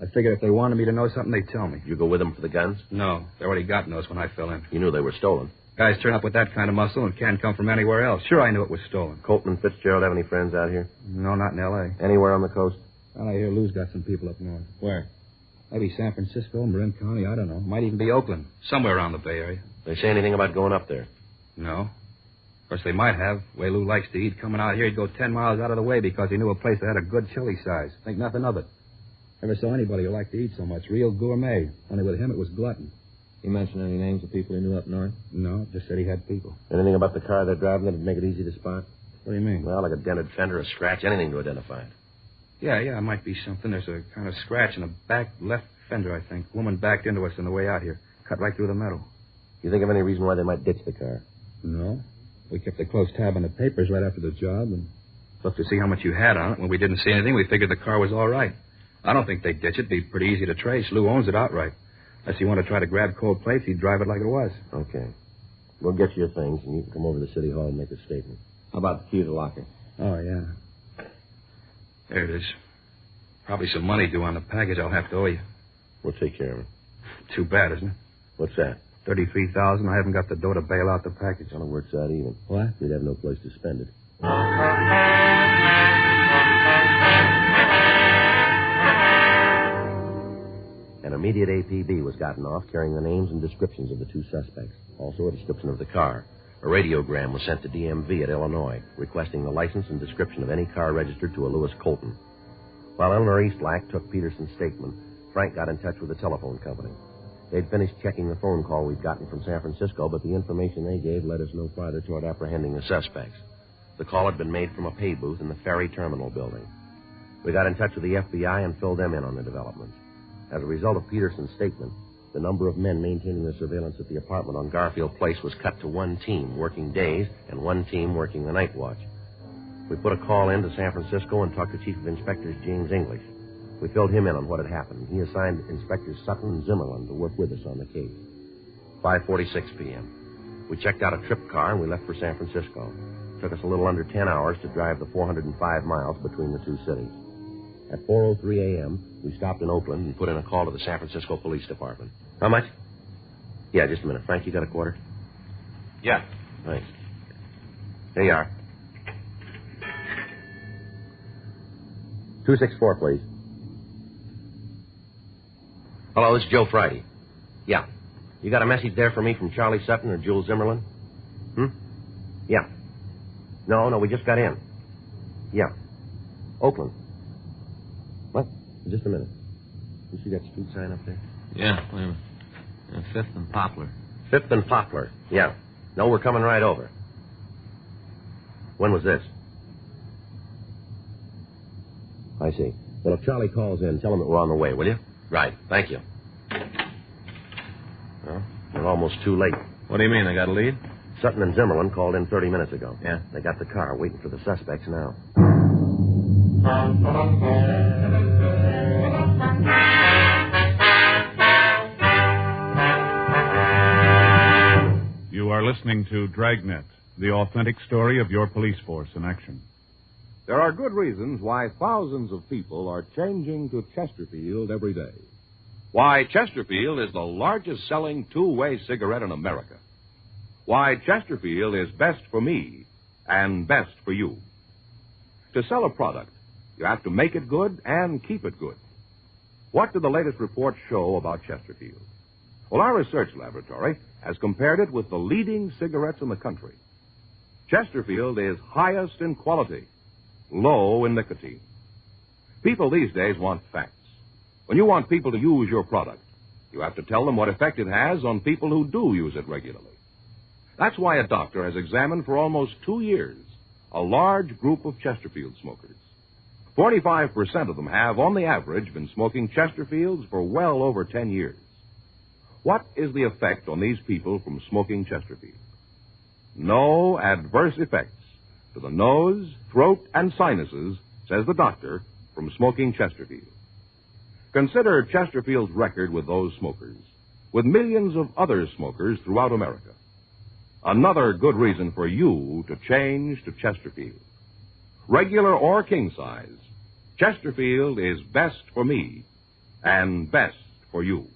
I figured if they wanted me to know something, they'd tell me. You go with them for the guns? No, they already got those when I fell in. You knew they were stolen? Guys turn up with that kind of muscle and can't come from anywhere else. Sure, I knew it was stolen. Colton and Fitzgerald have any friends out here? No, not in L.A. Anywhere on the coast? Well, I hear Lou's got some people up north. Where? Maybe San Francisco, Marin County, I don't know. Might even be Oakland. Somewhere around the Bay Area. They say anything about going up there? No. Of course, they might have. The way Lou likes to eat, coming out here, he'd go 10 miles out of the way because he knew a place that had a good chili size. Think nothing of it. Never saw anybody who liked to eat so much. Real gourmet. Only with him, it was glutton. He mentioned any names of people he knew up north? No, just said he had people. Anything about the car they're driving that'd make it easy to spot? What do you mean? Well, like a dented fender, a scratch, anything to identify it. Yeah, it might be something. There's a kind of scratch in the back left fender, I think. Woman backed into us on the way out here. Cut right through the metal. You think of any reason why they might ditch the car? No. We kept a close tab on the papers right after the job and looked to see how much you had on it. When we didn't see anything, we figured the car was all right. I don't think they'd ditch it. It'd be pretty easy to trace. Lou owns it outright. Unless he wanted to try to grab cold plates, he'd drive it like it was. Okay. We'll get you your things, and you can come over to City Hall and make a statement. How about the key to the locker? Oh, yeah. There it is. Probably some money due on the package I'll have to owe you. We'll take care of it. Too bad, isn't it? What's that? $33,000. I haven't got the dough to bail out the package. Well, it works out even. What? You'd have no place to spend it. An immediate APB was gotten off carrying the names and descriptions of the two suspects. Also a description of the car. A radiogram was sent to DMV at Illinois, requesting the license and description of any car registered to a Lewis Colton. While Eleanor Eastlack took Peterson's statement, Frank got in touch with the telephone company. They'd finished checking the phone call we'd gotten from San Francisco, but the information they gave led us no farther toward apprehending the suspects. The call had been made from a pay booth in the ferry terminal building. We got in touch with the FBI and filled them in on the developments. As a result of Peterson's statement, the number of men maintaining the surveillance at the apartment on Garfield Place was cut to one team working days and one team working the night watch. We put a call in to San Francisco and talked to Chief of Inspectors James English. We filled him in on what had happened. He assigned Inspectors Sutton and Zimmerman to work with us on the case. 5:46 p.m. We checked out a trip car and we left for San Francisco. It took us a little under 10 hours to drive the 405 miles between the two cities. At 4:03 a.m., we stopped in Oakland and put in a call to the San Francisco Police Department. How much? Yeah, just a minute. Frank, you got a quarter? Yeah. Thanks. Here you are. 264, please. Hello, this is Joe Friday. Yeah. You got a message there for me from Charlie Sutton or Jules Zimmerman? Yeah. No, we just got in. Yeah. Oakland. What? Just a minute. You see that street sign up there? Yeah, wait a minute. 5th and Poplar. 5th and Poplar. Yeah. No, we're coming right over. When was this? I see. Well, if Charlie calls in, tell him that we're on the way, will you? Right. Thank you. Well, we're almost too late. What do you mean? They got a lead? Sutton and Zimmerman called in 30 minutes ago. Yeah. They got the car waiting for the suspects now. You are listening to Dragnet, the authentic story of your police force in action. There are good reasons why thousands of people are changing to Chesterfield every day. Why Chesterfield is the largest selling two-way cigarette in America. Why Chesterfield is best for me and best for you. To sell a product, you have to make it good and keep it good. What do the latest reports show about Chesterfield? Well, our research laboratory has compared it with the leading cigarettes in the country. Chesterfield is highest in quality, low in nicotine. People these days want facts. When you want people to use your product, you have to tell them what effect it has on people who do use it regularly. That's why a doctor has examined for almost 2 years a large group of Chesterfield smokers. 45% of them have, on the average, been smoking Chesterfields for well over 10 years. What is the effect on these people from smoking Chesterfield? No adverse effects to the nose, throat, and sinuses, says the doctor, from smoking Chesterfield. Consider Chesterfield's record with those smokers, with millions of other smokers throughout America. Another good reason for you to change to Chesterfield. Regular or king size, Chesterfield is best for me and best for you.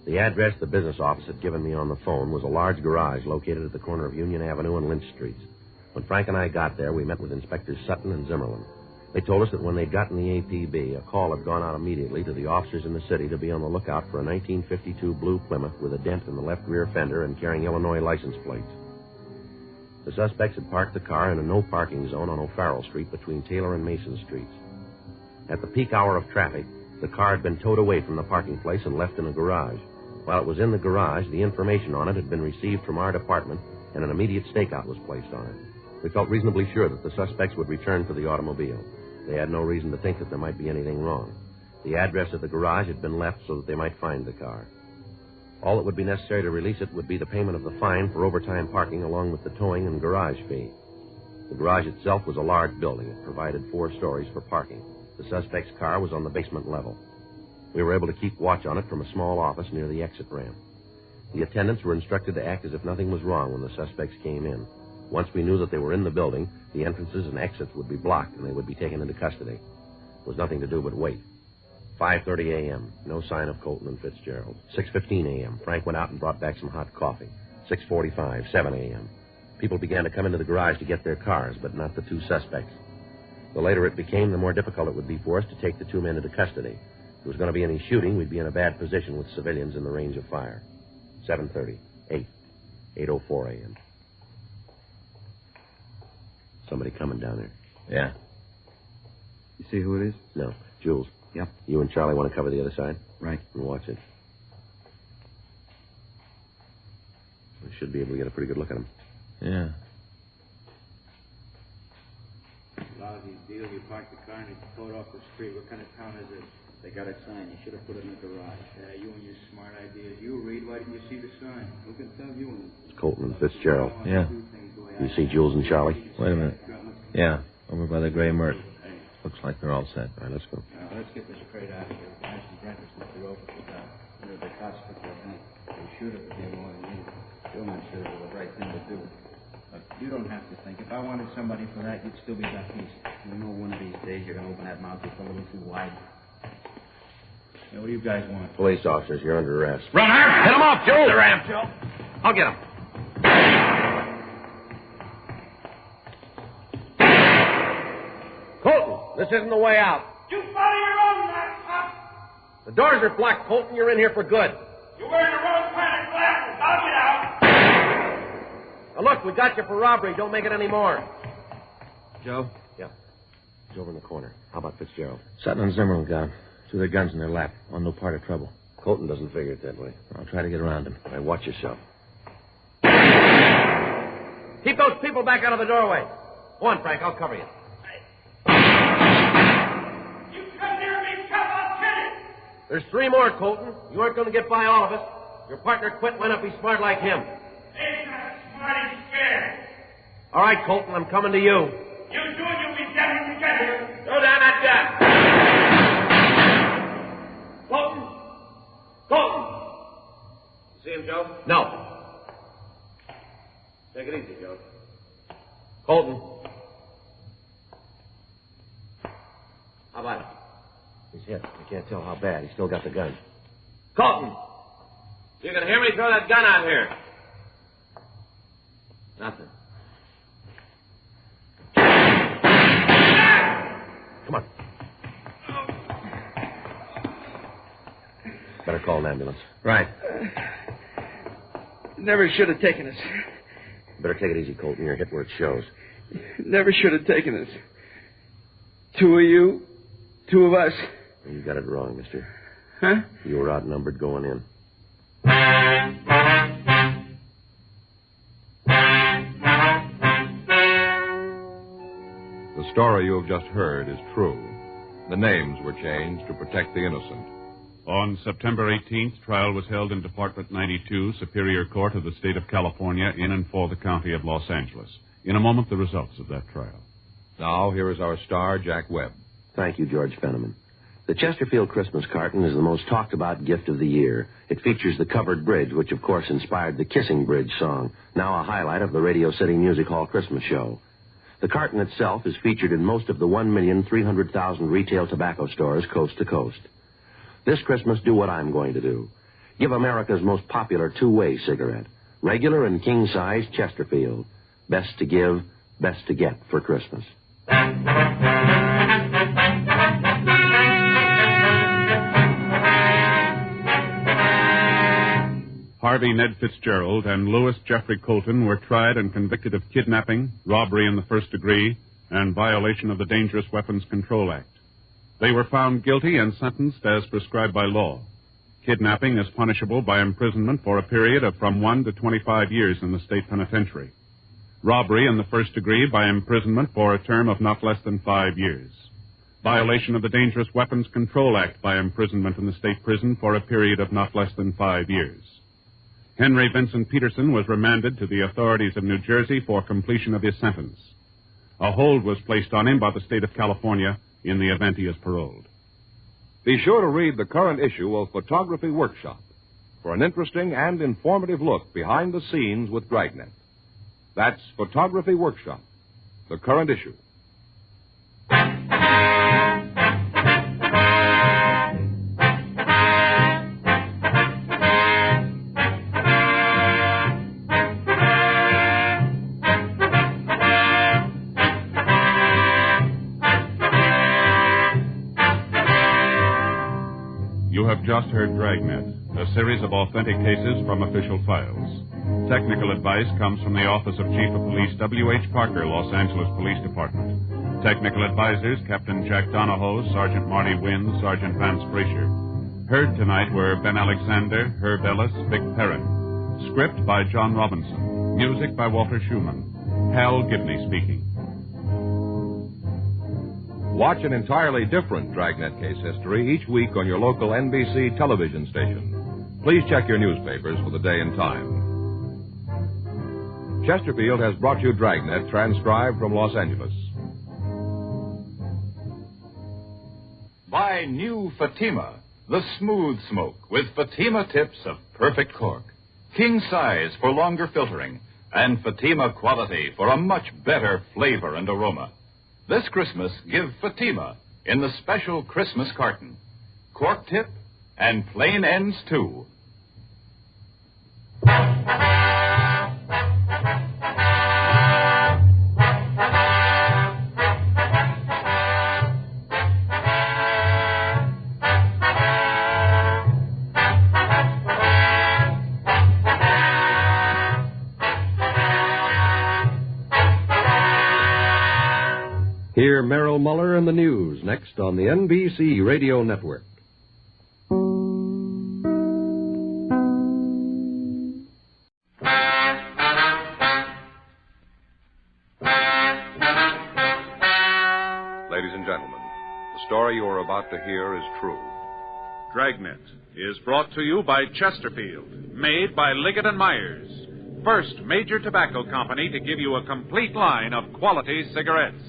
The address the business office had given me on the phone was a large garage located at the corner of Union Avenue and Lynch Streets. When Frank and I got there, we met with Inspectors Sutton and Zimmerman. They told us that when they'd gotten the APB, a call had gone out immediately to the officers in the city to be on the lookout for a 1952 blue Plymouth with a dent in the left rear fender and carrying Illinois license plates. The suspects had parked the car in a no-parking zone on O'Farrell Street between Taylor and Mason Streets. At the peak hour of traffic, the car had been towed away from the parking place and left in a garage. While it was in the garage, the information on it had been received from our department, and an immediate stakeout was placed on it. We felt reasonably sure that the suspects would return for the automobile. They had no reason to think that there might be anything wrong. The address of the garage had been left so that they might find the car. All that would be necessary to release it would be the payment of the fine for overtime parking along with the towing and garage fee. The garage itself was a large building. It provided 4 stories for parking. The suspect's car was on the basement level. We were able to keep watch on it from a small office near the exit ramp. The attendants were instructed to act as if nothing was wrong when the suspects came in. Once we knew that they were in the building, the entrances and exits would be blocked and they would be taken into custody. There was nothing to do but wait. 5:30 a.m., no sign of Colton and Fitzgerald. 6:15 a.m., Frank went out and brought back some hot coffee. 6:45, 7 a.m. People began to come into the garage to get their cars, but not the 2 suspects. The later it became, the more difficult it would be for us to take the 2 men into custody. If there was going to be any shooting, we'd be in a bad position with civilians in the range of fire. 7:30, 8, 8:04 a.m. Somebody coming down there. Yeah. You see who it is? No. Jules. Yep. You and Charlie want to cover the other side? Right. And watch it. We should be able to get a pretty good look at him. Yeah. A lot of these deals, you park the car and it's towed off the street. What kind of town is this? They got a sign. You should have put it in the garage. Yeah, you and your smart ideas. You read. Why didn't you see the sign? Who can tell you? It's Colton and Fitzgerald. Yeah. You see Jules and Charlie? Wait a minute. Yeah, over by the gray Mert. Looks like they're all set. All right, let's go. Let's get this straight out of here. Ashton Brenner's left the rope with the cops put their bank. They shoot it with more than you. Still not sure it was the right thing to do. But you don't have to think. If I wanted somebody for that, you'd still be back east. You know one of these days you're going to open that mouth just a little too wide. Now, what do you guys want? Police officers, you're under arrest. Runner! Hit him off, Joe! The ramp, Joe. I'll get him. Colton, this isn't the way out. You follow your own laptop. The doors are blocked, Colton. You're in here for good. You're wearing the wrong kind of glasses. I'll get out. Now, look, we got you for robbery. Don't make it any more. Joe? Yeah. He's over in the corner. How about Fitzgerald? Sutton and Zimmerman got him. 2 of their guns in their lap. On no part of trouble. Colton doesn't figure it that way. I'll try to get around him. All right, watch yourself. Keep those people back out of the doorway. Go on, Frank. I'll cover you. There's 3 more, Colton. You aren't going to get by all of us. Your partner quit. Why not be smart like him? He's not smart. He's scared. All right, Colton. I'm coming to you. You do it, you'll be dead when we get here. Throw down that gun. Colton. Colton. You see him, Joe? No. Take it easy, Joe. Colton. How about it? He's hit. I can't tell how bad. He's still got the gun. Colton! You can hear me, throw that gun out here. Nothing. Come on. Better call an ambulance. Right. Never should have taken us. Better take it easy, Colton. You're hit where it shows. Never should have taken us. 2 of you, 2 of us. You got it wrong, mister. Huh? You were outnumbered going in. The story you have just heard is true. The names were changed to protect the innocent. On September 18th, trial was held in Department 92, Superior Court of the State of California, in and for the County of Los Angeles. In a moment, the results of that trial. Now, here is our star, Jack Webb. Thank you, George Fenneman. The Chesterfield Christmas carton is the most talked-about gift of the year. It features the covered bridge, which, of course, inspired the Kissing Bridge song, now a highlight of the Radio City Music Hall Christmas show. The carton itself is featured in most of the 1,300,000 retail tobacco stores coast to coast. This Christmas, do what I'm going to do. Give America's most popular two-way cigarette, regular and king-size Chesterfield. Best to give, best to get for Christmas. Harvey Ned Fitzgerald and Louis Jeffrey Colton were tried and convicted of kidnapping, robbery in the first degree, and violation of the Dangerous Weapons Control Act. They were found guilty and sentenced as prescribed by law. Kidnapping is punishable by imprisonment for a period of from 1 to 25 years in the state penitentiary. Robbery in the first degree by imprisonment for a term of not less than 5 years. Violation of the Dangerous Weapons Control Act by imprisonment in the state prison for a period of not less than 5 years. Henry Vincent Peterson was remanded to the authorities of New Jersey for completion of his sentence. A hold was placed on him by the state of California in the event he is paroled. Be sure to read the current issue of Photography Workshop for an interesting and informative look behind the scenes with Dragnet. That's Photography Workshop, the current issue. You have just heard Dragnet, a series of authentic cases from official files. Technical advice comes from the Office of Chief of Police W.H. Parker, Los Angeles Police Department. Technical advisors, Captain Jack Donahoe, Sergeant Marty Wynn, Sergeant Vance Frazier. Heard tonight were Ben Alexander, Herb Ellis, Vic Perrin. Script by John Robinson. Music by Walter Schumann. Hal Gibney speaking. Watch an entirely different Dragnet case history each week on your local NBC television station. Please check your newspapers for the day and time. Chesterfield has brought you Dragnet, transcribed from Los Angeles. Buy new Fatima, the smooth smoke, with Fatima tips of perfect cork. King size for longer filtering, and Fatima quality for a much better flavor and aroma. This Christmas, give Fatima in the special Christmas carton. Cork tip and plain ends, too. Hear Merrill Muller and the news next on the NBC Radio Network. Ladies and gentlemen, the story you are about to hear is true. Dragnet is brought to you by Chesterfield, made by Liggett & Myers, first major tobacco company to give you a complete line of quality cigarettes.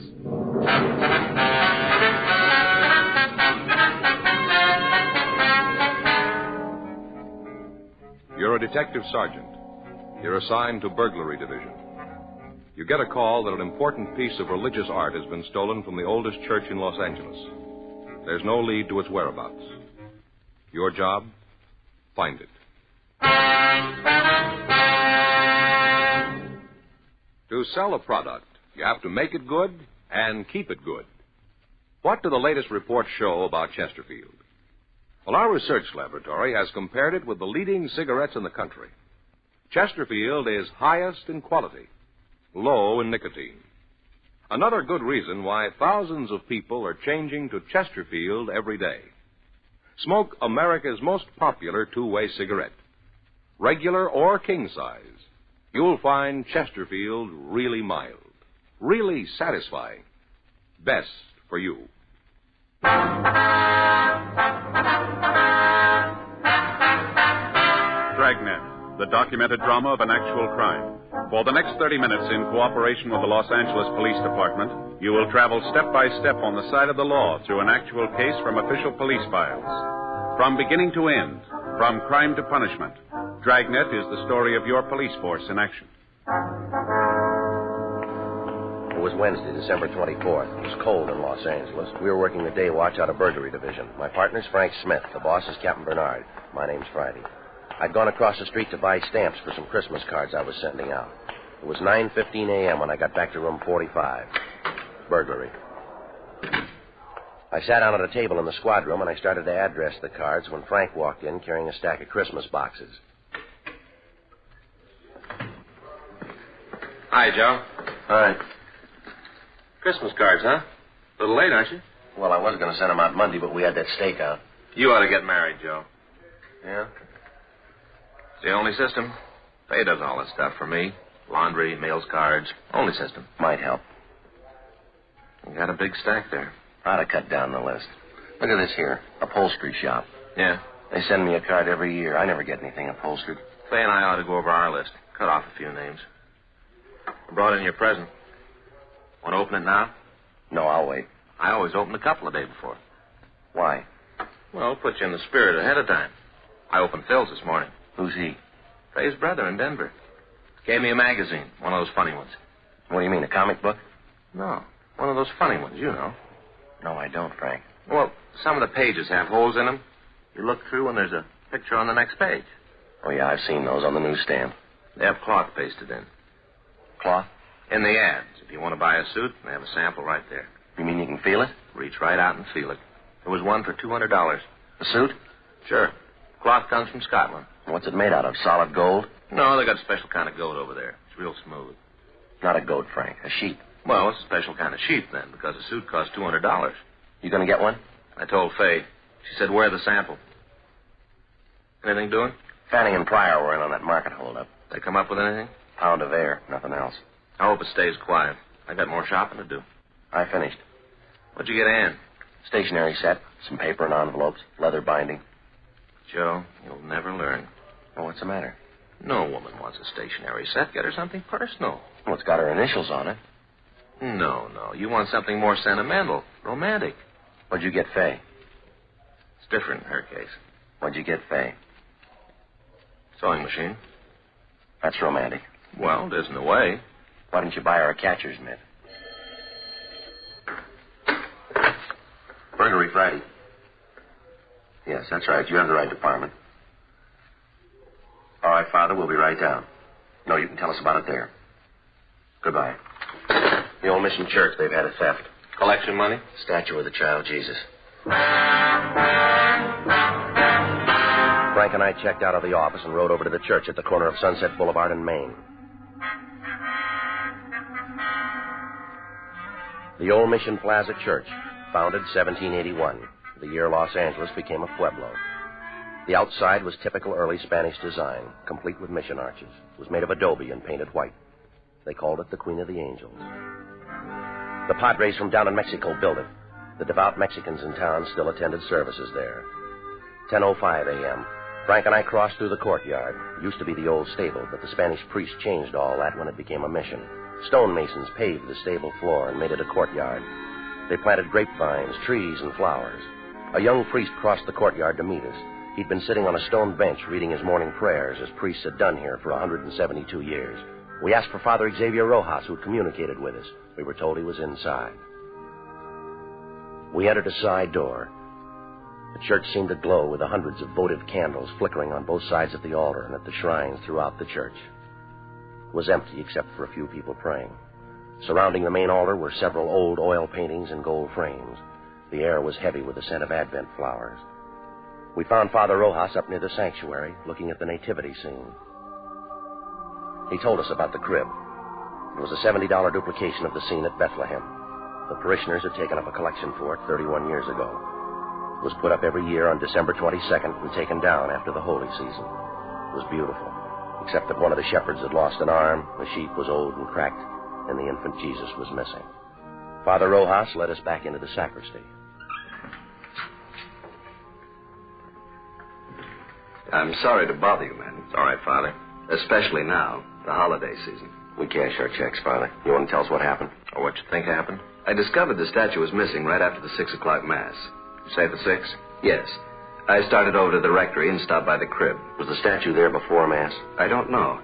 You're a detective sergeant. You're assigned to burglary division. You get a call that an important piece of religious art has been stolen from the oldest church in Los Angeles. There's no lead to its whereabouts. Your job? Find it. To sell a product, you have to make it good and keep it good. What do the latest reports show about Chesterfield? Well, our research laboratory has compared it with the leading cigarettes in the country. Chesterfield is highest in quality, low in nicotine. Another good reason why thousands of people are changing to Chesterfield every day. Smoke America's most popular two-way cigarette. Regular or king size, you'll find Chesterfield really mild, really satisfying, best for you. Dragnet, the documented drama of an actual crime. For the next 30 minutes, in cooperation with the Los Angeles Police Department, you will travel step by step on the side of the law through an actual case from official police files. From beginning to end, from crime to punishment, Dragnet is the story of your police force in action. It was Wednesday, December 24th. It was cold in Los Angeles. We were working the day watch out of burglary division. My partner's Frank Smith. The boss is Captain Bernard. My name's Friday. I'd gone across the street to buy stamps for some Christmas cards I was sending out. It was 9:15 a.m. when I got back to room 45. Burglary. I sat down at a table in the squad room and I started to address the cards when Frank walked in carrying a stack of Christmas boxes. Hi, Joe. Hi. Christmas cards, huh? A little late, aren't you? Well, I was going to send them out Monday, but we had that stakeout. You ought to get married, Joe. Yeah? It's the only system. Faye does all that stuff for me. Laundry, mails, cards. Only system. Might help. You got a big stack there. Ought to cut down the list. Look at this here. Upholstery shop. Yeah? They send me a card every year. I never get anything upholstered. Faye and I ought to go over our list. Cut off a few names. I brought in your present. Want to open it now? No, I'll wait. I always open a couple the day before. Why? Well, put you in the spirit ahead of time. I opened Phil's this morning. Who's he? Faye's brother in Denver. Gave me a magazine, one of those funny ones. What do you mean, a comic book? No, one of those funny ones, you know. No, I don't, Frank. Well, some of the pages have holes in them. You look through and there's a picture on the next page. Oh, yeah, I've seen those on the newsstand. They have cloth pasted in. Cloth? In the ads. If you want to buy a suit, they have a sample right there. You mean you can feel it? Reach right out and feel it. There was one for $200. A suit? Sure. Cloth comes from Scotland. What's it made out of? Solid gold? No, they got a special kind of goat over there. It's real smooth. Not a goat, Frank. A sheep. Well, it's a special kind of sheep, then, because a suit costs $200. You going to get one? I told Faye. She said, wear the sample. Anything doing? Fanning and Pryor were in on that market holdup. They come up with anything? Pound of air. Nothing else. I hope it stays quiet. I got more shopping to do. I finished. What'd you get in? Stationery set, some paper and envelopes, leather binding. Joe, you'll never learn. Oh, what's the matter? No woman wants a stationery set. Get her something personal. Well, it's got her initials on it. No. You want something more sentimental, romantic. What'd you get Faye? It's different in her case. What'd you get Faye? Sewing machine. That's romantic. Well, it isn't a way. Why didn't you buy her a catcher's mitt? Burglary Friday. Yes, that's right. You have the right department. All right, Father, we'll be right down. No, you can tell us about it there. Goodbye. The old mission church, they've had a theft. Collection money? Statue of the child Jesus. Frank and I checked out of the office and rode over to the church at the corner of Sunset Boulevard and Main. The Old Mission Plaza Church, founded 1781, the year Los Angeles became a pueblo. The outside was typical early Spanish design, complete with mission arches. It was made of adobe and painted white. They called it the Queen of the Angels. The Padres from down in Mexico built it. The devout Mexicans in town still attended services there. 10:05 a.m. Frank and I crossed through the courtyard. It used to be the old stable, but the Spanish priest changed all that when it became a mission. Stonemasons paved the stable floor and made it a courtyard. They planted grapevines, trees, and flowers. A young priest crossed the courtyard to meet us. He'd been sitting on a stone bench reading his morning prayers, as priests had done here for 172 years. We asked for Father Xavier Rojas, who had communicated with us. We were told he was inside. We entered a side door. The church seemed to glow with the hundreds of votive candles flickering on both sides of the altar and at the shrines throughout the church. It was empty except for a few people praying. Surrounding the main altar were several old oil paintings in gold frames. The air was heavy with the scent of Advent flowers. We found Father Rojas up near the sanctuary, looking at the nativity scene. He told us about the crib. It was a $70 duplication of the scene at Bethlehem. The parishioners had taken up a collection for it 31 years ago. It was put up every year on December 22nd and taken down after the holy season. It was beautiful, except that one of the shepherds had lost an arm, the sheep was old and cracked, and the infant Jesus was missing. Father Rojas led us back into the sacristy. I'm sorry to bother you, man. It's all right, Father. Especially now, the holiday season. We cash our checks, Father. You want to tell us what happened? Or what you think happened? I discovered the statue was missing right after the 6 o'clock Mass. You say the 6? Yes. I started over to the rectory and stopped by the crib. Was the statue there before Mass? I don't know,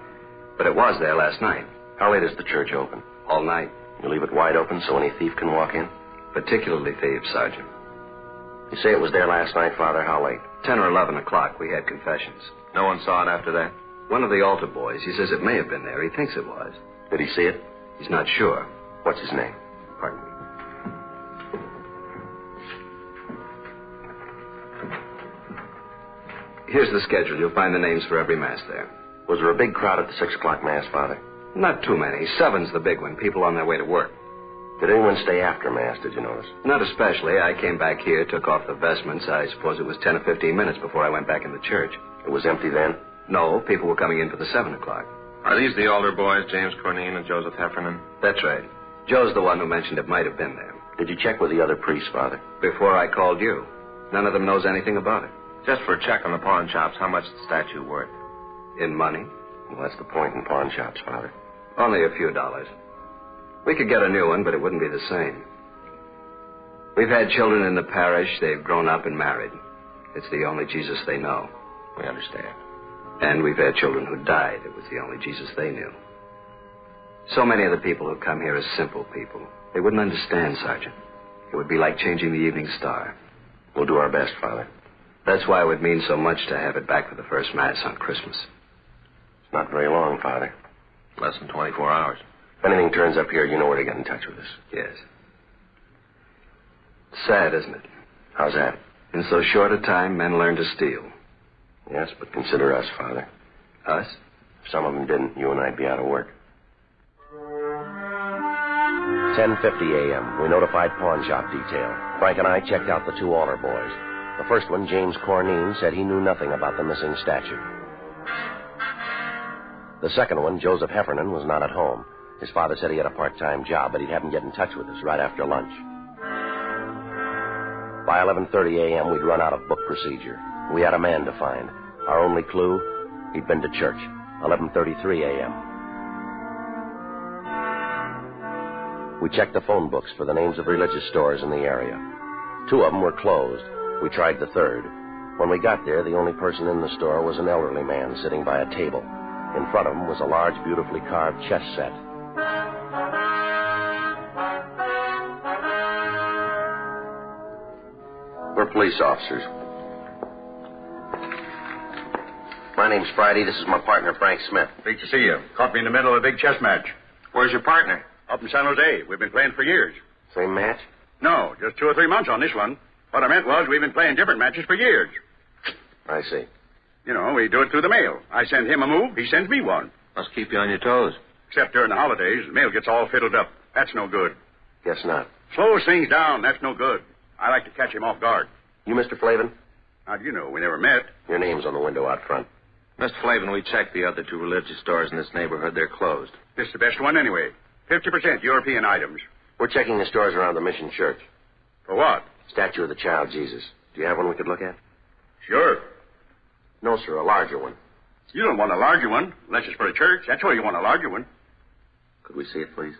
but it was there last night. How late is the church open? All night. You leave it wide open so any thief can walk in? Particularly thieves, Sergeant. You say it was there last night, Father? How late? 10 or 11 o'clock. We had confessions. No one saw it after that? One of the altar boys. He says it may have been there. He thinks it was. Did he see it? He's not sure. What's his name? Pardon me. Here's the schedule. You'll find the names for every Mass there. Was there a big crowd at the 6 o'clock Mass, Father? Not too many. 7's the big one. People on their way to work. Did anyone stay after Mass, did you notice? Not especially. I came back here, took off the vestments. I suppose it was 10 or 15 minutes before I went back into church. It was empty then? No, people were coming in for the 7 o'clock. Are these the altar boys, James Cornine and Joseph Heffernan? That's right. Joe's the one who mentioned it might have been there. Did you check with the other priests, Father? Before I called you. None of them knows anything about it. Just for a check on the pawn shops, how much is the statue worth? In money? Well, that's the point in pawn shops, Father. Only a few dollars. We could get a new one, but it wouldn't be the same. We've had children in the parish. They've grown up and married. It's the only Jesus they know. We understand. And we've had children who died. It was the only Jesus they knew. So many of the people who come here are simple people. They wouldn't understand, Sergeant. It would be like changing the evening star. We'll do our best, Father. That's why it would mean so much to have it back for the first Mass on Christmas. It's not very long, Father. Less than 24 hours. If anything turns up here, you know where to get in touch with us. Yes. Sad, isn't it? How's that? In so short a time, men learn to steal. Yes, but consider us, Father. Us? If some of them didn't, you and I'd be out of work. 10:50 a.m. We notified pawn shop detail. Frank and I checked out the two altar boys. The first one, James Cornine, said he knew nothing about the missing statue. The second one, Joseph Heffernan, was not at home. His father said he had a part-time job, but he'd have him get in touch with us right after lunch. By 11:30 a.m., we'd run out of book procedure. We had a man to find. Our only clue, he'd been to church. 11:33 a.m. We checked the phone books for the names of religious stores in the area. 2 of them were closed. We tried the third. When we got there, the only person in the store was an elderly man sitting by a table. In front of him was a large, beautifully carved chess set. We're police officers. My name's Friday. This is my partner, Frank Smith. Great to see you. Caught me in the middle of a big chess match. Where's your partner? Up in San Jose. We've been playing for years. Same match? No, just 2 or 3 months on this one. What I meant was we've been playing different matches for years. I see. You know, we do it through the mail. I send him a move, he sends me one. Must keep you on your toes. Except during the holidays, the mail gets all fiddled up. That's no good. Guess not. Slows things down. That's no good. I like to catch him off guard. You Mr. Flavin? How do you know? We never met. Your name's on the window out front. Mr. Flavin, we checked the other 2 religious stores in this neighborhood. They're closed. This is the best one anyway. 50% European items. We're checking the stores around the Mission Church. For what? Statue of the Child Jesus. Do you have one we could look at? Sure. No, sir, a larger one. You don't want a larger one, unless it's for a church. That's where you want a larger one. Could we see it, please?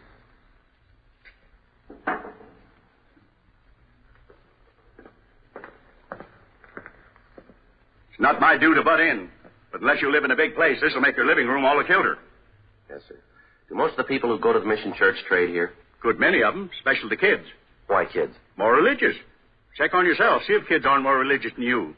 It's not my due to butt in. But unless you live in a big place, this will make your living room all the kilter. Yes, sir. Do most of the people who go to the Mission Church trade here? Good many of them, especially the kids. Why kids? More religious. Check on yourself. See if kids aren't more religious than you.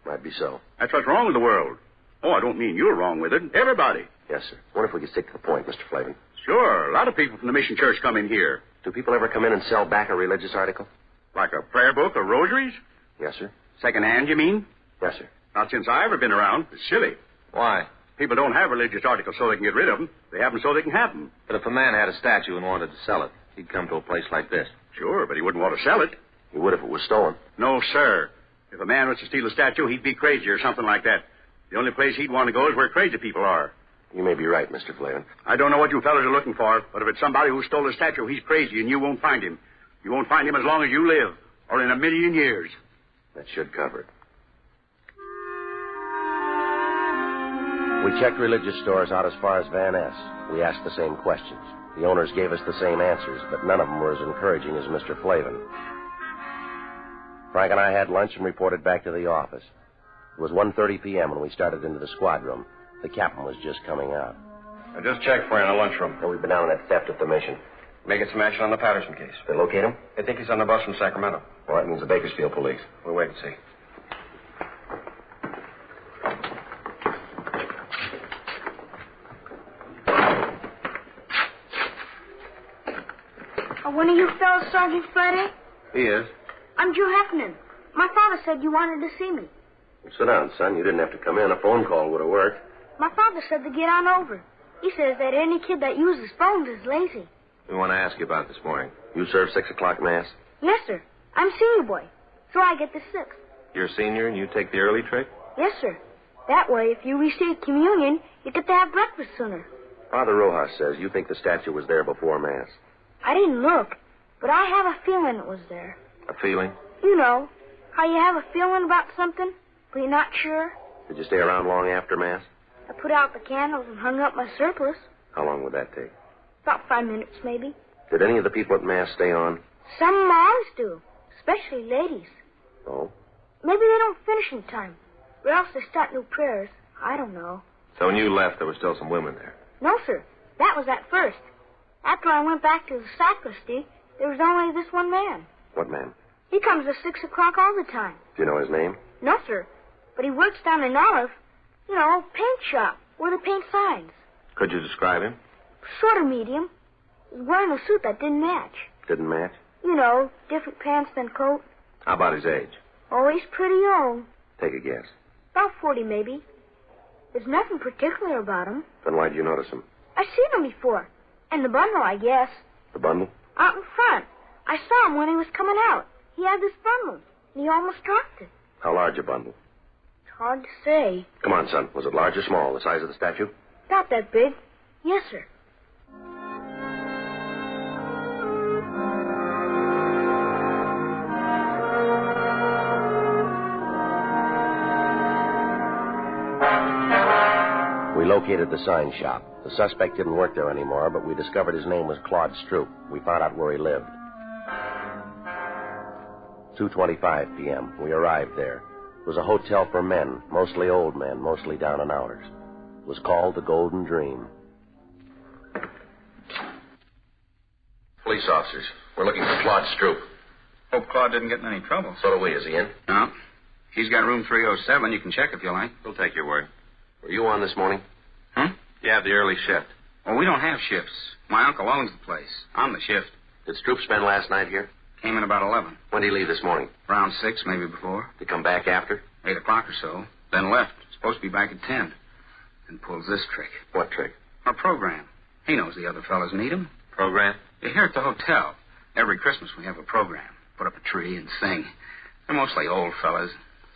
Might be so. That's what's wrong with the world. Oh, I don't mean you're wrong with it. Everybody. Yes, sir. What if we could stick to the point, Mr. Flavin? Sure. A lot of people from the mission church come in here. Do people ever come in and sell back a religious article? Like a prayer book or rosaries? Yes, sir. Second hand, you mean? Yes, sir. Not since I've ever been around. It's silly. Why? People don't have religious articles so they can get rid of them. They have them so they can have them. But if a man had a statue and wanted to sell it, he'd come to a place like this. Sure, but he wouldn't want to sell it. He would if it was stolen. No, sir. If a man was to steal a statue, he'd be crazy or something like that. The only place he'd want to go is where crazy people are. You may be right, Mr. Flavin. I don't know what you fellas are looking for, but if it's somebody who stole a statue, he's crazy and you won't find him. You won't find him as long as you live, or in 1,000,000 years. That should cover it. We checked religious stores out as far as Van Ness. We asked the same questions. The owners gave us the same answers, but none of them were as encouraging as Mr. Flavin. Frank and I had lunch and reported back to the office. It was 1:30 p.m. when we started into the squad room. The captain was just coming out. I just checked for you in the lunchroom. And we've been down on that theft at the mission. Making some action on the Patterson case. They locate him? I think he's on the bus from Sacramento. Well, that means the Bakersfield police. We'll wait and see. Are one of you fellas Sergeant Friday? He is. I'm Drew Heffernan. My father said you wanted to see me. Well, sit down, son. You didn't have to come in. A phone call would have worked. My father said to get on over. He says that any kid that uses phones is lazy. We want to ask you about it this morning. You serve 6 o'clock Mass? Yes, sir. I'm senior boy, so I get the 6th. You're a senior and you take the early trick? Yes, sir. That way, if you receive communion, you get to have breakfast sooner. Father Rojas says you think the statue was there before Mass. I didn't look, but I have a feeling it was there. A feeling? You know, how you have a feeling about something, but you're not sure. Did you stay around long after Mass? I put out the candles and hung up my surplice. How long would that take? About 5 minutes, maybe. Did any of the people at Mass stay on? Some moms do, especially ladies. Oh? Maybe they don't finish in time, or else they start new prayers. I don't know. So when you left, there were still some women there? No, sir. That was at first. After I went back to the sacristy, there was only this one man. What man? He comes at 6 o'clock all the time. Do you know his name? No, sir. But he works down in Olive, paint shop, where they paint signs. Could you describe him? Sort of medium. He was wearing a suit that didn't match. Didn't match? Different pants than coat. How about his age? Oh, he's pretty young. Take a guess. About 40, maybe. There's nothing particular about him. Then why'd you notice him? I've seen him before. And the bundle, I guess. The bundle? Out in front. I saw him when he was coming out. He had this bundle, and he almost dropped it. How large a bundle? It's hard to say. Come on, son. Was it large or small? The size of the statue? About that big. Yes, sir. We located the sign shop. The suspect didn't work there anymore, but we discovered his name was Claude Stroop. We found out where he lived. 2:25 p.m. We arrived there. It was a hotel for men, mostly old men, mostly down and outers. It was called the Golden Dream. Police officers. We're looking for Claude Stroop. Hope Claude didn't get in any trouble. So do we. Is he in? No. He's got room 307. You can check if you like. We'll take your word. Were you on this morning? Huh? Yeah, the early shift. Well, we don't have shifts. My uncle owns the place. I'm the shift. Did Stroop spend last night here? Came in about 11. When did he leave this morning? Around 6, maybe before. Did he come back after? 8 o'clock or so. Then left. Supposed to be back at 10. And pulls this trick. What trick? Our program. He knows the other fellas need him. Program? You're here at the hotel. Every Christmas we have a program. Put up a tree and sing. They're mostly old fellas.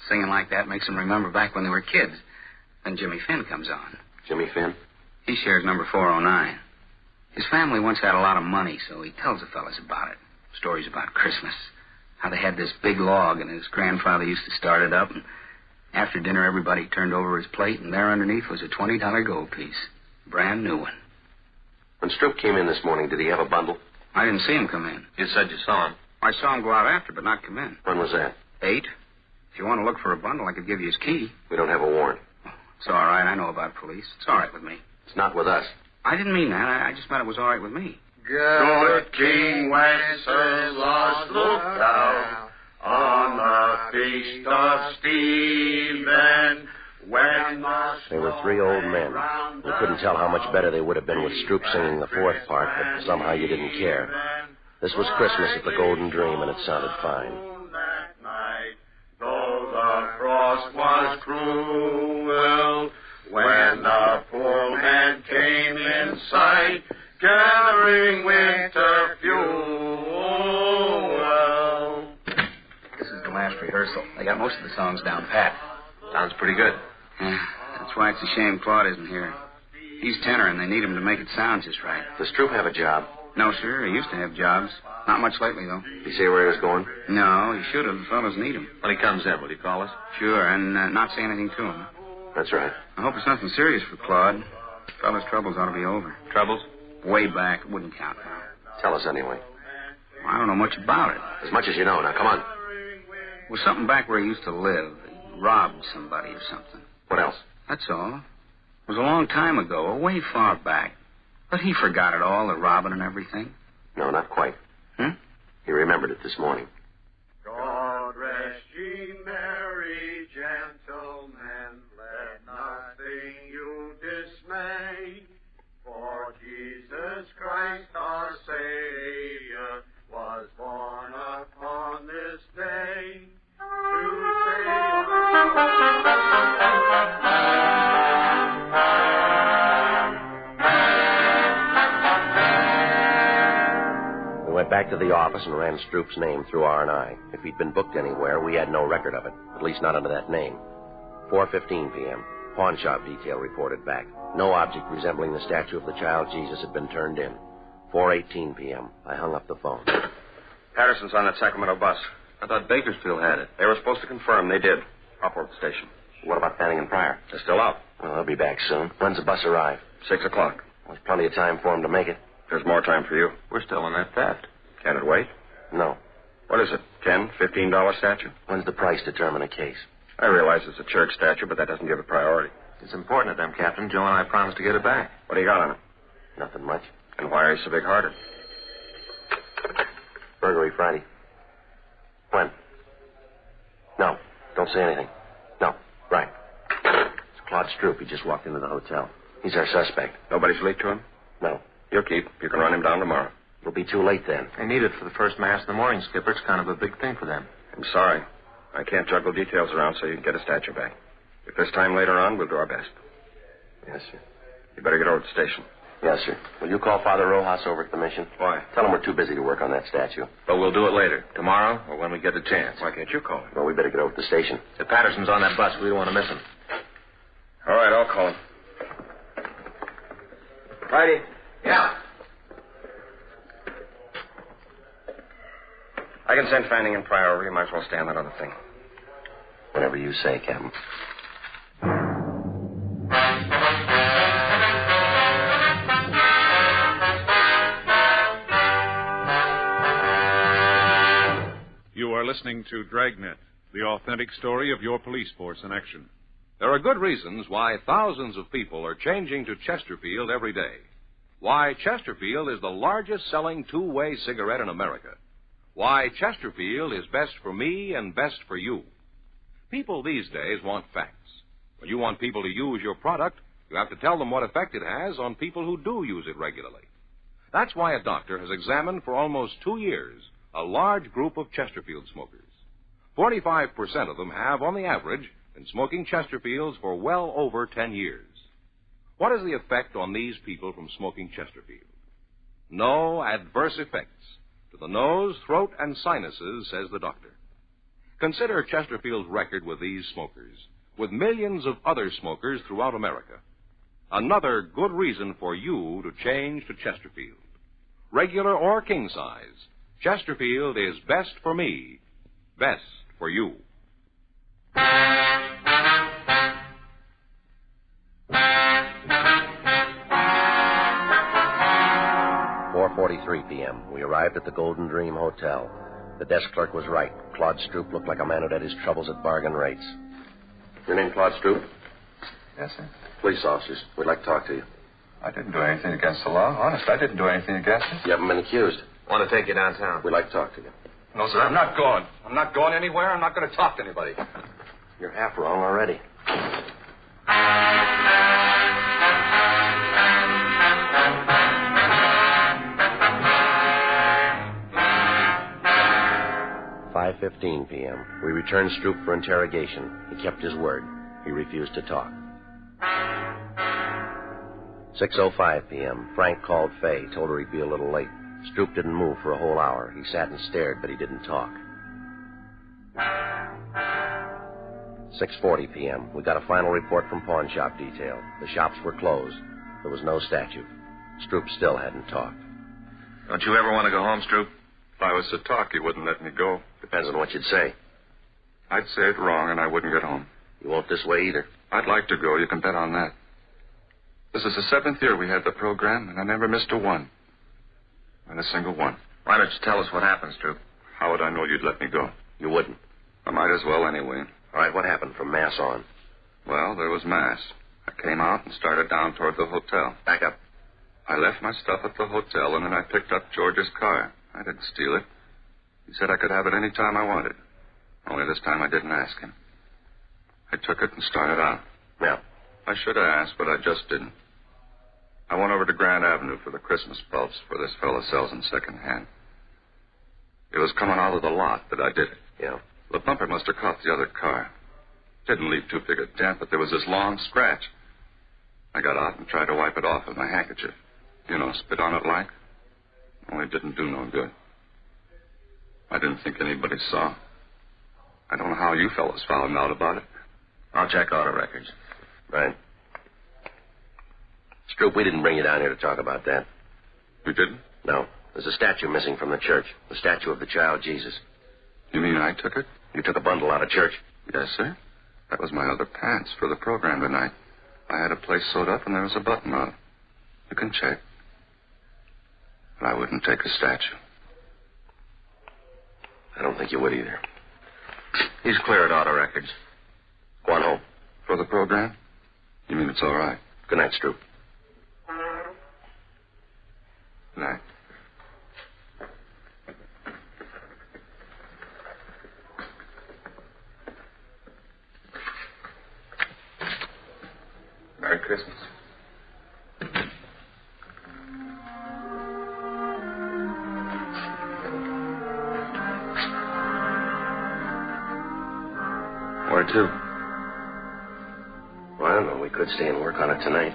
Singing like that makes them remember back when they were kids. Then Jimmy Finn comes on. Jimmy Finn? He shares number 409. His family once had a lot of money, so he tells the fellas about it. Stories about Christmas. How they had this big log, and his grandfather used to start it up, and after dinner everybody turned over his plate, and there underneath was a $20 gold piece. Brand new one. When Stroop came in this morning, did he have a bundle? I didn't see him come in. You said you saw him. I saw him go out after, but not come in. When was that? 8. If you want to look for a bundle, I could give you his key. We don't have a warrant. It's all right. I know about police. It's all right with me. It's not with us. I didn't mean that. I just meant it was all right with me. Good King Wenceslas looked out on They were three old men. You couldn't tell how much better they would have been with Stroop singing the fourth part, but somehow you didn't care. This was Christmas at the Golden Dream, and it sounded fine. Though the frost was cruel, when the poor man came in sight, gathering winter fuel. This is the last rehearsal. I got most of the songs down pat. Sounds pretty good. Yeah, that's why it's a shame Claude isn't here. He's tenor, and they need him to make it sound just right. Does Stroop have a job? No, sir. He used to have jobs. Not much lately, though. Did he say where he was going? No, he should have. The fellows need him. When he comes in, will you call us? Sure, and not say anything to him. That's right. I hope it's nothing serious for Claude. The fellow's troubles ought to be over. Troubles? Way back. It wouldn't count now. Tell us anyway. Well, I don't know much about it. As much as you know. Now, come on. Well, something back where he used to live. He robbed somebody or something. What else? That's all. It was a long time ago, way far back. But he forgot it all, the robbing and everything. No, not quite. He remembered it this morning. God rest ye merry gentlemen, let nothing you dismay. For Jesus Christ our Savior was born upon this day to We went back to the office and ran Stroop's name through R&I. If he'd been booked anywhere, we had no record of it, at least not under that name. 4:15 p.m. Pawn shop detail reported back. No object resembling the statue of the child Jesus had been turned in. 4:18 p.m. I hung up the phone. Patterson's on that Sacramento bus. I thought Bakersfield had it. They were supposed to confirm. They did. Up over the station. What about Fanning and Pryor? They're still out. Well, they'll be back soon. When's the bus arrive? 6 o'clock. There's plenty of time for them to make it. There's more time for you. We're still in that theft. Can it wait? No. What is it, $10, $15 statue? When's the price determine a case? I realize it's a church statue, but that doesn't give it priority. It's important to them, Captain. Joe and I promised to get it back. What do you got on it? Nothing much. And why are you so big-hearted? Burglary Friday. When? No. Don't say anything. No. Right. It's Claude Stroop. He just walked into the hotel. He's our suspect. Nobody's leaked to him? No. You'll keep. You can run him down tomorrow. It'll be too late then. They need it for the first mass in the morning, Skipper. It's kind of a big thing for them. I'm sorry. I can't juggle details around so you can get a statue back. If there's time later on, we'll do our best. Yes, sir. You better get over to the station. Yes, sir. Will you call Father Rojas over at the mission? Why? Tell him we're too busy to work on that statue. But we'll do it later. Tomorrow or when we get a chance. Why can't you call him? Well, we better get over to the station. If Patterson's on that bus, we don't want to miss him. All right, I'll call him. Friday. Yeah. I can send Fanning and Pryor over. You might as well stay on that other thing. Whatever you say, Captain. You are listening to Dragnet, the authentic story of your police force in action. There are good reasons why thousands of people are changing to Chesterfield every day. Why Chesterfield is the largest selling two-way cigarette in America. Why Chesterfield is best for me and best for you. People these days want facts. When you want people to use your product, you have to tell them what effect it has on people who do use it regularly. That's why a doctor has examined for almost 2 years a large group of Chesterfield smokers. 45% of them have, on the average, been smoking Chesterfields for well over 10 years. What is the effect on these people from smoking Chesterfield? No adverse effects to the nose, throat, and sinuses, says the doctor. Consider Chesterfield's record with these smokers, with millions of other smokers throughout America. Another good reason for you to change to Chesterfield. Regular or king size, Chesterfield is best for me, best for you. 4:43 p.m. We arrived at the Golden Dream Hotel. The desk clerk was right. Claude Stroop looked like a man who'd had his troubles at bargain rates. Your name Claude Stroop? Yes, sir. Police officers. We'd like to talk to you. I didn't do anything against the law. Honest, I didn't do anything against it. You haven't been accused. Want to take you downtown. We'd like to talk to you. No, sir, I'm not going. I'm not going anywhere. I'm not going to talk to anybody. You're half wrong already. 5:15 p.m. We returned Stroop for interrogation. He kept his word. He refused to talk. 6:05 p.m. Frank called Fay, told her he'd be a little late. Stroop didn't move for a whole hour. He sat and stared, but he didn't talk. 6:40 p.m. We got a final report from pawn shop detail. The shops were closed. There was no statue. Stroop still hadn't talked. Don't you ever want to go home, Stroop? If I was to talk, you wouldn't let me go. Depends on what you'd say. I'd say it wrong, and I wouldn't get home. You won't this way either. I'd like to go. You can bet on that. This is the 7th year we had the program, and I never missed a one. Not a single one. Why don't you tell us what happened, Stroop? How would I know you'd let me go? You wouldn't. I might as well anyway. All right, what happened from Mass on? Well, there was Mass. I came out and started down toward the hotel. Back up. I left my stuff at the hotel, and then I picked up George's car. I didn't steal it. He said I could have it any time I wanted. Only this time I didn't ask him. I took it and started out. Yeah. I should have asked, but I just didn't. I went over to Grand Avenue for the Christmas bulbs, for this fella sells them secondhand. It was coming out of the lot that I did it. Yeah. The bumper must have caught the other car. Didn't leave too big a dent, but there was this long scratch. I got out and tried to wipe it off with my handkerchief. You know, spit on it like. Only it didn't do no good. I didn't think anybody saw. I don't know how you fellas found out about it. I'll check auto records. Right. Stroop, we didn't bring you down here to talk about that. You didn't? No. There's a statue missing from the church. The statue of the child Jesus. You mean I took it? You took a bundle out of church? Yes, sir. That was my other pants for the program tonight. I had a place sewed up and there was a button on it. You can check. But I wouldn't take a statue. I don't think you would either. He's clear at auto records. Go on home. For the program? You mean it's all right? Good night, Stroop. Good night. Merry Christmas. Where to? Well, I don't know. We could stay and work on it tonight.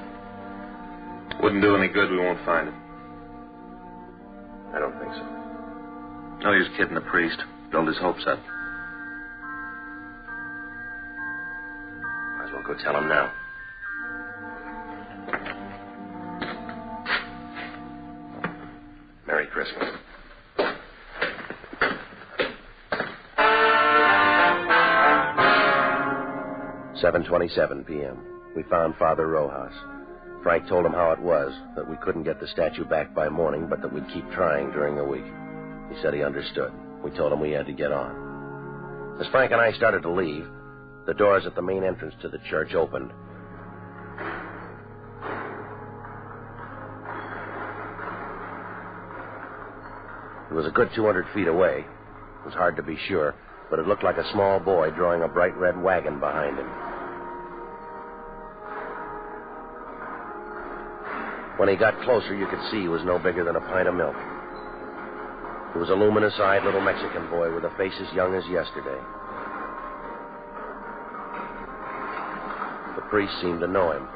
Wouldn't do any good. We won't find it. I don't think so. No use kidding the priest. Build his hopes up. Might as well go tell him now. Merry Christmas. "7:27 p.m. We found Father Rojas. Frank told him how it was, that we couldn't get the statue back by morning, but that we'd keep trying during the week. He said he understood. We told him we had to get on. As Frank and I started to leave, the doors at the main entrance to the church opened. It was a good 200 feet away. It was hard to be sure, but it looked like a small boy drawing a bright red wagon behind him. When he got closer, you could see he was no bigger than a pint of milk. He was a luminous-eyed little Mexican boy with a face as young as yesterday. The priest seemed to know him.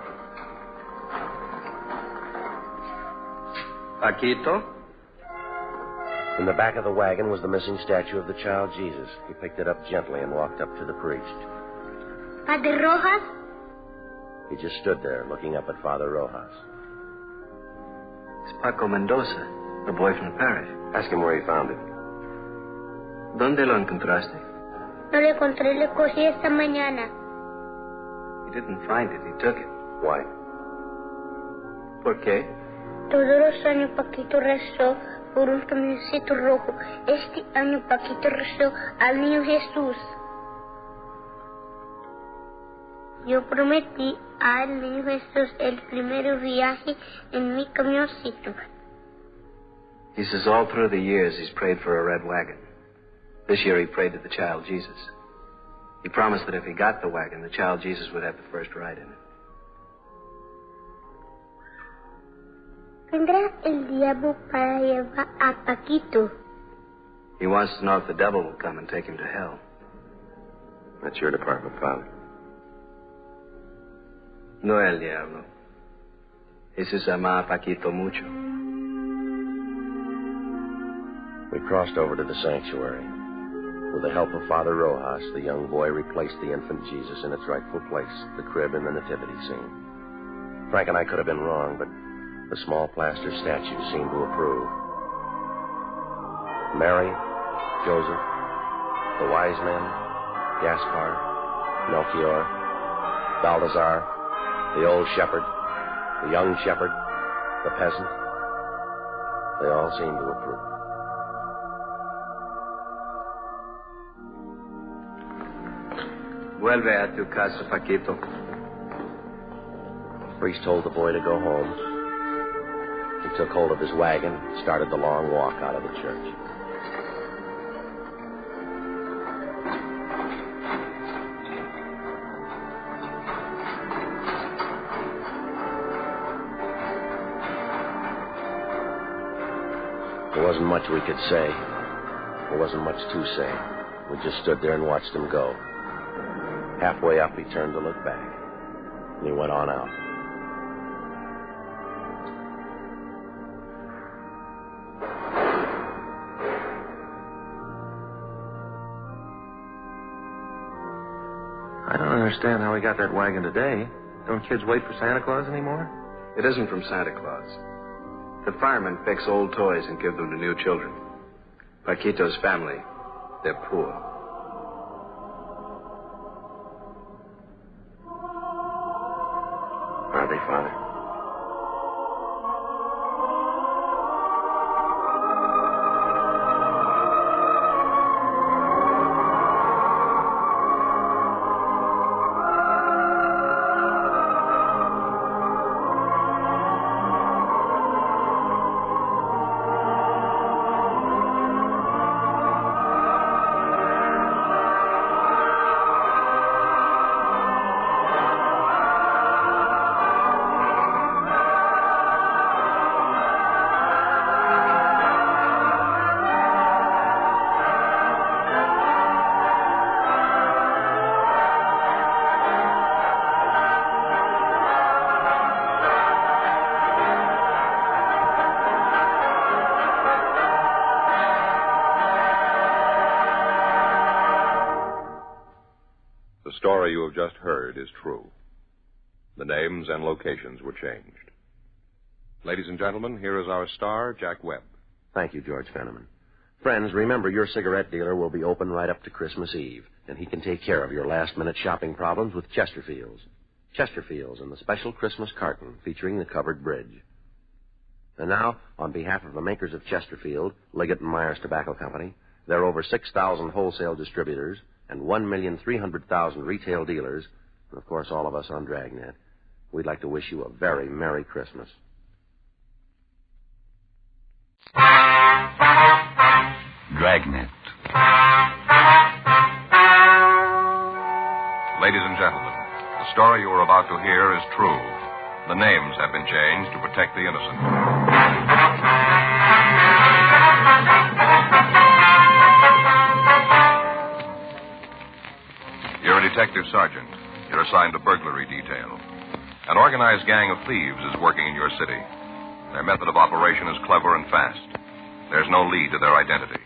Paquito? In the back of the wagon was the missing statue of the child Jesus. He picked it up gently and walked up to the priest. Padre Rojas? He just stood there, looking up at Father Rojas. It's Paco Mendoza, the boy from the parish. Ask him where he found it. ¿Dónde lo encontraste? No lo encontré, lo cogí esta mañana. He didn't find it, he took it. Why? ¿Por qué? Todos los años Paquito rezó por un camioncito rojo. Este año Paquito rezó al niño Jesús. Yo prometí al niño Jesús el primer viaje en mi camioncito. He says all through the years he's prayed for a red wagon. This year he prayed to the child Jesus. He promised that if he got the wagon, the child Jesus would have the first ride in it. ¿Tendrás el diablo para llevar a Paquito? He wants to know if the devil will come and take him to hell. That's your department, Father. No el diablo. Ese se llama Paquito mucho. We crossed over to the sanctuary. With the help of Father Rojas, the young boy replaced the infant Jesus in its rightful place, the crib in the nativity scene. Frank and I could have been wrong, but the small plaster statues seemed to approve. Mary, Joseph, the wise men, Gaspar, Melchior, Balthazar, the old shepherd, the young shepherd, the peasant. They all seemed to approve. Vuelve a tu casa, Paquito. The priest told the boy to go home. He took hold of his wagon and started the long walk out of the church. There wasn't much we could say. There wasn't much to say. We just stood there and watched him go. Halfway up, he turned to look back. And he went on out. I don't understand how we got that wagon today. Don't kids wait for Santa Claus anymore? It isn't from Santa Claus. The firemen fix old toys and give them to new children. Paquito's family, they're poor. Are they, Father? The story you have just heard is true. The names and locations were changed. Ladies and gentlemen, here is our star, Jack Webb. Thank you, George Fenneman. Friends, remember your cigarette dealer will be open right up to Christmas Eve, and he can take care of your last-minute shopping problems with Chesterfields. Chesterfields and the special Christmas carton featuring the covered bridge. And now, on behalf of the makers of Chesterfield, Liggett & Myers Tobacco Company, there are over 6,000 wholesale distributors and 1,300,000 retail dealers, and of course all of us on Dragnet. We'd like to wish you a very Merry Christmas. Dragnet. Ladies and gentlemen, the story you are about to hear is true. The names have been changed to protect the innocent. You're a detective sergeant. You're assigned to burglary detail. An organized gang of thieves is working in your city. Their method of operation is clever and fast. There's no lead to their identity.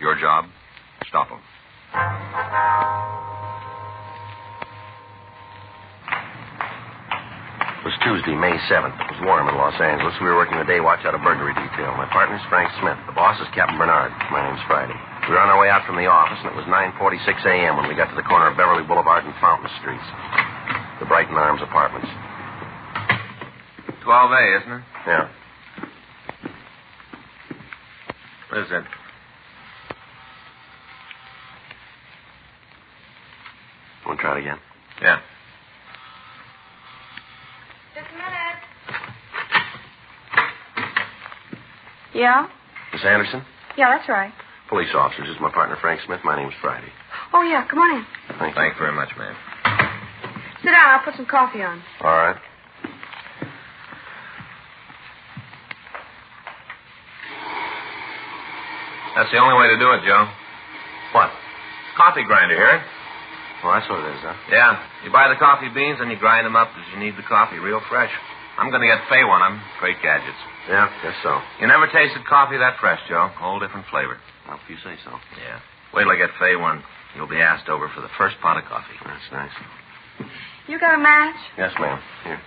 Your job? Stop them. It was Tuesday, May 7th. It was warm in Los Angeles. We were working the day watch out of burglary detail. My partner's Frank Smith. The boss is Captain Bernard. My name's Friday. We were on our way out from the office, and it was 9:46 a.m. when we got to the corner of Beverly Boulevard and Fountain Streets. The Brighton Arms Apartments. 12A, isn't it? Yeah. What is it? Want to try it again? Yeah. Just a minute. Yeah? Miss Anderson? Yeah, that's right. Police officers. This is my partner, Frank Smith. My name's Friday. Oh, yeah, come on in. Thank you. Thanks very much, ma'am. Sit down. I'll put some coffee on. All right. That's the only way to do it, Joe. What? Coffee grinder, hear it? Well, that's what it is, huh? Yeah. You buy the coffee beans and you grind them up as you need the coffee, real fresh. I'm going to get Fay one of them. Great gadgets. Yeah, guess so. You never tasted coffee that fresh, Joe. Whole different flavor. Well, if you say so. Yeah. Wait till I get Fay one. You'll be asked over for the first pot of coffee. That's nice. You got a match? Yes, ma'am. Here.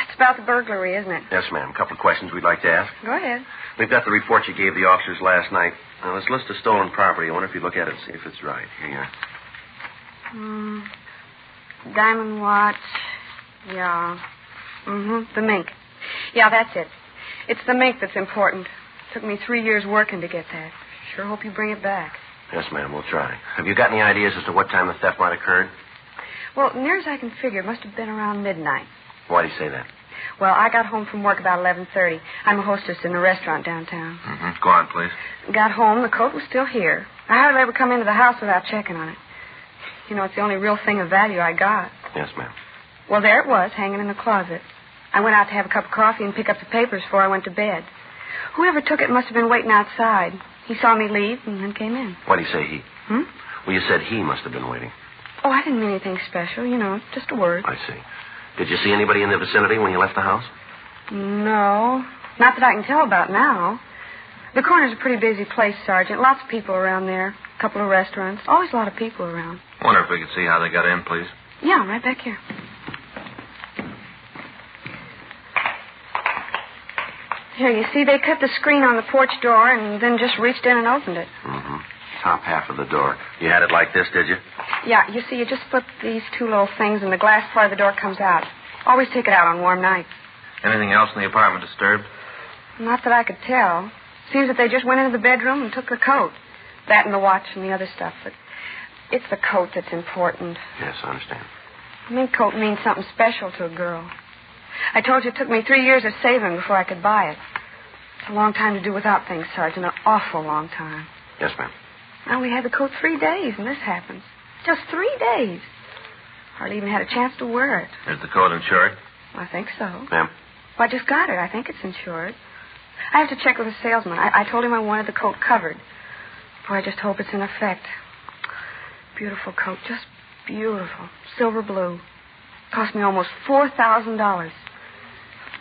It's about the burglary, isn't it? Yes, ma'am. A couple of questions we'd like to ask. Go ahead. We've got the report you gave the officers last night. Now, this list of stolen property, I wonder if you'd look at it and see if it's right. Here you are. Diamond watch. Yeah. The mink. Yeah, that's it. It's the mink that's important. Took me 3 years working to get that. Sure hope you bring it back. Yes, ma'am. We'll try. Have you got any ideas as to what time the theft might have occurred? Well, near as I can figure, it must have been around midnight. Why do you say that? Well, I got home from work about 11:30. I'm a hostess in a restaurant downtown. Go on, please. Got home, the coat was still here. I hardly ever come into the house without checking on it. You know, it's the only real thing of value I got. Yes, ma'am. Well, there it was, hanging in the closet. I went out to have a cup of coffee and pick up the papers before I went to bed. Whoever took it must have been waiting outside. He saw me leave and then came in. Why do you say he? Well, you said he must have been waiting. Oh, I didn't mean anything special, you know, just a word. I see. Did you see anybody in the vicinity when you left the house? No, not that I can tell about now. The corner's a pretty busy place, Sergeant. Lots of people around there. A couple of restaurants. Always a lot of people around. Wonder if we could see how they got in, please. Yeah, right back here. Here, you see, they cut the screen on the porch door and then just reached in and opened it. Top half of the door. You had it like this, did you? Yeah, you see, you just flip these two little things and the glass part of the door comes out. Always take it out on warm nights. Anything else in the apartment disturbed? Not that I could tell. Seems that they just went into the bedroom and took the coat. That and the watch and the other stuff. But it's the coat that's important. Yes, I understand. The mink coat means something special to a girl. I told you it took me 3 years of saving before I could buy it. It's a long time to do without things, Sergeant. An awful long time. Yes, ma'am. Well, we had the coat 3 days, and this happens. Just 3 days. Hardly even had a chance to wear it. Is the coat insured? I think so. Ma'am? Well, I just got it. I think it's insured. I have to check with the salesman. I told him I wanted the coat covered. Boy, I just hope it's in effect. Beautiful coat. Just beautiful. Silver blue. Cost me almost $4,000.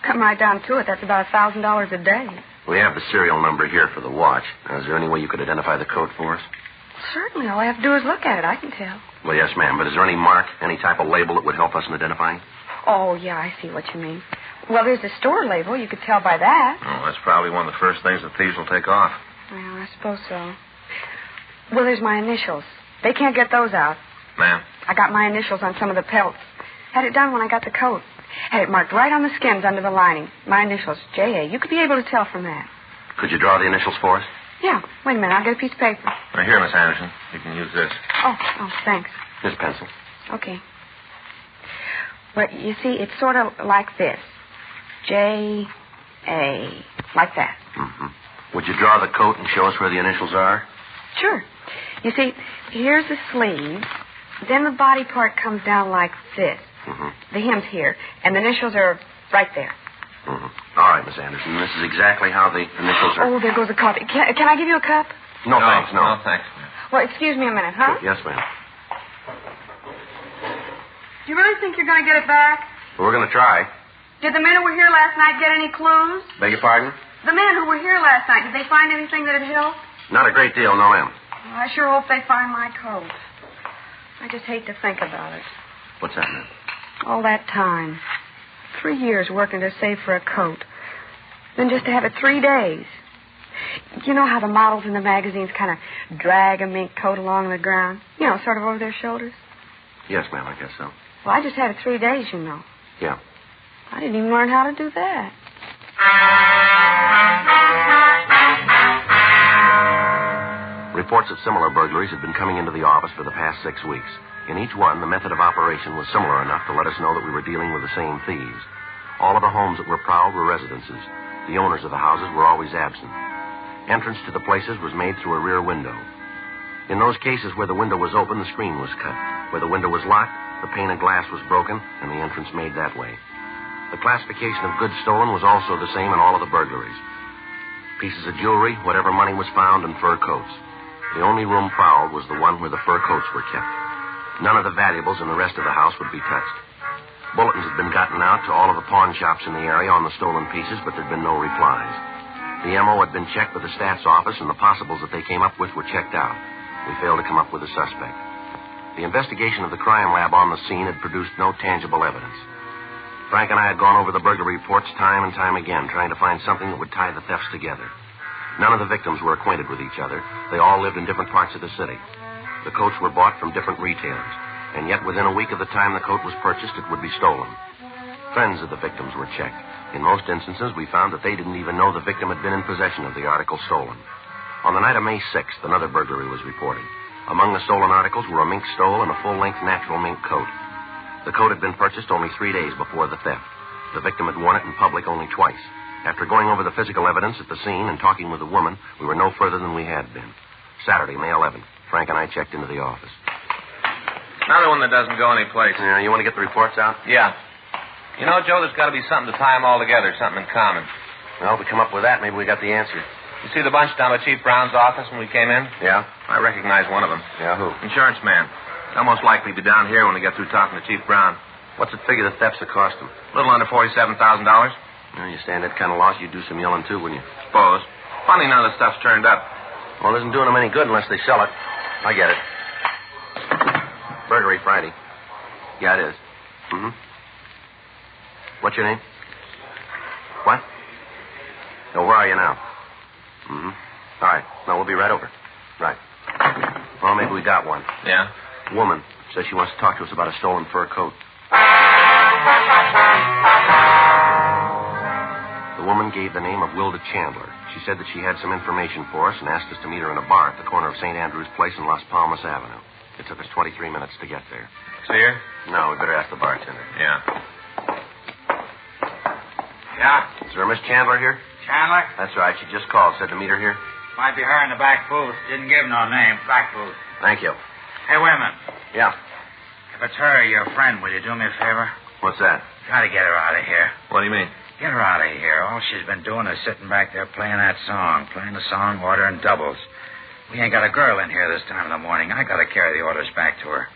Come right down to it, that's about $1,000 a day. We have the serial number here for the watch. Now, is there any way you could identify the coat for us? Certainly. All I have to do is look at it. I can tell. Well, yes, ma'am. But is there any mark, any type of label that would help us in identifying? Oh, yeah, I see what you mean. Well, there's a store label. You could tell by that. Oh, that's probably one of the first things the thieves will take off. Well, I suppose so. Well, there's my initials. They can't get those out. Ma'am? I got my initials on some of the pelts. Had it done when I got the coat. Had it marked right on the skins under the lining. My initials, J.A. You could be able to tell from that. Could you draw the initials for us? Yeah. Wait a minute. I'll get a piece of paper. Right here, Miss Anderson. You can use this. Oh, thanks. This pencil. Okay. Well, you see, it's sort of like this. J.A. Like that. Would you draw the coat and show us where the initials are? Sure. You see, here's the sleeve. Then the body part comes down like this. The hem's here, and the initials are right there. All right, Miss Anderson. This is exactly how the initials are. Oh, there goes the coffee. Can I give you a cup? No, thanks, no. No, thanks. Well, excuse me a minute, huh? Yes, ma'am. Do you really think you're going to get it back? Well, we're going to try. Did the men who were here last night get any clues? Beg your pardon? The men who were here last night, did they find anything that'd help? Not a great deal, no, ma'am. Well, I sure hope they find my coat. I just hate to think about it. What's that, ma'am? All that time. 3 years working to save for a coat. Then just to have it 3 days. You know how the models in the magazines kind of drag a mink coat along the ground? You know, sort of over their shoulders? Yes, ma'am, I guess so. Well, I just had it 3 days, you know. Yeah. I didn't even learn how to do that. Reports of similar burglaries had been coming into the office for the past 6 weeks. In each one, the method of operation was similar enough to let us know that we were dealing with the same thieves. All of the homes that were prowled were residences. The owners of the houses were always absent. Entrance to the places was made through a rear window. In those cases where the window was open, the screen was cut. Where the window was locked, the pane of glass was broken, and the entrance made that way. The classification of goods stolen was also the same in all of the burglaries. Pieces of jewelry, whatever money was found, and fur coats. The only room prowled was the one where the fur coats were kept. None of the valuables in the rest of the house would be touched. Bulletins had been gotten out to all of the pawn shops in the area on the stolen pieces, but there'd been no replies. The MO had been checked with the staff's office, and the possibles that they came up with were checked out. We failed to come up with a suspect. The investigation of the crime lab on the scene had produced no tangible evidence. Frank and I had gone over the burglary reports time and time again, trying to find something that would tie the thefts together. None of the victims were acquainted with each other. They all lived in different parts of the city. The coats were bought from different retailers, and yet within a week of the time the coat was purchased, it would be stolen. Friends of the victims were checked. In most instances, we found that they didn't even know the victim had been in possession of the article stolen. On the night of May 6th, another burglary was reported. Among the stolen articles were a mink stole and a full-length natural mink coat. The coat had been purchased only 3 days before the theft. The victim had worn it in public only twice. After going over the physical evidence at the scene and talking with the woman, we were no further than we had been. Saturday, May 11th, Frank and I checked into the office. Another one that doesn't go anyplace. Yeah, you want to get the reports out? Yeah. You know, Joe, there's got to be something to tie them all together, something in common. Well, if we come up with that, maybe we got the answer. You see the bunch down by Chief Brown's office when we came in? Yeah? I recognize one of them. Yeah, who? Insurance man. They'll most likely be down here when we get through talking to Chief Brown. What's it figure the thefts have cost him? A little under $47,000. Well, you stand that kind of loss, you'd do some yelling, too, wouldn't you? Suppose. Funny none of the stuff's turned up. Well, it isn't doing them any good unless they sell it. I get it. Burglary Friday. Yeah, it is. Mm-hmm. What's your name? What? No, where are you now? Mm-hmm. All right. No, we'll be right over. Right. Well, maybe we got one. Yeah? Woman says she wants to talk to us about a stolen fur coat. The woman gave the name of Wilda Chandler. She said that she had some information for us and asked us to meet her in a bar at the corner of St. Andrew's Place and Las Palmas Avenue. It took us 23 minutes to get there. See her? No, we better ask the bartender. Yeah. Yeah? Is there a Miss Chandler here? Chandler? That's right. She just called. Said to meet her here. Might be her in the back booth. Didn't give no name. Back booth. Thank you. Hey, wait a minute. Yeah. If it's her or your friend, will you do me a favor? What's that? Try to get her out of here. What do you mean? Get her out of here. All she's been doing is sitting back there playing that song. Playing the song, ordering doubles. We ain't got a girl in here this time in the morning. I got to carry the orders back to her.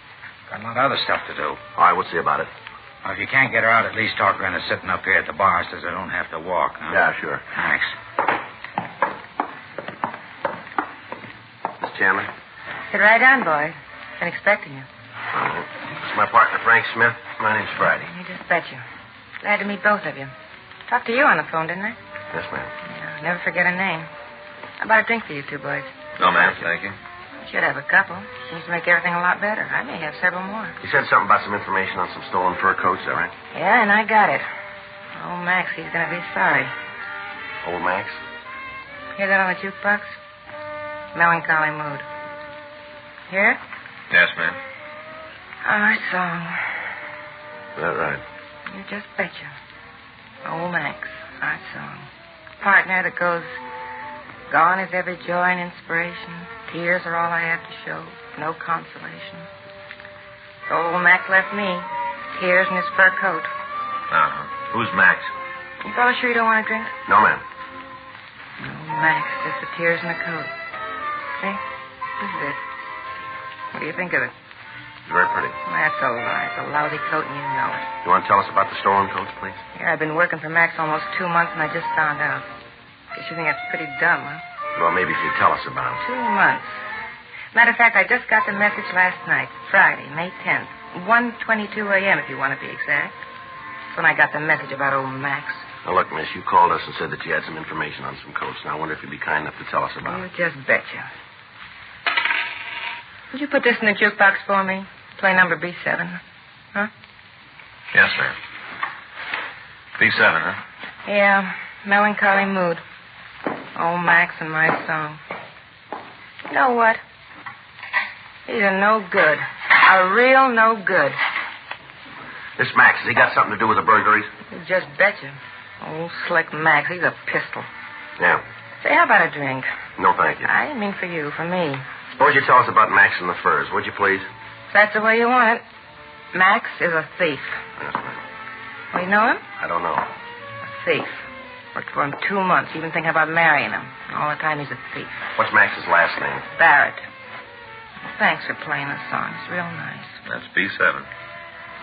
Got a lot of other stuff to do. All right, we'll see about it. Well, if you can't get her out, at least talk her into sitting up here at the bar so I don't have to walk. Huh? Yeah, sure. Thanks. Miss Chandler? Sit right down, boys. Been expecting you. All right. This is my partner, Frank Smith. My name's Friday. You just bet you. Glad to meet both of you. Talked to you on the phone, didn't I? Yes, ma'am. Yeah, never forget a name. How about a drink for you two boys? No, ma'am. Thank you. Should have a couple. Seems to make everything a lot better. I may have several more. You said something about some information on some stolen fur coats, is that right? Yeah, and I got it. Oh, Max, he's going to be sorry. Old Max? Hear that on the jukebox? Melancholy mood. Hear it? Yes, ma'am. Our song. Is that right? You just betcha. Old Max, our song. Partner that goes, gone is every joy and inspiration. Tears are all I have to show. No consolation. So old Max left me. Tears in his fur coat. Uh-huh. Who's Max? You fellas sure you don't want a drink? No, ma'am. No, Max, just the tears in the coat. See? This is it. What do you think of it? It's very pretty. Well, that's a lie. It's a lousy coat, and you know it. You want to tell us about the stolen coats, please? Here, I've been working for Max almost 2 months, and I just found out. Guess you think that's pretty dumb, huh? Well, maybe if you tell us about it. 2 months. Matter of fact, I just got the message last night, Friday, May 10th, 1:22 a.m., if you want to be exact. That's when I got the message about old Max. Now, look, miss, you called us and said that you had some information on some coats. Now, I wonder if you'd be kind enough to tell us about it. You just betcha. Would you put this in the jukebox for me? Play number B7. Huh? Yes, ma'am. B7, huh? Yeah, melancholy mood. Old Max and my song. You know what? These are no good. A real no good. This Max, has he got something to do with the burglaries? You just betcha. Old slick Max, he's a pistol. Yeah. Say, how about a drink? No, thank you. I didn't mean for you, for me. Suppose you tell us about Max and the furs, would you, please? If that's the way you want it. Max is a thief. Yes, ma'am. Oh, you know him? I don't know. A thief. Worked for him 2 months, even thinking about marrying him. All the time he's a thief. What's Max's last name? Barrett. Thanks for playing the song. It's real nice. That's B7.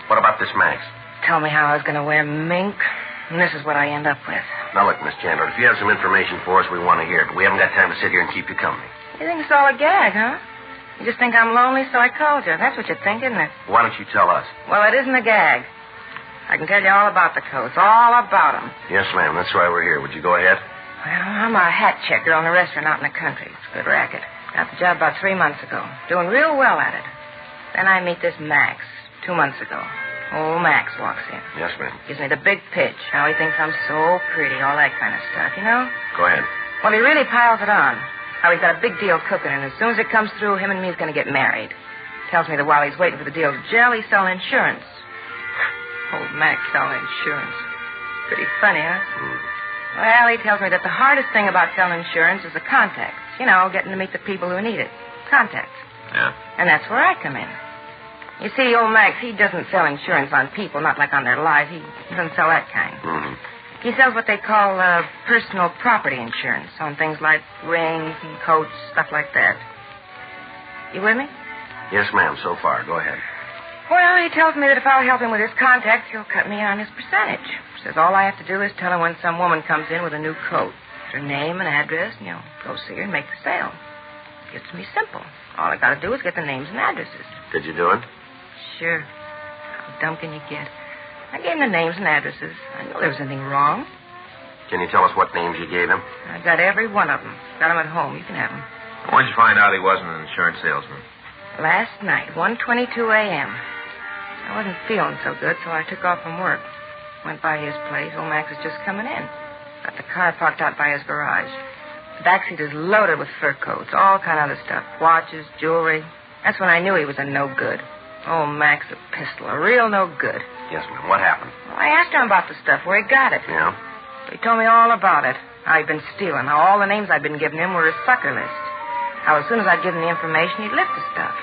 What about this Max? Told me how I was going to wear mink, and this is what I end up with. Now, look, Miss Chandler, if you have some information for us, we want to hear it. But we haven't got time to sit here and keep you company. You think it's all a gag, huh? You just think I'm lonely, so I called you. That's what you think, isn't it? Why don't you tell us? Well, it isn't a gag. I can tell you all about the coats, all about them. Yes, ma'am. That's why we're here. Would you go ahead? Well, I'm a hat checker on a restaurant out in the country. It's a good racket. Got the job about 3 months ago. Doing real well at it. Then I meet this Max 2 months ago. Old Max walks in. Yes, ma'am. Gives me the big pitch. How he thinks I'm so pretty, all that kind of stuff, you know? Go ahead. Well, he really piles it on. How he's got a big deal cooking, and as soon as it comes through, him and me's going to get married. Tells me that while he's waiting for the deal to gel, he's selling insurance. Old Max selling insurance. Pretty funny, huh? Well, he tells me that the hardest thing about selling insurance is the contacts. You know, getting to meet the people who need it. Contacts. Yeah. And that's where I come in. You see, old Max, he doesn't sell insurance on people, not like on their lives. He doesn't sell that kind. Mm-hmm. He sells what they call personal property insurance on things like rings and coats, stuff like that. You with me? Yes, ma'am, so far. Go ahead. Well, he tells me that if I'll help him with his contacts, he'll cut me on his percentage. Says all I have to do is tell him when some woman comes in with a new coat. Her name and address, and he'll go see her and make the sale. It's me simple. All I got to do is get the names and addresses. Did you do it? Sure. How dumb can you get? I gave him the names and addresses. I knew there was anything wrong. Can you tell us what names you gave him? I got every one of them. Got them at home. You can have them. When did you find out he wasn't an insurance salesman? Last night, 1:22 a.m. I wasn't feeling so good, so I took off from work. Went by his place. Old Max was just coming in. Got the car parked out by his garage. The backseat is loaded with fur coats, all kind of other stuff. Watches, jewelry. That's when I knew he was a no good. Oh, Max, a pistol. A real no good. Yes, ma'am. What happened? Well, I asked him about the stuff, where he got it. Yeah? He told me all about it. How he'd been stealing. How all the names I'd been giving him were his sucker list. How as soon as I'd give him the information, he'd lift the stuff.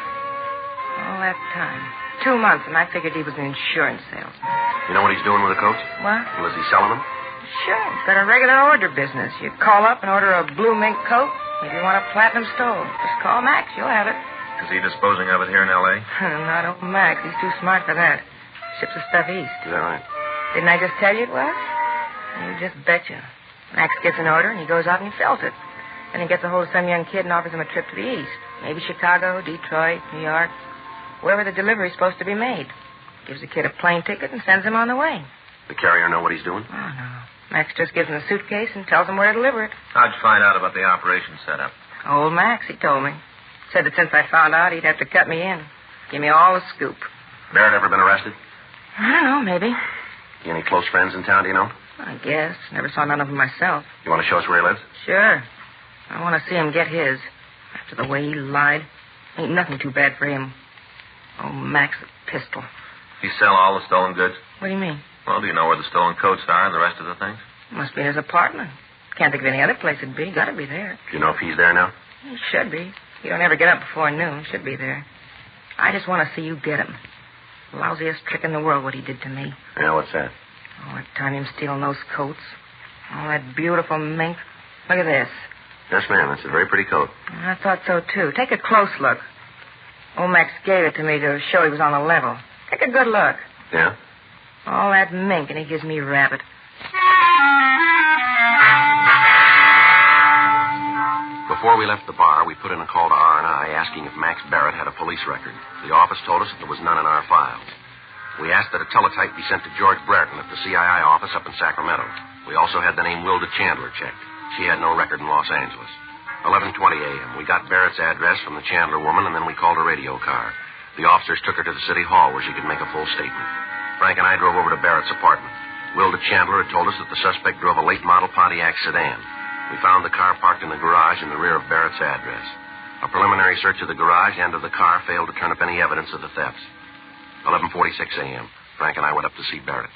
All that time. 2 months, and I figured he was an insurance salesman. You know what he's doing with the coats? What? Was he selling them? Sure. He's got a regular order business. You call up and order a blue mink coat. If you want a platinum stole, just call Max. You'll have it. Is he disposing of it here in L.A.? Not old Max. He's too smart for that. Ships the stuff east. Is that right? Didn't I just tell you it was? You just betcha. Max gets an order, and he goes out and he fills it. Then he gets a hold of some young kid and offers him a trip to the east. Maybe Chicago, Detroit, New York, wherever the delivery's supposed to be made. Gives the kid a plane ticket and sends him on the way. The carrier know what he's doing? Oh, no. Max just gives him a suitcase and tells him where to deliver it. How'd you find out about the operation setup? Old Max, he told me. Said that since I found out, he'd have to cut me in. Give me all the scoop. Barrett ever been arrested? I don't know, maybe. You any close friends in town, do you know? I guess. Never saw none of them myself. You want to show us where he lives? Sure. I want to see him get his. After the way he lied. Ain't nothing too bad for him. Oh, Max, a pistol. He sell all the stolen goods? What do you mean? Well, do you know where the stolen coats are and the rest of the things? Must be in his apartment. Can't think of any other place it'd be. Got to be there. Do you know if he's there now? He should be. He don't ever get up before noon. Should be there. I just want to see you get him. Lousiest trick in the world what he did to me. Yeah, what's that? Oh, that time him stealing those coats. All that beautiful mink. Look at this. Yes, ma'am. It's a very pretty coat. I thought so, too. Take a close look. Old Max gave it to me to show he was on the level. Take a good look. Yeah? All that mink, and he gives me rabbit. Before we left the bar, we put in a call to R&I asking if Max Barrett had a police record. The office told us that there was none in our files. We asked that a teletype be sent to George Brereton at the CII office up in Sacramento. We also had the name Wilda Chandler checked. She had no record in Los Angeles. 11:20 a.m. We got Barrett's address from the Chandler woman, and then we called a radio car. The officers took her to the city hall where she could make a full statement. Frank and I drove over to Barrett's apartment. Wilda Chandler had told us that the suspect drove a late-model Pontiac sedan. We found the car parked in the garage in the rear of Barrett's address. A preliminary search of the garage and of the car failed to turn up any evidence of the thefts. 11:46 a.m. Frank and I went up to see Barrett.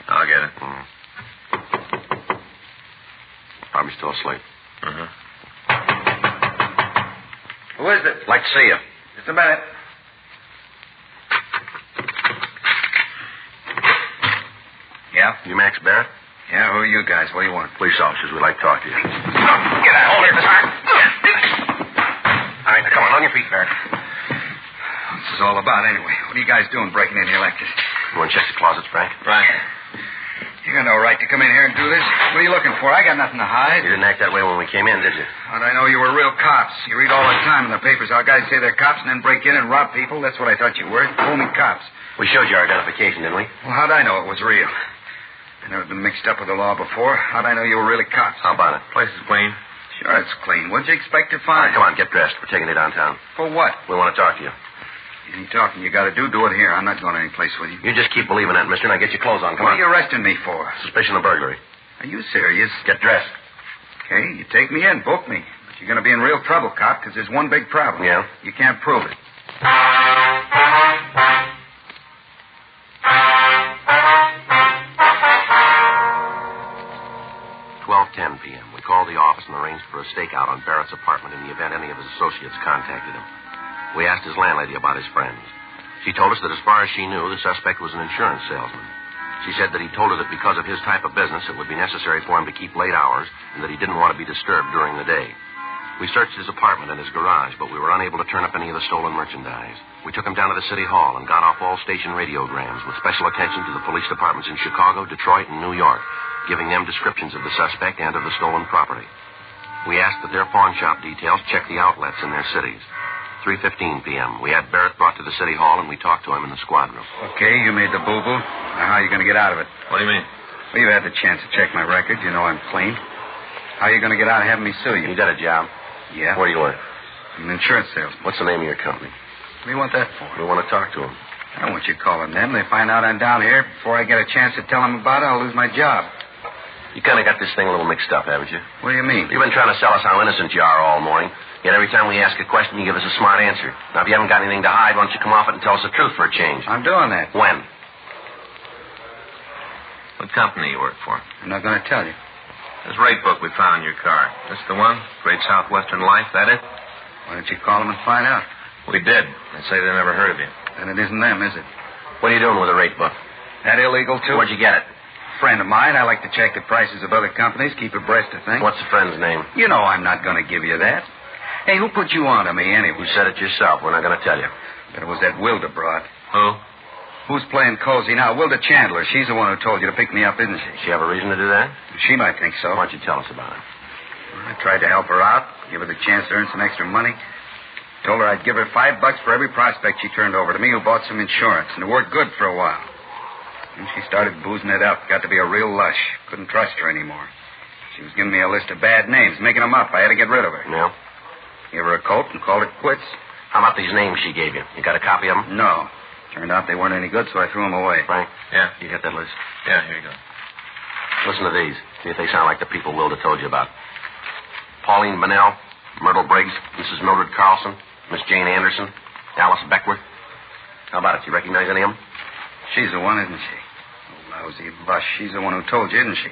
I'll get it. Probably still asleep. Uh-huh. Who is it? Like to see you. Just a minute. You Max Barrett? Yeah, who are you guys? What do you want? Police officers. We'd like to talk to you. Get out. Hold it, mister. All right, now come on your feet, Barrett. What's this all about, anyway? What are you guys doing breaking in here like this? You want to check the closets, Frank? Right. You got no right to come in here and do this. What are you looking for? I got nothing to hide. You didn't act that way when we came in, did you? How'd I know you were real cops? You read all the time in the papers how guys say they're cops and then break in and rob people. That's what I thought you were. Phony cops. We showed you our identification, didn't we? Well, how'd I know it was real? I never been mixed up with the law before. How'd I know you were really cops? How about it? Place is clean. Sure, it's clean. What'd you expect to All find? right, come on, get dressed. We're taking you downtown. For what? We want to talk to you. Any talking you got to do it here. I'm not going any place with you. You just keep believing that, mister. Now get your clothes on. Come What on. are you arresting me for? Suspicion of burglary. Are you serious? Get dressed. Okay, you take me in, book me. But you're going to be in real trouble, cop, because there's one big problem. Yeah? You can't prove it. 12:10 p.m. We called the office and arranged for a stakeout on Barrett's apartment in the event any of his associates contacted him. We asked his landlady about his friends. She told us that as far as she knew, the suspect was an insurance salesman. She said that he told her that because of his type of business, it would be necessary for him to keep late hours and that he didn't want to be disturbed during the day. We searched his apartment and his garage, but we were unable to turn up any of the stolen merchandise. We took him down to the city hall and got off all station radiograms with special attention to the police departments in Chicago, Detroit, and New York, giving them descriptions of the suspect and of the stolen property. We asked that their pawn shop details check the outlets in their cities. 3:15 p.m. We had Barrett brought to the city hall, and we talked to him in the squad room. Okay, you made the boo-boo. Now, how are you going to get out of it? What do you mean? Well, you had the chance to check my record. You know I'm clean. How are you going to get out of having me sue you? You got a job? Yeah. Where do you work? I'm an insurance salesman. What's the name of your company? What do you want that for? We want to talk to him. I don't want you calling them. They find out I'm down here. Before I get a chance to tell them about it, I'll lose my job. You kind of got this thing a little mixed up, haven't you? What do you mean? You've been trying to sell us how innocent you are all morning. Yet every time we ask a question, you give us a smart answer. Now, if you haven't got anything to hide, why don't you come off it and tell us the truth for a change? I'm doing that. When? What company you work for? I'm not going to tell you. This rate book we found in your car. This the one? Great Southwestern Life, that it? Why don't you call them and find out? We did. They say they never heard of you. And it isn't them, is it? What are you doing with the rate book? That illegal, too? Where'd you get it? Friend of mine. I like to check the prices of other companies, keep abreast of things. What's the friend's name? You know I'm not going to give you that. Hey, who put you on to me anyway? You said it yourself. We're not going to tell you. But it was that Wilda broad. Who? Who's playing cozy now? Wilda Chandler. She's the one who told you to pick me up, isn't she? Does she have a reason to do that? She might think so. Why don't you tell us about it? I tried to help her out, give her the chance to earn some extra money. Told her I'd give her $5 for every prospect she turned over to me who bought some insurance, and it worked good for a while. Then she started boozing it up. Got to be a real lush. Couldn't trust her anymore. She was giving me a list of bad names, making them up. I had to get rid of her. Yeah? Gave her a coat and called it quits. How about these names she gave you? You got a copy of them? No. Turned out they weren't any good, so I threw them away. Frank? Yeah? You got that list? Yeah, here you go. Listen to these. See if they sound like the people Wilda told you about. Pauline Bunnell, Myrtle Briggs, Mrs. Mildred Carlson, Miss Jane Anderson, Alice Beckworth. How about it? You recognize any of them? She's the one, isn't she? Oh, lousy lush. She's the one who told you, isn't she?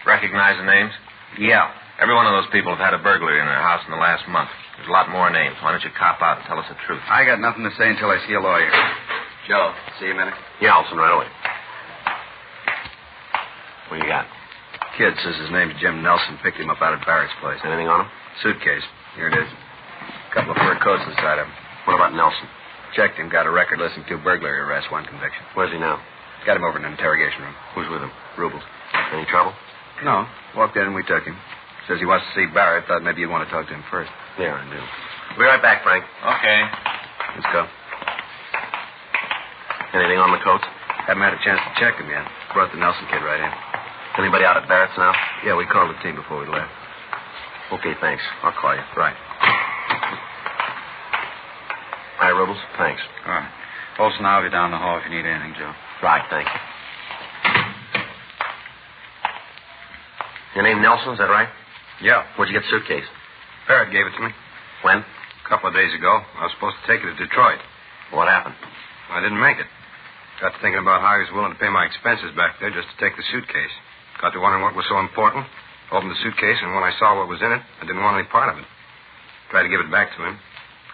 Recognize the names? Yeah. Every one of those people have had a burglary in their house in the last month. There's a lot more names. Why don't you cop out and tell us the truth? I got nothing to say until I see a lawyer. Joe, see you a minute. Yeah, Olson, right away. What you got? Kid says his name's Jim Nelson. Picked him up out at Barrett's place. Anything on him? Suitcase. Here it is. A couple of fur coats inside of him. What about Nelson? Checked him. Got a record listing 2 burglary arrests, 1 conviction. Where's he now? Got him over in an interrogation room. Who's with him? Rubles. Any trouble? No. Walked in and we took him. Says he wants to see Barrett. Thought maybe you'd want to talk to him first. Yeah, I do. We'll be right back, Frank. Okay. Let's go. Anything on the coats? Haven't had a chance to check him yet. Brought the Nelson kid right in. Anybody out at Barrett's now? Yeah, we called the team before we left. Okay, thanks. I'll call you. Right. Hi, Rubles. Thanks. All right. Olson, I'll be down the hall if you need anything, Joe. Right, thank you. Your name Nelson, is that right? Yeah. Where'd you get the suitcase? Barrett gave it to me. When? A couple of days ago. I was supposed to take it to Detroit. What happened? I didn't make it. Got to thinking about how he was willing to pay my expenses back there just to take the suitcase. Got to wondering what was so important. Opened the suitcase, and when I saw what was in it, I didn't want any part of it. Tried to give it back to him.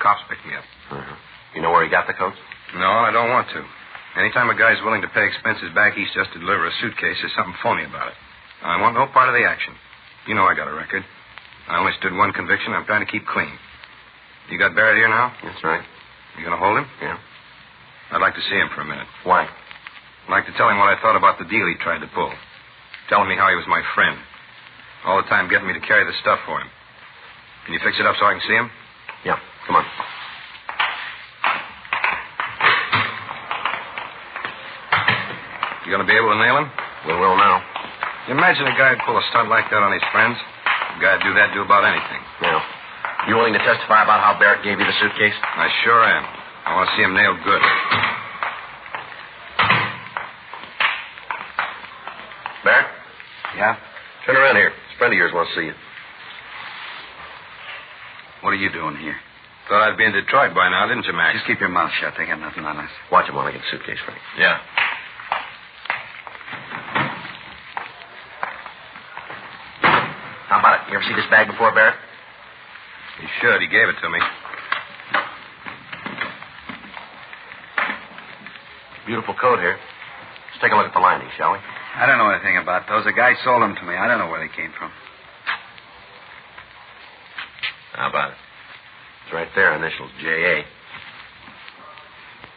Cops picked me up. Uh-huh. You know where he got the coats? No, I don't want to. Anytime a guy's willing to pay expenses back east just to deliver a suitcase, there's something phony about it. I want no part of the action. You know I got a record. I only stood one conviction. I'm trying to keep clean. You got Barrett here now? That's right. You going to hold him? Yeah. I'd like to see him for a minute. Why? I'd like to tell him what I thought about the deal he tried to pull. Telling me how he was my friend. All the time getting me to carry the stuff for him. Can you fix it up so I can see him? Yeah. Come on. You going to be able to nail him? We will now. You imagine a guy would pull a stunt like that on his friends? A guy would do that, do about anything. Yeah. You willing to testify about how Barrett gave you the suitcase? I sure am. I want to see him nailed good. Barrett? Yeah? Turn around here. This friend of yours wants to see you. What are you doing here? Thought I'd be in Detroit by now, didn't you, Max? Just keep your mouth shut. They got nothing on us. Watch him while I get the suitcase ready. Yeah. How about it? You ever see this bag before, Barrett? He should. He gave it to me. Beautiful coat here. Let's take a look at the lining, shall we? I don't know anything about those. A guy sold them to me. I don't know where they came from. How about it? It's right there, initials J.A.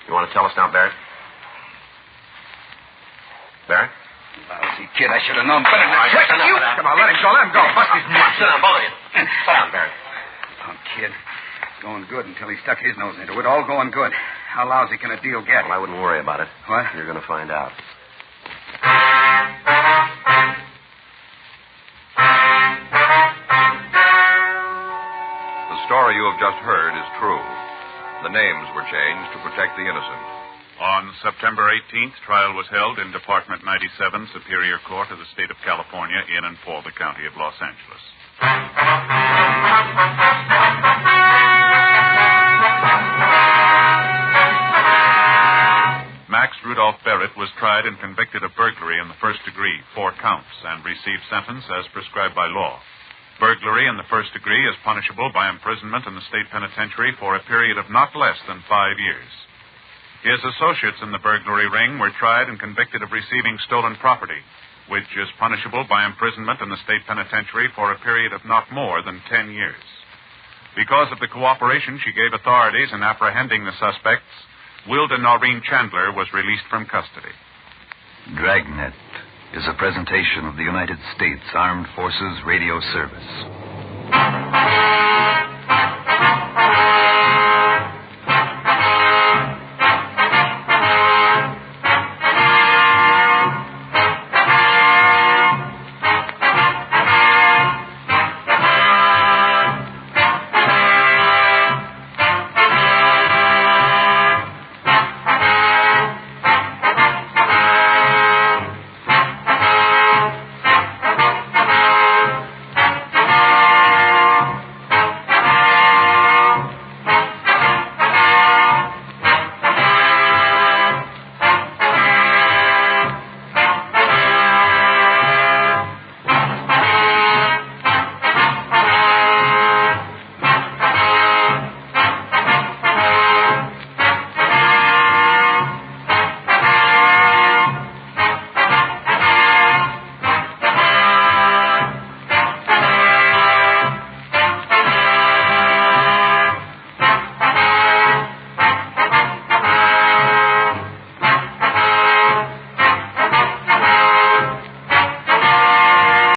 You want to tell us now, Barrett? Barrett? Lousy kid. I should have known better than All right, that. enough of that. Come on, let him go. Let him go. Bust his nuts. Sit down, both of you. Sit down, Barrett. Punk kid. Going good until he stuck his nose into it. All going good. How lousy can a deal get? Well, I wouldn't worry about it. What? You're going to find out. The story you have just heard is true. The names were changed to protect the innocent. On September 18th, trial was held in Department 97, Superior Court of the State of California, in and for the County of Los Angeles. Max Rudolph Barrett was tried and convicted of burglary in the first degree, 4 counts, and received sentence as prescribed by law. Burglary in the first degree is punishable by imprisonment in the state penitentiary for a period of not less than 5 years. His associates in the burglary ring were tried and convicted of receiving stolen property, which is punishable by imprisonment in the state penitentiary for a period of not more than 10 years. Because of the cooperation she gave authorities in apprehending the suspects, Wilda Noreen Chandler was released from custody. Dragnet is a presentation of the United States Armed Forces Radio Service.